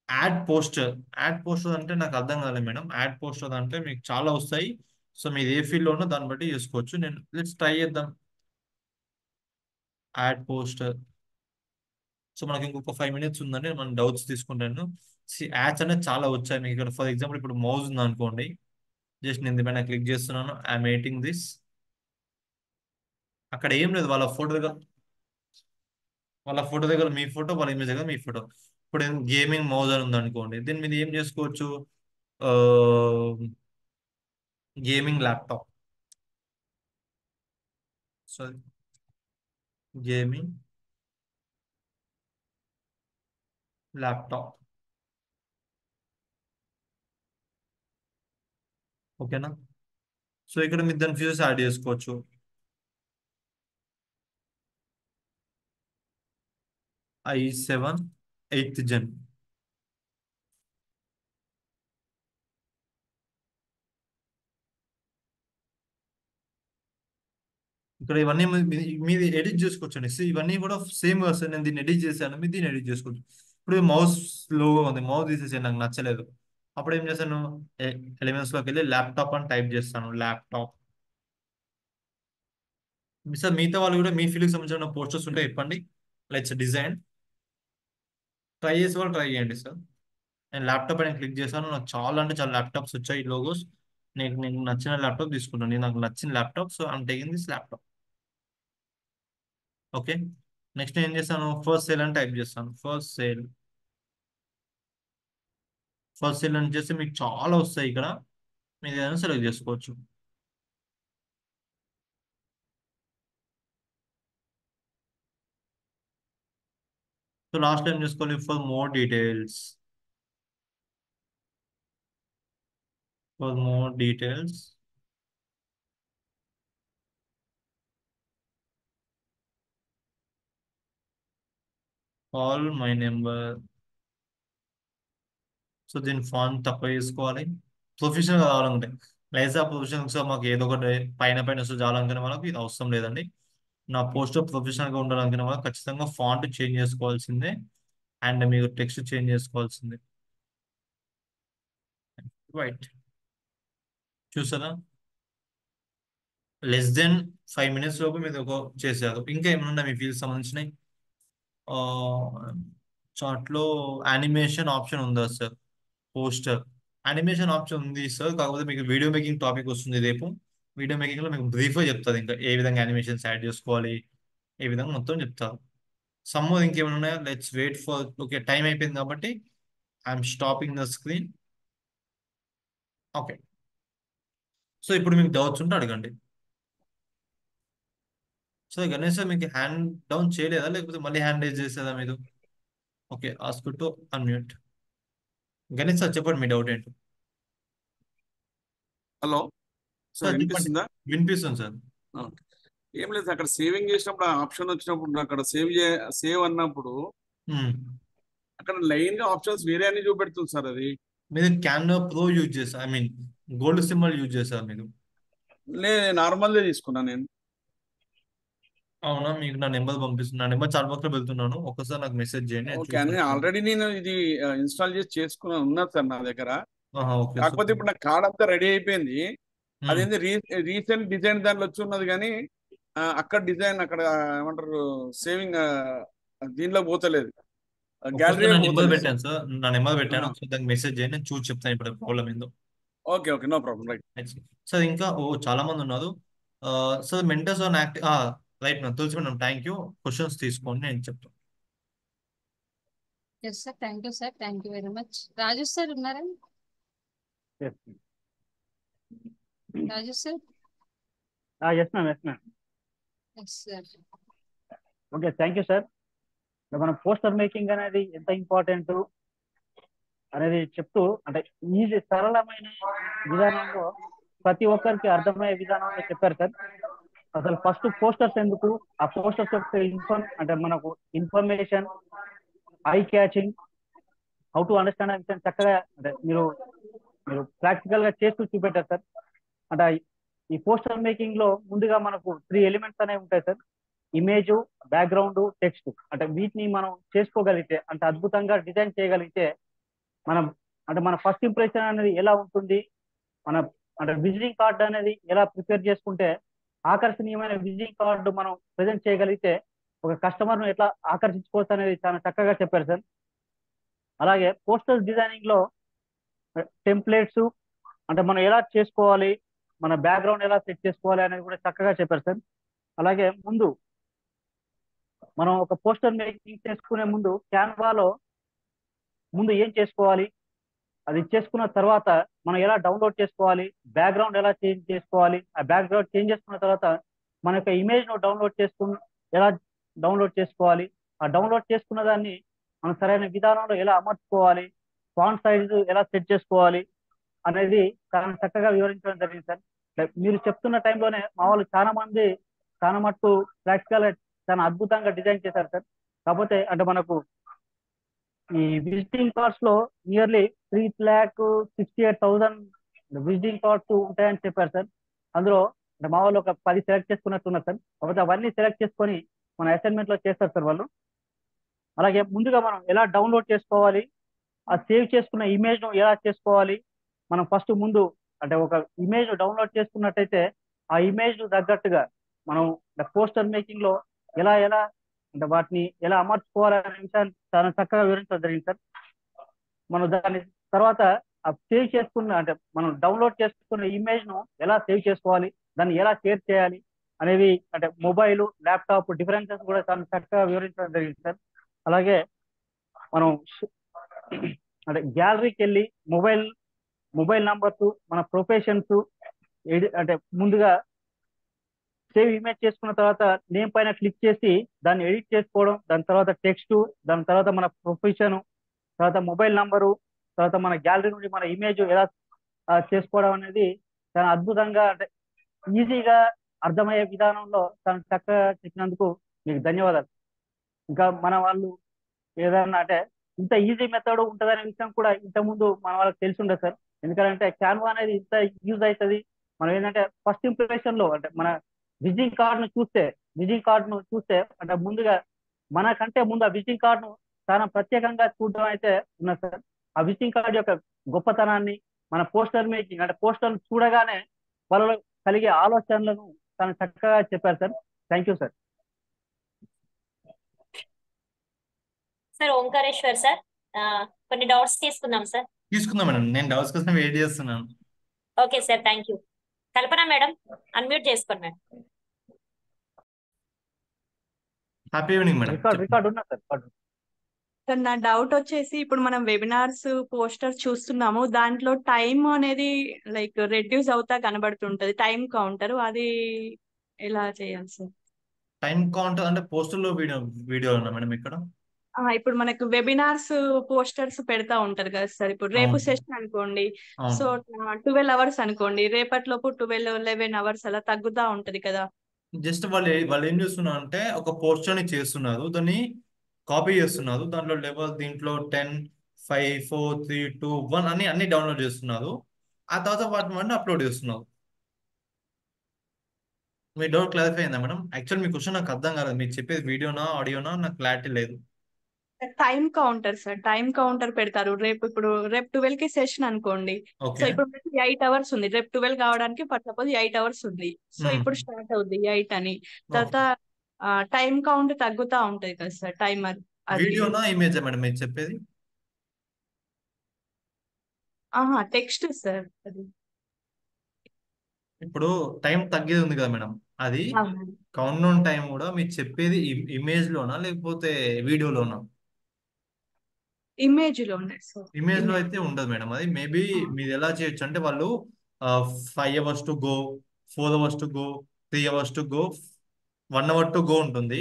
Add poster. యాడ్ పోస్టర్ అంటే నాకు అర్థం కాలేదు మేడం. యాడ్ పోస్టర్ అంటే మీకు చాలా వస్తాయి. సో మీరు ఏ ఫీల్డ్లో ఉన్నా దాన్ని బట్టి చేసుకోవచ్చు. నేను లెట్స్ ట్రై చేద్దాం. Add poster. సో మనకి ఇంకొక 5 minutes ఉందండి, మనం డౌట్స్ తీసుకుంటాను. యాడ్స్ అనేది చాలా వచ్చాయి మీకు ఇక్కడ. ఫర్ ఎగ్జాంపుల్ ఇప్పుడు మౌస్ ఉంది అనుకోండి, జస్ట్ నేను దీనిపైన క్లిక్ చేస్తున్నాను, ఐఎమ్ ఎడిటింగ్ దిస్. అక్కడ ఏం లేదు, వాళ్ళ ఫోటో దగ్గర మీ ఫోటో, వాళ్ళ ఇమేజ్ దగ్గర మీ ఫోటో. ఇప్పుడు గేమింగ్ మౌజ్ అని ఉంది అనుకోండి, దీని మీద ఏం చేసుకోవచ్చు, gaming laptop. So gaming laptop, ఓకేనా. సో ఇక్కడ మీరు దాని ఫీచర్స్ యాడ్ చేసుకోవచ్చు. i7 8th gen. ఇక్కడ ఇవన్నీ మీది ఎడిట్ చేసుకోవచ్చండి. ఇవన్నీ కూడా సేమ్ వస్తాయి. నేను దీన్ని ఎడిట్ చేశాను, మీరు దీన్ని ఎడిట్ చేసుకోవచ్చు. ఇప్పుడు మౌస్ లోగా ఉంది, మౌస్ తీసేసి నాకు నచ్చలేదు. అప్పుడు ఏం చేశాను, ఎలిమెంట్స్లోకి వెళ్ళి ల్యాప్టాప్ అని టైప్ చేస్తాను, ల్యాప్టాప్. సార్ మిగతా వాళ్ళు కూడా మీ ఫీల్డ్కి సంబంధించిన పోస్టర్స్ ఉంటే చెప్పండి. Let's design. ట్రై చేసే వాళ్ళు ట్రై చేయండి సార్. నేను ల్యాప్టాప్ అని క్లిక్ చేశాను, నాకు చాలా అంటే చాలా ల్యాప్టాప్స్ వచ్చాయి, లోగోస్. నేను నచ్చిన ల్యాప్టాప్ తీసుకున్నాను, నాకు నచ్చిన laptop. So I'm taking this laptop. Okay. Next ఏం చేస్తాను, ఫస్ట్ సేల్ అని టైప్ చేస్తాను. ఫస్ట్ సేల్ అని చేస్తే మీకు చాలా వస్తాయి. ఇక్కడ మీరు ఏదైనా సెలెక్ట్ చేసుకోవచ్చు. సో లాస్ట్ టైం చేసుకోవాలి. For more details, call my number. So దీని ఫాంట్ తక్కువ చేసుకోవాలి. ప్రొఫెషనల్ కావాలంటే లైజా ప్రొఫెషనల్. సో మాకు ఏదో ఒకటి పైన వస్తే చాలనుకునే వాళ్ళకి ఇది అవసరం లేదండి. నా పోస్టర్ ప్రొఫెషనల్గా ఉండాలనుకునే వాళ్ళకి ఖచ్చితంగా ఫాంట్ చేంజ్ చేసుకోవాల్సిందే, అండ్ మీరు టెక్స్ట్ చేంజ్ చేసుకోవాల్సిందే. రైట్, చూసారా, లెస్ దెన్ 5 minutes లోపు మీరు ఒక చేశారు. ఇంకా ఏమన్నా మీ ఫీల్డ్ సంబంధించినవి? చార్ట్లో యానిమేషన్ ఆప్షన్ ఉందా సార్? పోస్టర్ యానిమేషన్ ఆప్షన్ ఉంది సార్, కాకపోతే మీకు వీడియో మేకింగ్ టాపిక్ వస్తుంది రేపు. వీడియో మేకింగ్ లో మీకు బ్రీఫ్గా చెప్తారు, ఇంకా ఏ విధంగా యానిమేషన్స్ యాడ్ చేసుకోవాలి, ఏ విధంగా మొత్తం చెప్తారు. సమ్మర్ ఇంకేమైనా ఉన్నాయా? Let's wait for. Okay, time అయిపోయింది కాబట్టి I'm stopping the screen. Okay, so ఇప్పుడు మీకు డౌట్స్ ఉంటే అడగండి. సో గణేష్ సార్ మీకు హ్యాండ్ డౌన్ చేయలేదా, లేకపోతే మళ్ళీ హ్యాండ్ రైజ్ చేసేదా మీరు? Okay, ask to unmute. Ganesh sir చెప్పండి మీ డౌట్ ఏంటి. హలో సార్, సార్ చెప్పండి. వినిపిస్తుందా? వినిపిస్తుంది సార్. ఆ. ఏం లేదు సార్, అక్కడ సేవింగ్ చేసినప్పుడు ఆ ఆప్షన్ వచ్చినప్పుడు అక్కడ సేవ్ అన్నప్పుడు అక్కడ లైన్ గా ఆప్షన్స్ వేరే అన్ని చూపెడుతుంది సార్. అది మీరు క్యాన్వా ప్రో యూజ్ చేస్తారు, I mean gold symbol use చేస్తారు మీరు? నార్మల్దే తీసుకున్నా నేను. అవునా, మీకు నా నెంబర్ పంపిస్తున్నా, నా నెంబర్ చాలా పక్కన వెళ్తున్నాను, ఒక్కసారి నాకు మెసేజ్ చేయండి, నేను ఓకే, అని చూస్తాను. ఆల్రెడీ నేను ఇది ఇన్స్టాల్ చేసుకున్నాను, ఉన్నది సార్ నా దగ్గర. ఓకే కాకపోతే ఇప్పుడు నా కార్డ్ అంతా రెడీ అయిపోయింది. సార్. అదేంటి రీసెంట్ డిజైన్ దాంట్లో వచ్చి ఉన్నది, కానీ అక్కడ డిజైన్ అక్కడ ఏమంటారు సేవింగ్ దీనిలో పోతలేదు, ఒక్కసారి గ్యాలరీలో నా నెంబర్ పోతలేదు. పెట్టాను సార్, నా నెంబర్ పెట్టాను, ఒకసారి దానికి మెసేజ్ చేయండి, నేను చూసి చెప్తాను ఇప్పుడు ప్రాబ్లం ఏందో. Okay okay, no problem, right. Sir ఇంకా చాలా మంది ఉన్నారు sir. Mentors on active, right madam, Tulasi madam, thank you. Questions తీసుకోండి, నేను చెప్తాను. Yes sir, thank you sir, thank you very much. Raju sir ఉన్నారా? Raju sir. Yes ma'am, yes ma'am. Yes sir. Okay, thank you sir. మనం poster making అనేది ఎంత important అనేది చెప్తూ, అంటే ఈజీ సరళమైన విధానంలో ప్రతి ఒక్కరికి అర్థమయ్యే విధానంలో చెప్పారు సార్. అసలు ఫస్ట్ పోస్టర్స్ ఎందుకు, ఆ పోస్టర్స్ యొక్క అంటే మనకు information, I catching, how to understand అనే విషయం చక్కగా అంటే మీరు ప్రాక్టికల్ గా చేస్తూ చూపెట్టారు సార్. అంటే ఈ పోస్టర్ మేకింగ్ లో ముందుగా మనకు 3 ఎలిమెంట్స్ అనేవి ఉంటాయి సార్. Image, background, text. అంటే వీటిని మనం చేసుకోగలిగితే, అంటే అద్భుతంగా డిజైన్ చేయగలిగితే మనం అంటే మన ఫస్ట్ ఇంప్రెషన్ అనేది ఎలా ఉంటుంది, మన అంటే విజిటింగ్ కార్డు అనేది ఎలా ప్రిపేర్ చేసుకుంటే ఆకర్షణీయమైన విజిటింగ్ కార్డు మనం ప్రజెంట్ చేయగలిగితే ఒక కస్టమర్ను ఎట్లా ఆకర్షించుకోవచ్చు అనేది చాలా చక్కగా చెప్పారు సార్. అలాగే పోస్టర్ డిజైనింగ్ లో టెంప్లెట్స్ అంటే మనం ఎలా చేసుకోవాలి, మన బ్యాక్గ్రౌండ్ ఎలా సెట్ చేసుకోవాలి అనేది కూడా చక్కగా చెప్పారు సార్. అలాగే మనం ఒక పోస్టర్ మేకింగ్ చేసుకునే ముందు క్యాన్వాలో ముందు ఏం చేసుకోవాలి, అది చేసుకున్న తర్వాత మనం ఎలా డౌన్లోడ్ చేసుకోవాలి, బ్యాక్గ్రౌండ్ ఎలా చేంజ్ చేసుకోవాలి, ఆ బ్యాక్గ్రౌండ్ చేంజ్ చేసుకున్న తర్వాత మన యొక్క ఇమేజ్ ను ఎలా డౌన్లోడ్ చేసుకోవాలి, ఆ డౌన్లోడ్ చేసుకున్న దాన్ని మనం సరైన విధానంలో ఎలా అమర్చుకోవాలి, ఫాంట్ సైజు ఎలా సెట్ చేసుకోవాలి అనేది చాలా చక్కగా వివరించడం జరిగింది సార్. మీరు చెప్తున్న టైంలోనే మా వాళ్ళు చాలా మటుకు ప్రాక్టికల్ చాలా అద్భుతంగా డిజైన్ చేశారు సార్. కాకపోతే అంటే మనకు ఈ విజిటింగ్ కార్డ్స్ లో నియర్లీ 3,68,000 విజిటింగ్ కార్డ్స్ ఉంటాయని చెప్పారు సార్. అందులో అంటే మా వాళ్ళు ఒక 10 సెలెక్ట్ చేసుకున్నట్టున్నారు సార్. కాకపోతే అవన్నీ సెలెక్ట్ చేసుకొని మన అసైన్మెంట్ లో చేస్తారు సార్ వాళ్ళు. అలాగే ముందుగా మనం ఎలా డౌన్లోడ్ చేసుకోవాలి, ఆ సేవ్ చేసుకున్న ఇమేజ్ ను ఎలా చేసుకోవాలి, మనం ఫస్ట్ ముందు అంటే ఒక ఇమేజ్ డౌన్లోడ్ చేసుకున్నట్టయితే ఆ ఇమేజ్ ను తగ్గట్టుగా మనం పోస్టర్ మేకింగ్ లో ఎలా అంటే వాటిని ఎలా అమర్చుకోవాలనే విషయాన్ని చాలా చక్కగా వివరించడం జరిగింది సార్. మనం దాని తర్వాత ఆ సేవ్ చేసుకున్న అంటే మనం డౌన్లోడ్ చేసుకున్న ఇమేజ్ ను ఎలా సేవ్ చేసుకోవాలి, దాన్ని ఎలా షేర్ చేయాలి అనేవి అంటే మొబైల్, ల్యాప్టాప్ డిఫరెన్సెస్ కూడా చాలా చక్కగా వివరించడం జరిగింది సార్. అలాగే మనం అంటే గ్యాలరీకి వెళ్ళి మొబైల్ నంబర్స్, మన ప్రొఫెషన్స్ అంటే ముందుగా సేవ్ ఇమేజ్ చేసుకున్న తర్వాత నేమ్ పైన క్లిక్ చేసి దాన్ని ఎడిట్ చేసుకోవడం, దాని తర్వాత టెక్స్ట్, దాని తర్వాత మన ప్రొఫెషన్, తర్వాత మొబైల్ నంబరు, తర్వాత మన గ్యాలరీ నుండి మన ఇమేజ్ ఎలా చేసుకోవడం అనేది చాలా అద్భుతంగా అంటే ఈజీగా అర్థమయ్యే విధానంలో చాలా చక్కగా చెప్పినందుకు మీకు ధన్యవాదాలు. ఇంకా మన వాళ్ళు ఏదన్నా అంటే ఇంత ఈజీ మెథడ్ ఉంటుందనే విషయం కూడా ఇంతకుముందు మన వాళ్ళకి తెలిసి ఉండదు సార్. ఎందుకంటే క్యాన్వా అనేది ఇంత యూజ్ అవుతుంది. మనం ఏంటంటే ఫస్ట్ ఇంప్రెషన్ లో అంటే మన విజిటింగ్ కార్డును చూస్తే అంటే ముందుగా మనకంటే ముందు ఆ విజిటింగ్ కార్డును చాలా ప్రత్యేకంగా చూడడం అయితే ఉన్నది సార్. ఆ విజిటింగ్ కార్డు యొక్క గొప్పతనాన్ని మన పోస్టర్ మేకింగ్ అంటే పోస్టర్ చూడగానే వాళ్ళలో కలిగే ఆలోచనలను చాలా చక్కగా చెప్పారు sir. Thank you sir. Sir Omkareshwar sir, కొన్ని డౌట్స్ తీసుకుందాం సార్. తీసుకుందాం మేడం, నేను డౌట్స్ కోసం వెయిట్ చేస్తున్నాను. Okay sir, thank you. Kalpana madam unmute చేసుకోండి madam. Happy evening madam. Record ఉన్నా సార్. సార్ నా డౌట్ వచ్చేసి ఇప్పుడు మనం వెబినార్స్ పోస్టర్ చూస్తున్నాము, దాంట్లో టైం అనేది లైక్ రెడ్యూస్ అవుతా కనబడుతుంటది, టైం కౌంటర్, అది ఎలా చేయాలి సార్? టైం కౌంటర్ అంటే పోస్టర్ లో వీడియో ఉన్నా మేడం ఇక్కడ. ఇప్పుడు మనకు వెబినార్స్ పోస్టర్స్ పెడతా ఉంటారు కదా సార్. ఇప్పుడు రేపు అవును సెషన్ అనుకోండి, సో అవును 12 అవర్స్ అనుకోండి, రేపటిలోపు 12-11 అవర్స్ అలా తగ్గుతా ఉంటది కదా. జస్ట్ వాళ్ళు ఏం చేస్తున్నారు అంటే ఒక పోస్టర్ ని చేస్తున్నారు, దాన్ని కాపీ చేస్తున్నారు, దాంట్లో లెవెల్ దీంట్లో 10, 5, 4, 3, 2, 1 అని అన్ని డౌన్లోడ్ చేస్తున్నారు. ఆ తర్వాత వాటిని అప్లోడ్ చేస్తున్నారు. మీ డౌట్ క్లారిఫై అయిందా మేడం? యాక్చువల్ మీ క్వశ్చన్ నాకు అర్థం కాలేదు, మీరు చెప్పేది వీడియోనా ఆడియోనా నాకు క్లారిటీ లేదు. Time counter sir, time counter పెడతారు. రేపు 12 కి సెషన్ అనుకోండి, సో ఓకే. ఇప్పుడు 8 అవర్స్ ఉంది, రేపు 12 కావడానికి సపోజ్ 8 అవర్స్ ఉంది, సో ఇప్పుడు స్టార్ట్ అవుద్ది 8 అని. తర్వాత టైం కౌంట్ తగ్గుతా ఉంటది కదా సార్ టైమర్. అది వీడియోనా ఇమేజా మేడం మీరు చెప్పేది? Text sir. అది ఇప్పుడు టైం తగ్గేది ఉంది కదా మేడం, అది కౌంట్ డౌన్ టైం కూడా మీరు చెప్పేది ఇమేజ్ లోనా లేకపోతే వీడియోలోనా? ఇమేజ్ లో ఉన్నాయి సార్. ఇమేజ్ లో అయితే ఉండదు మేడం. అది మేబీ మీరు ఎలా చేయొచ్చు అంటే వాళ్ళు 5 hours to go, 4 hours to go, 3 hours to go, 1 hour to go ఉంటుంది.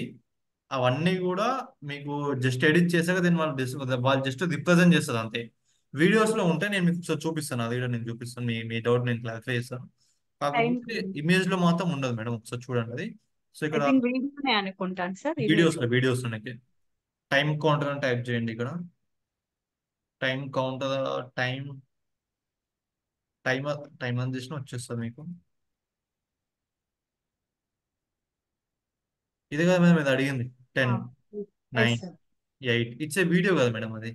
అవన్నీ కూడా మీకు జస్ట్ ఎడిట్ చేశాక దీన్ని వాళ్ళు జస్ట్ రిప్రజెంట్ చేస్తారు అంతే. వీడియోస్ లో ఉంటే నేను మీకు ఒకసారి చూపిస్తాను, అది కూడా నేను చూపిస్తాను, మీ డౌట్ నేను క్లారిఫై చేస్తాను. కాకపోతే ఇమేజ్ లో మాత్రం ఉండదు మేడం, ఒకసారి చూడండి అది. సో ఇక్కడ వీడియోనే అనుకుంటాను సార్. వీడియోస్ ఉన్నాయి. టైం కౌంటర్ అని టైప్ చేయండి ఇక్కడ. టైం కౌంటర్ టైం అని చేసిన వచ్చేస్తుంది మీకు. ఇది కదా మేడం ఇది అడిగింది 10, 9, 8. ఇట్స్ ఏ వీడియో కదా మేడం అది.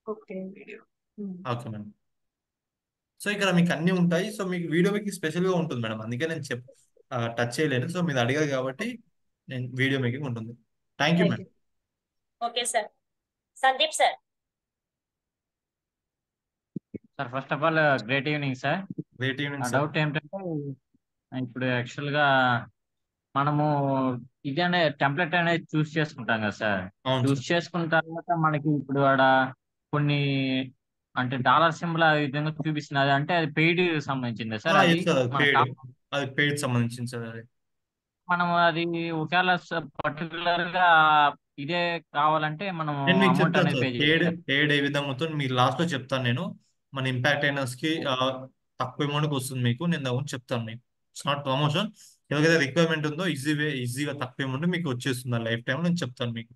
Okay video. Okay madam. So ఇక్కడ మీకు అన్ని ఉంటాయి. సో మీకు వీడియో మేకింగ్ స్పెషల్ గా ఉంటుంది మేడం, అందుకే నేను టచ్ చేయలేను. సో మీరు అడిగారు కాబట్టి నేను వీడియో మేకింగ్ ఉంటుంది. Thank you madam. Okay sir. Sandeep sir. Sir first of all great evening sir. Great evening నా సార్. డౌట్ ఏంటంటే ఇప్పుడు యాక్చువల్ గా మనము ఇది అనే టెంప్లెట్ అనేది చూస్ చేసుకుంటాం కదా సార్. అవును చూస్ సార్. చేసుకున్న తర్వాత మనకి ఇప్పుడు ఆడ కొన్ని అంటే డాలర్ సింబల్ ఆ విధంగా చూపిస్తున్నది, అంటే అది పెయిడ్ సంబంధించింది సార్. అది ఎస్ సార్, అది మన పెయిడ్, అది పెయిడ్ సంబంధించింది సార్. అది మనం అది ఒకవేళ పర్టికులర్ గా ఇదే కావాలంటే మనం నేను మీకు అమౌంట్ చెప్తాను అనేది సార్, పే పేడ్ చేయాలి. పేడ్ ఏ విధంగా అవుతుంది మీకు లాస్ట్ లో చెప్తాను నేను. మన ఇంపాక్ట్ అయినర్స్ కి తక్కువ అమౌంట్కి వస్తుంది మీకు, నేను దాని గురించి చెప్తాను మీకు. ఇట్స్ నాట్ ప్రమోషన్, ఎవరికైతే రిక్వైర్మెంట్ ఉందో ఈజీగా తక్కువ అమౌంట్ మీకు వచ్చేస్తుంది లైఫ్ టైం, నేను చెప్తాను మీకు.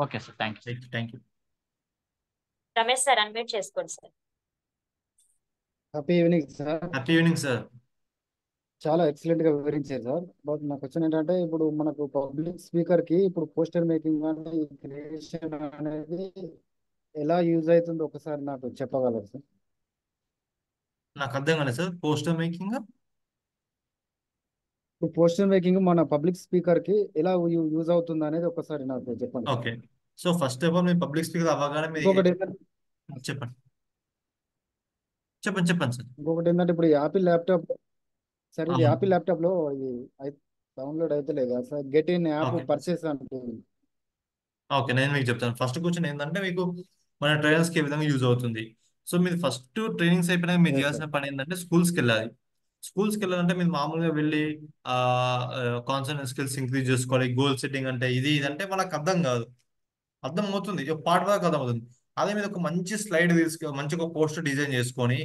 Okay sir, thank you. Thank you. Ramesh sir unmute చేసుకోండి sir. Happy evening sir. Happy evening sir. చాలా ఎక్సలెంట్ గా వివరించారు సార్. బట్ నా క్వశ్చన్ ఏంటంటే, ఇప్పుడు మనకు పబ్లిక్ స్పీకర్ కి ఇప్పుడు పోస్టర్ మేకింగ్ కానీ క్రియేషన్ అనేది ఎలా యూజ్ అవుతుందో ఒకసారి నాకు చెప్పగలరు సార్? నాకు అర్థం కాలేదు సార్, పోస్టర్ మేకింగ్. ఇప్పుడు పోస్టర్ మేకింగ్ మన పబ్లిక్ స్పీకర్ కి ఎలా యూజ్ అవుతుంది అనేది ఒకసారి నాకు చెప్పండి. Okay, so first of all me public speaker అవ్వగానే మీరు ఇంకొకటి ఏంటంటే చెప్పండి చెప్పండి చెప్పండి సార్. ఇంకొకటి ఏంటంటే ఇప్పుడు యాపిల్ ల్యాప్టాప్ సార్, ఇది అవును. యాపిల్ ల్యాప్టాప్ లో ఇది డౌన్లోడ్ అయితే లేదా sir? Get in app okay purchase అంటుంది. ఓకే, నేను మీకు చెప్తాను. ఫస్ట్ క్వశ్చన్ ఏంటంటే, మీకు మన ట్రైనర్స్కి ఏ విధంగా యూజ్ అవుతుంది. సో మీరు ఫస్ట్ ట్రైనింగ్స్ అయిపోయినాక మీరు ఎస్ చేయాల్సిన సార్. పని ఏంటంటే స్కూల్స్కి వెళ్ళాలి. స్కూల్స్కి వెళ్ళాలంటే మీరు మామూలుగా వెళ్ళి కాన్సన్ట్రేట్ స్కిల్స్ ఇంక్రీజ్ చేసుకోవాలి, గోల్ సెట్టింగ్ అంటే ఇది అంటే మనకు అర్థం కాదు. అర్థం అవుతుంది, పార్ట్ వరకు అర్థం అవుతుంది. అదే మీద ఒక మంచి స్లైడ్ మంచి ఒక పోస్టర్ డిజైన్ చేసుకొని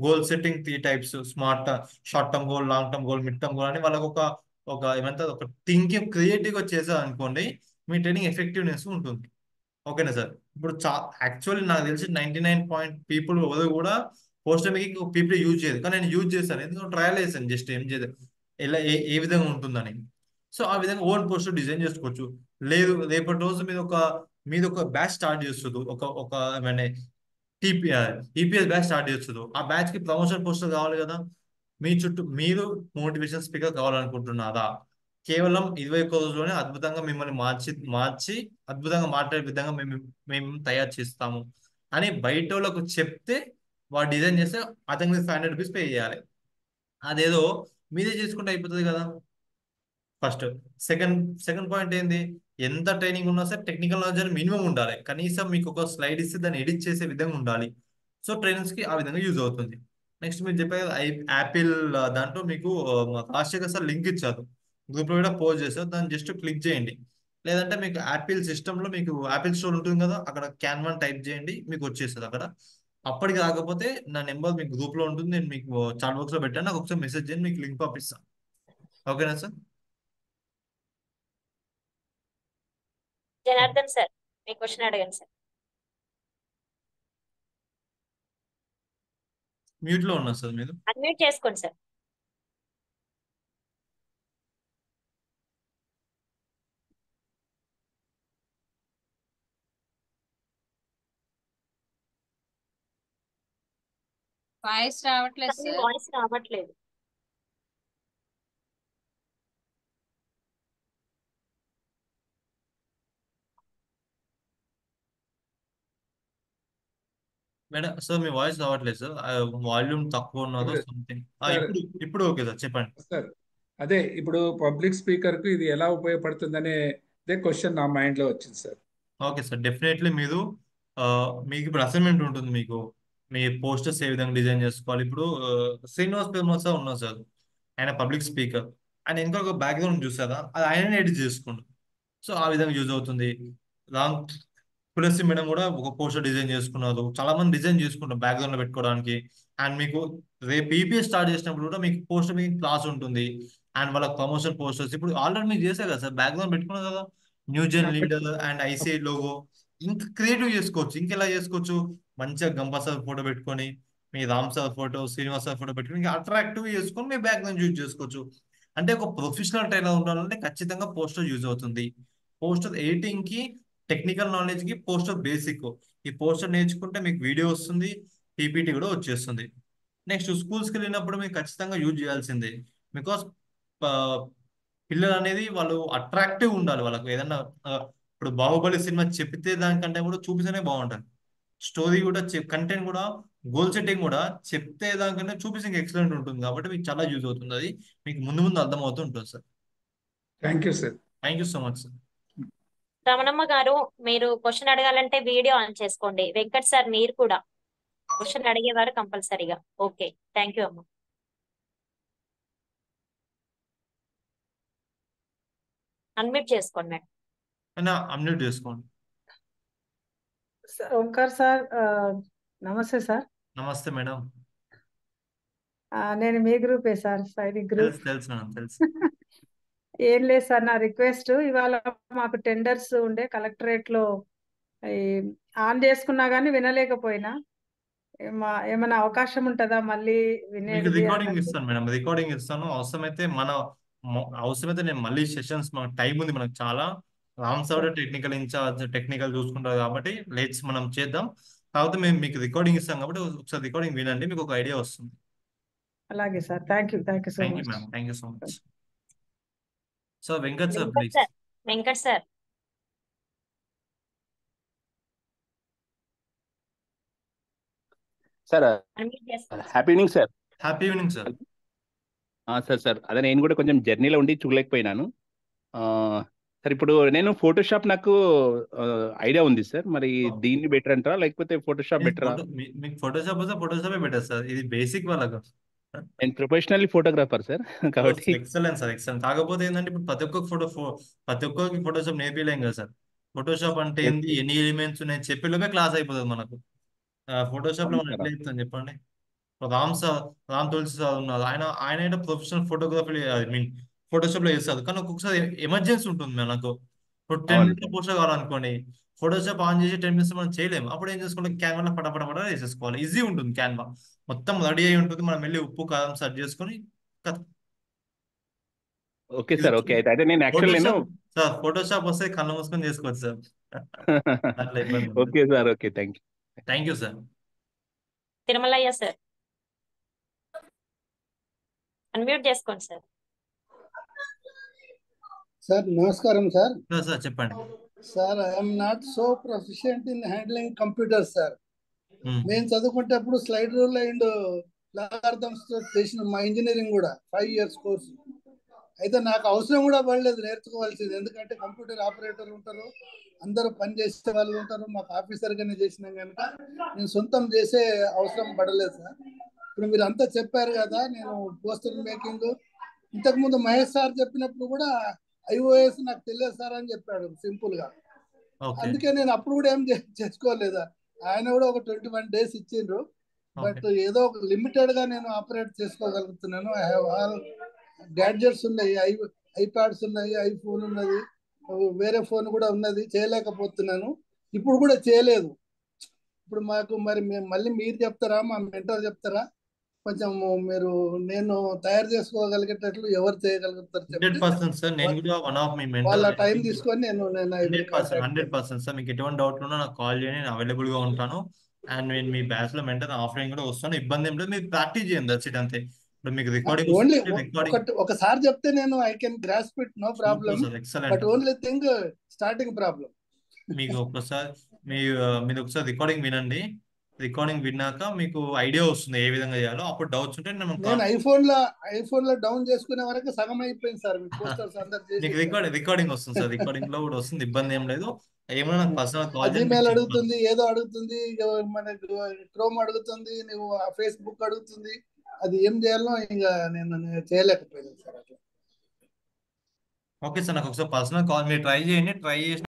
goal setting 3 types, smart, short term goal, long term goal, mid term goal అని వాళ్ళకి ఒక ఒక ఏమంటారు ఒక థింకింగ్ క్రియేటివ్గా చేశారు అనుకోండి, మీ ట్రైనింగ్ ఎఫెక్టివ్నెస్ ఉంటుంది. ఓకేనా సార్? ఇప్పుడు యాక్చువల్లీ నాకు తెలిసి 99% పీపుల్ ఎవరు కూడా పోస్టర్ మేకింగ్ పీపుల్ యూజ్ చేయదు, కానీ నేను యూజ్ చేశాను. ఎందుకంటే ట్రయల్ చేశాను, జస్ట్ ఏం చేయదు, ఎలా ఏ విధంగా ఉంటుందని. సో ఆ విధంగా ఓన్ పోస్టర్ డిజైన్ చేసుకోవచ్చు. లేదు రేపటి రోజు మీద ఒక బ్యాచ్ స్టార్ట్ చేస్తుంది, ఒక ఏమైనా ఈపీఎస్ బ్యాచ్ స్టార్ట్ చేస్తుంది. ఆ బ్యాచ్ కి ప్రమోషన్ పోస్టర్ కావాలి కదా. మీ చుట్టూ మీరు మోటివేషన్ స్పీకర్ కావాలనుకుంటున్నారా? కేవలం 21 రోజుల్లోనే అద్భుతంగా మిమ్మల్ని మార్చి అద్భుతంగా మాట్లాడే విధంగా మేము తయారు చేస్తాము అని బయట వాళ్ళకు చెప్తే, వాడు డిజైన్ చేస్తే అతనికి 500 రూపీస్ పే చేయాలి. అదేదో మీరే చేసుకుంటే అయిపోతుంది కదా. ఫస్ట్ సెకండ్ పాయింట్ ఏంది, ఎంత ట్రైనింగ్ ఉన్నా సరే టెక్నికల్ నాలెడ్జ్ మినిమం ఉండాలి. కనీసం మీకు ఒక స్లైడ్ ఇస్తే దాన్ని ఎడిట్ చేసే విధంగా ఉండాలి. సో ట్రైనర్స్ కి ఆ విధంగా యూజ్ అవుతుంది. నెక్స్ట్ మీరు చెప్పే యాపిల్ దాంట్లో మీకు రాజశేఖర్ సార్ లింక్ ఇచ్చారు, గ్రూప్ లో కూడా పోస్ట్ చేశారు, దాన్ని జస్ట్ క్లిక్ చేయండి. లేదంటే మీకు యాపిల్ సిస్టమ్ లో మీకు యాపిల్ స్టోర్ ఉంటుంది కదా, అక్కడ క్యాన్వా టైప్ చేయండి, మీకు వచ్చేస్తుంది అక్కడ. అప్పటికి రాకపోతే నా నెంబర్ మీకు గ్రూప్ లో ఉంటుంది, నేను మీకు చాట్ బాక్స్ లో పెట్టాను, నాకు ఒకసారి మెసేజ్ చేయండి, మీకు లింక్ పంపిస్తాను. ఓకేనా సార్? జనార్దన్ సార్, మీ క్వశ్చన్ అడగండి సార్. మ్యూట్ లో ఉన్నా సార్ మీరు. అన్మ్యూట్ చేసుకోండి సార్. వాయిస్ రావట్లేదు మీ సార్. వాయిస్ రావట్లేదు. మేడం సార్ మీ వాయిస్ రావట్లేదు సార్, వాల్యూమ్ తక్కువ ఉన్నదో ఓకే సంథింగ్. సార్. ఇప్పుడు ఓకే సార్, చెప్పండి. సార్ అదే ఇప్పుడు పబ్లిక్ స్పీకర్ కు ఇది ఎలా ఉపయోగపడుతుందనే క్వశ్చన్ నా మైండ్ లో వచ్చింది సార్. ఓకే సార్, డెఫినెట్లీ మీకు ఇప్పుడు అసైన్మెంట్ ఉంటుంది. మీకు మీ పోస్టర్స్ ఏ విధంగా డిజైన్ చేసుకోవాలి. ఇప్పుడు శ్రీనివాస్ పెర్మోస ఉన్నారు సార్, ఆయన పబ్లిక్ స్పీకర్. ఆయన ఇంకొక బ్యాక్గ్రౌండ్ చూసారా, అది ఆయననే ఎడిట్ చేసుకోండి. సో ఆ విధంగా యూజ్ అవుతుంది. రామ్ తులసి మేడం కూడా ఒక పోస్టర్ డిజైన్ చేసుకున్నారు, చాలా మంది డిజైన్ చేసుకుంటారు బ్యాక్గ్రౌండ్ లో పెట్టుకోవడానికి. అండ్ మీకు రేపు ఈపీఎస్ స్టార్ట్ చేసినప్పుడు కూడా మీకు పోస్టర్ మీకు క్లాస్ ఉంటుంది. అండ్ వాళ్ళ ప్రమోషన్ పోస్టర్స్ ఇప్పుడు ఆల్రెడీ మీరు చేశారు కదా సార్, బ్యాక్గ్రౌండ్ పెట్టుకున్నారు కదా, NewGen leader and ICI logo. ఇంకా క్రియేటివ్ చేసుకోవచ్చు, ఇంకెలా చేసుకోవచ్చు, మంచిగా గంపా సార్ ఫోటో పెట్టుకొని, మీ Ram sir photo, Srinivas sir photo పెట్టుకొని ఇంకా అట్రాక్టివ్ చేసుకొని మీ బ్యాక్గ్రౌండ్ యూజ్ చేసుకోవచ్చు. అంటే ఒక ప్రొఫెషనల్ ట్రైనర్ ఉండాలంటే ఖచ్చితంగా పోస్టర్ యూజ్ అవుతుంది. పోస్టర్ ఎడిటింగ్ కి, టెక్నికల్ నాలెడ్జ్ కి పోస్టర్ బేసిక్. ఈ పోస్టర్ నేర్చుకుంటే మీకు వీడియో వస్తుంది, పీపీటీ కూడా వచ్చేస్తుంది. నెక్స్ట్ స్కూల్స్కి వెళ్ళినప్పుడు మీరు ఖచ్చితంగా యూజ్ చేయాల్సిందే. బికాస్ పిల్లలు అనేది వాళ్ళు అట్రాక్టివ్ ఉండాలి. వాళ్ళకు ఏదన్నా ఇప్పుడు బాహుబలి సినిమా చెప్తే దానికంటే కూడా చూపిస్తేనే బాగుంటుంది. స్టోరీ కూడా కంటెంట్ కూడా గోల్ సెట్టింగ్ కూడా చెప్తే దానికంటే చూపిస్తే ఇంకా ఎక్సలెంట్ ఉంటుంది. కాబట్టి మీకు చాలా యూజ్ అవుతుంది. అది మీకు ముందు ముందు అర్థమవుతూ ఉంటుంది sir. Thank you sir. Thank you so much sir. Ramanamma గారు, మీరు క్వశ్చన్ అడగాలంటే వీడియో ఆన్ చేసుకోండి. వెంకట్ సార్ మీరు కూడా క్వశ్చన్ అడిగేవారు కంపల్సరీగా. ఓకే, థ్యాంక్ యూ అమ్మ. అన్మ్యూట్ చేసుకోండి మేడం. అన్మ్యూట్ చేసుకోండి. ఓంకార్ సార్, నమస్తే సార్. నమస్తే మేడం. నేను మీ గ్రూపే సార్, సైనిక్ గ్రూప్. తెలుసు మేడం, తెలుసు. ఏం లేదు సార్, నా రిక్వెస్ట్, ఇవాళ మాకు టెండర్స్ ఉండే కలెక్టరేట్ లో ఆన్ చేసుకున్నా గానీ వినలేకపోయినా, ఏమైనా అవకాశం ఉంటుందా మళ్ళీ మీకు వినేది రికార్డింగ్ అన్నట్టు? ఇస్తాను మేడం, రికార్డింగ్ ఇస్తాను. అవసరమైతే నేను మళ్ళీ సెషన్స్, మనకు టైం ఉంది, మనకు చాలా. Ram sir technical incharge, technical చూసుకుంటారు కాబట్టి లేట్స్ మనం చేద్దాం. కాకపోతే మేము మీకు రికార్డింగ్ ఇస్తాం కాబట్టి ఒకసారి రికార్డింగ్ వినండి, మీకు ఒక ఐడియా వస్తుంది. అలాగే sir, thank you so thank you much. Ma'am, thank you so much. So Venkat sir Venkat please. Sir, Venkat sir. Sir unmute చేసుకోండి. Happy evening sir. Happy evening sir. Sir అదే నేను కూడా కొంచెం జర్నీలో ఉండి చూడలేకపోయినాను. సార్ ఇప్పుడు నేను ఫోటోషాప్ నాకు ఐడియా ఉంది సార్, మరి దీన్ని బెటర్ అంటారా లేకపోతే ఫోటోషాప్ బెటరా? మీకు ఫోటోషాప్ వస్తే ఫోటోషాపే బెటర్ సార్, ఇది బేసిక్ వాళ్ళకు. నేను ప్రొఫెషనల్లీ ఫోటోగ్రాఫర్ సార్ కాబట్టి. Excellent sir, excellent. కాకపోతే ఏంటంటే ఇప్పుడు ప్రతి ఒక్కరికి ఫోటోషాప్ నేర్పిలేం కదా సార్. ఫోటోషాప్ అంటే ఏంది, ఎన్ని ఎలిమెంట్స్ ఉన్నాయి చెప్పేలోపే క్లాస్ అయిపోతుంది మనకు. ఫోటోషాప్ లో మనం ఎట్లా చెప్తాం చెప్పండి. రామ్ తులసి సార్ ఉన్నారు, ఆయన professional photography, I mean Photoshop లో చేస్తారు. కానీ ఒక్కొక్కసారి ఎమర్జెన్సీ ఉంటుంది మనకు. ఇప్పుడు 10 మినిట్స్ పోస్టర్ కావాలనుకోండి, ఫోటోషాప్ ఆన్ చేసి 10 మినిట్స్ మనం చేయలేము. అప్పుడు ఏం చేసుకోవాలి, క్యాన్వాలో పటపట వేసేసుకోవాలి. ఈజీ ఉంటుంది క్యాన్వా, మొత్తం రెడీ అయి ఉంటుంది. మనం వెళ్ళి ఉప్పు కారం సెర్చ్ చేసుకొని ఓకే సార్, ఓకే. అయితే నేను యాక్చువల్ నేను సార్ ఫోటోషాప్ వస్తే కళ్ళు మూసుకొని చేసుకోవచ్చు సార్. అట్లా ఇబ్బంది. Okay sir, okay. Thank you. Thank you sir. Tirumalayya sir, unmute చేసుకోండి సార్. సార్ నమస్కారం సార్. సార్ చెప్పండి sir. I'm not so proficient in handling computers sir. నేను చదువుకుంటేప్పుడు స్లైడ్ రూల్ అండ్ లాగార్థమ్స్ చేసిన మా ఇంజనీరింగ్ కూడా 5 years కోర్సు. అయితే నాకు అవసరం కూడా పడలేదు నేర్చుకోవాల్సింది, ఎందుకంటే కంప్యూటర్ ఆపరేటర్ ఉంటారు, అందరూ పని చేసే వాళ్ళు ఉంటారు. మాకు ఆఫీసర్గానే చేసినాం కనుక నేను సొంతం చేసే అవసరం పడలేదు సార్. ఇప్పుడు మీరు అంతా చెప్పారు కదా, నేను పోస్టర్ మేకింగ్ ఇంతకుముందు మహేష్ సార్ చెప్పినప్పుడు కూడా IOS నాకు తెలియదు సార్ అని చెప్పాడు సింపుల్ గా. అందుకే నేను అప్పుడు కూడా ఏం చేసుకోలేదా, ఆయన కూడా ఒక 21 days ఇచ్చిండ్రు. బట్ ఏదో ఒక లిమిటెడ్ గా నేను ఆపరేట్ చేసుకోగలుగుతున్నాను. ఐ హావ్ ఆల్ గ్యాడ్జెట్స్ ఉన్నాయి, ఐప్యాడ్స్ ఉన్నాయి, ఐఫోన్ ఉన్నది, వేరే ఫోన్ కూడా ఉన్నది, చేయలేకపోతున్నాను. ఇప్పుడు కూడా చేయలేదు. ఇప్పుడు మాకు మరి మళ్ళీ మీరు చెప్తారా, మా మెంటర్ చెప్తారా, కొంచెం మీరు నేను తయారు చేసుకోగలిగేటట్లు ఎవరు చేయగలుగుతారు 100% సార్. నేను కూడా వన్ ఆఫ్ మై మెంటర్. వాళ్ళ టైం తీసుకొని నేను 100% సార్. మీకు ఎటువంటి డౌట్ ఉన్నా నాకు కాల్ చేయండి, నేను అవైలబుల్ గా ఉంటాను. అండ్ నేను మీ బ్యాచ్ లో మెంటర్ ఆఫ్లైన్ కూడా వస్తాను, ఇబ్బంది ఏం లేదు. మీరు ప్రాక్టీస్ చేయండి, దట్స్ ఇట్ అంతే. ఇప్పుడు మీకు ఓన్లీ రికార్డింగ్ ఒకసారి చెప్తే నేను I can grasp it, no problem. But only thing starting problem. మీకు ఒక్కసారి మీరు ఒకసారి రికార్డింగ్ వినండి. రికార్డింగ్ విన్నాక మీకు ఐడియా వస్తుంది ఏ విధంగా చేయాలో. అప్పుడు డౌట్స్ ఉంటే నేను ఐఫోన్ లో డౌన్ చేసుకునే వరకు సగం అయిపోయింది సార్. మీ పోస్టర్స్ అందరు మీకు రికార్డింగ్ వస్తుంది సార్, రికార్డింగ్ లో కూడా వస్తుంది, ఇబ్బంది ఏం లేదు. ఏమైనా నాకు పర్సనల్ కాల్ జీమెయిల్ అడుగుతుంది, ఏదో అడుగుతుంది, మనకు క్రోమ్ అడుగుతుంది, నువ్వు ఫేస్బుక్ అడుగుతుంది. అది ఏం చేయాలో ఇంకా నేను చేయలేకపోయాను సార్ అట్లా. ఓకే సార్, నాకు ఒకసారి పర్సనల్ కాల్ మీరు ట్రై చేయండి. ట్రై చేసి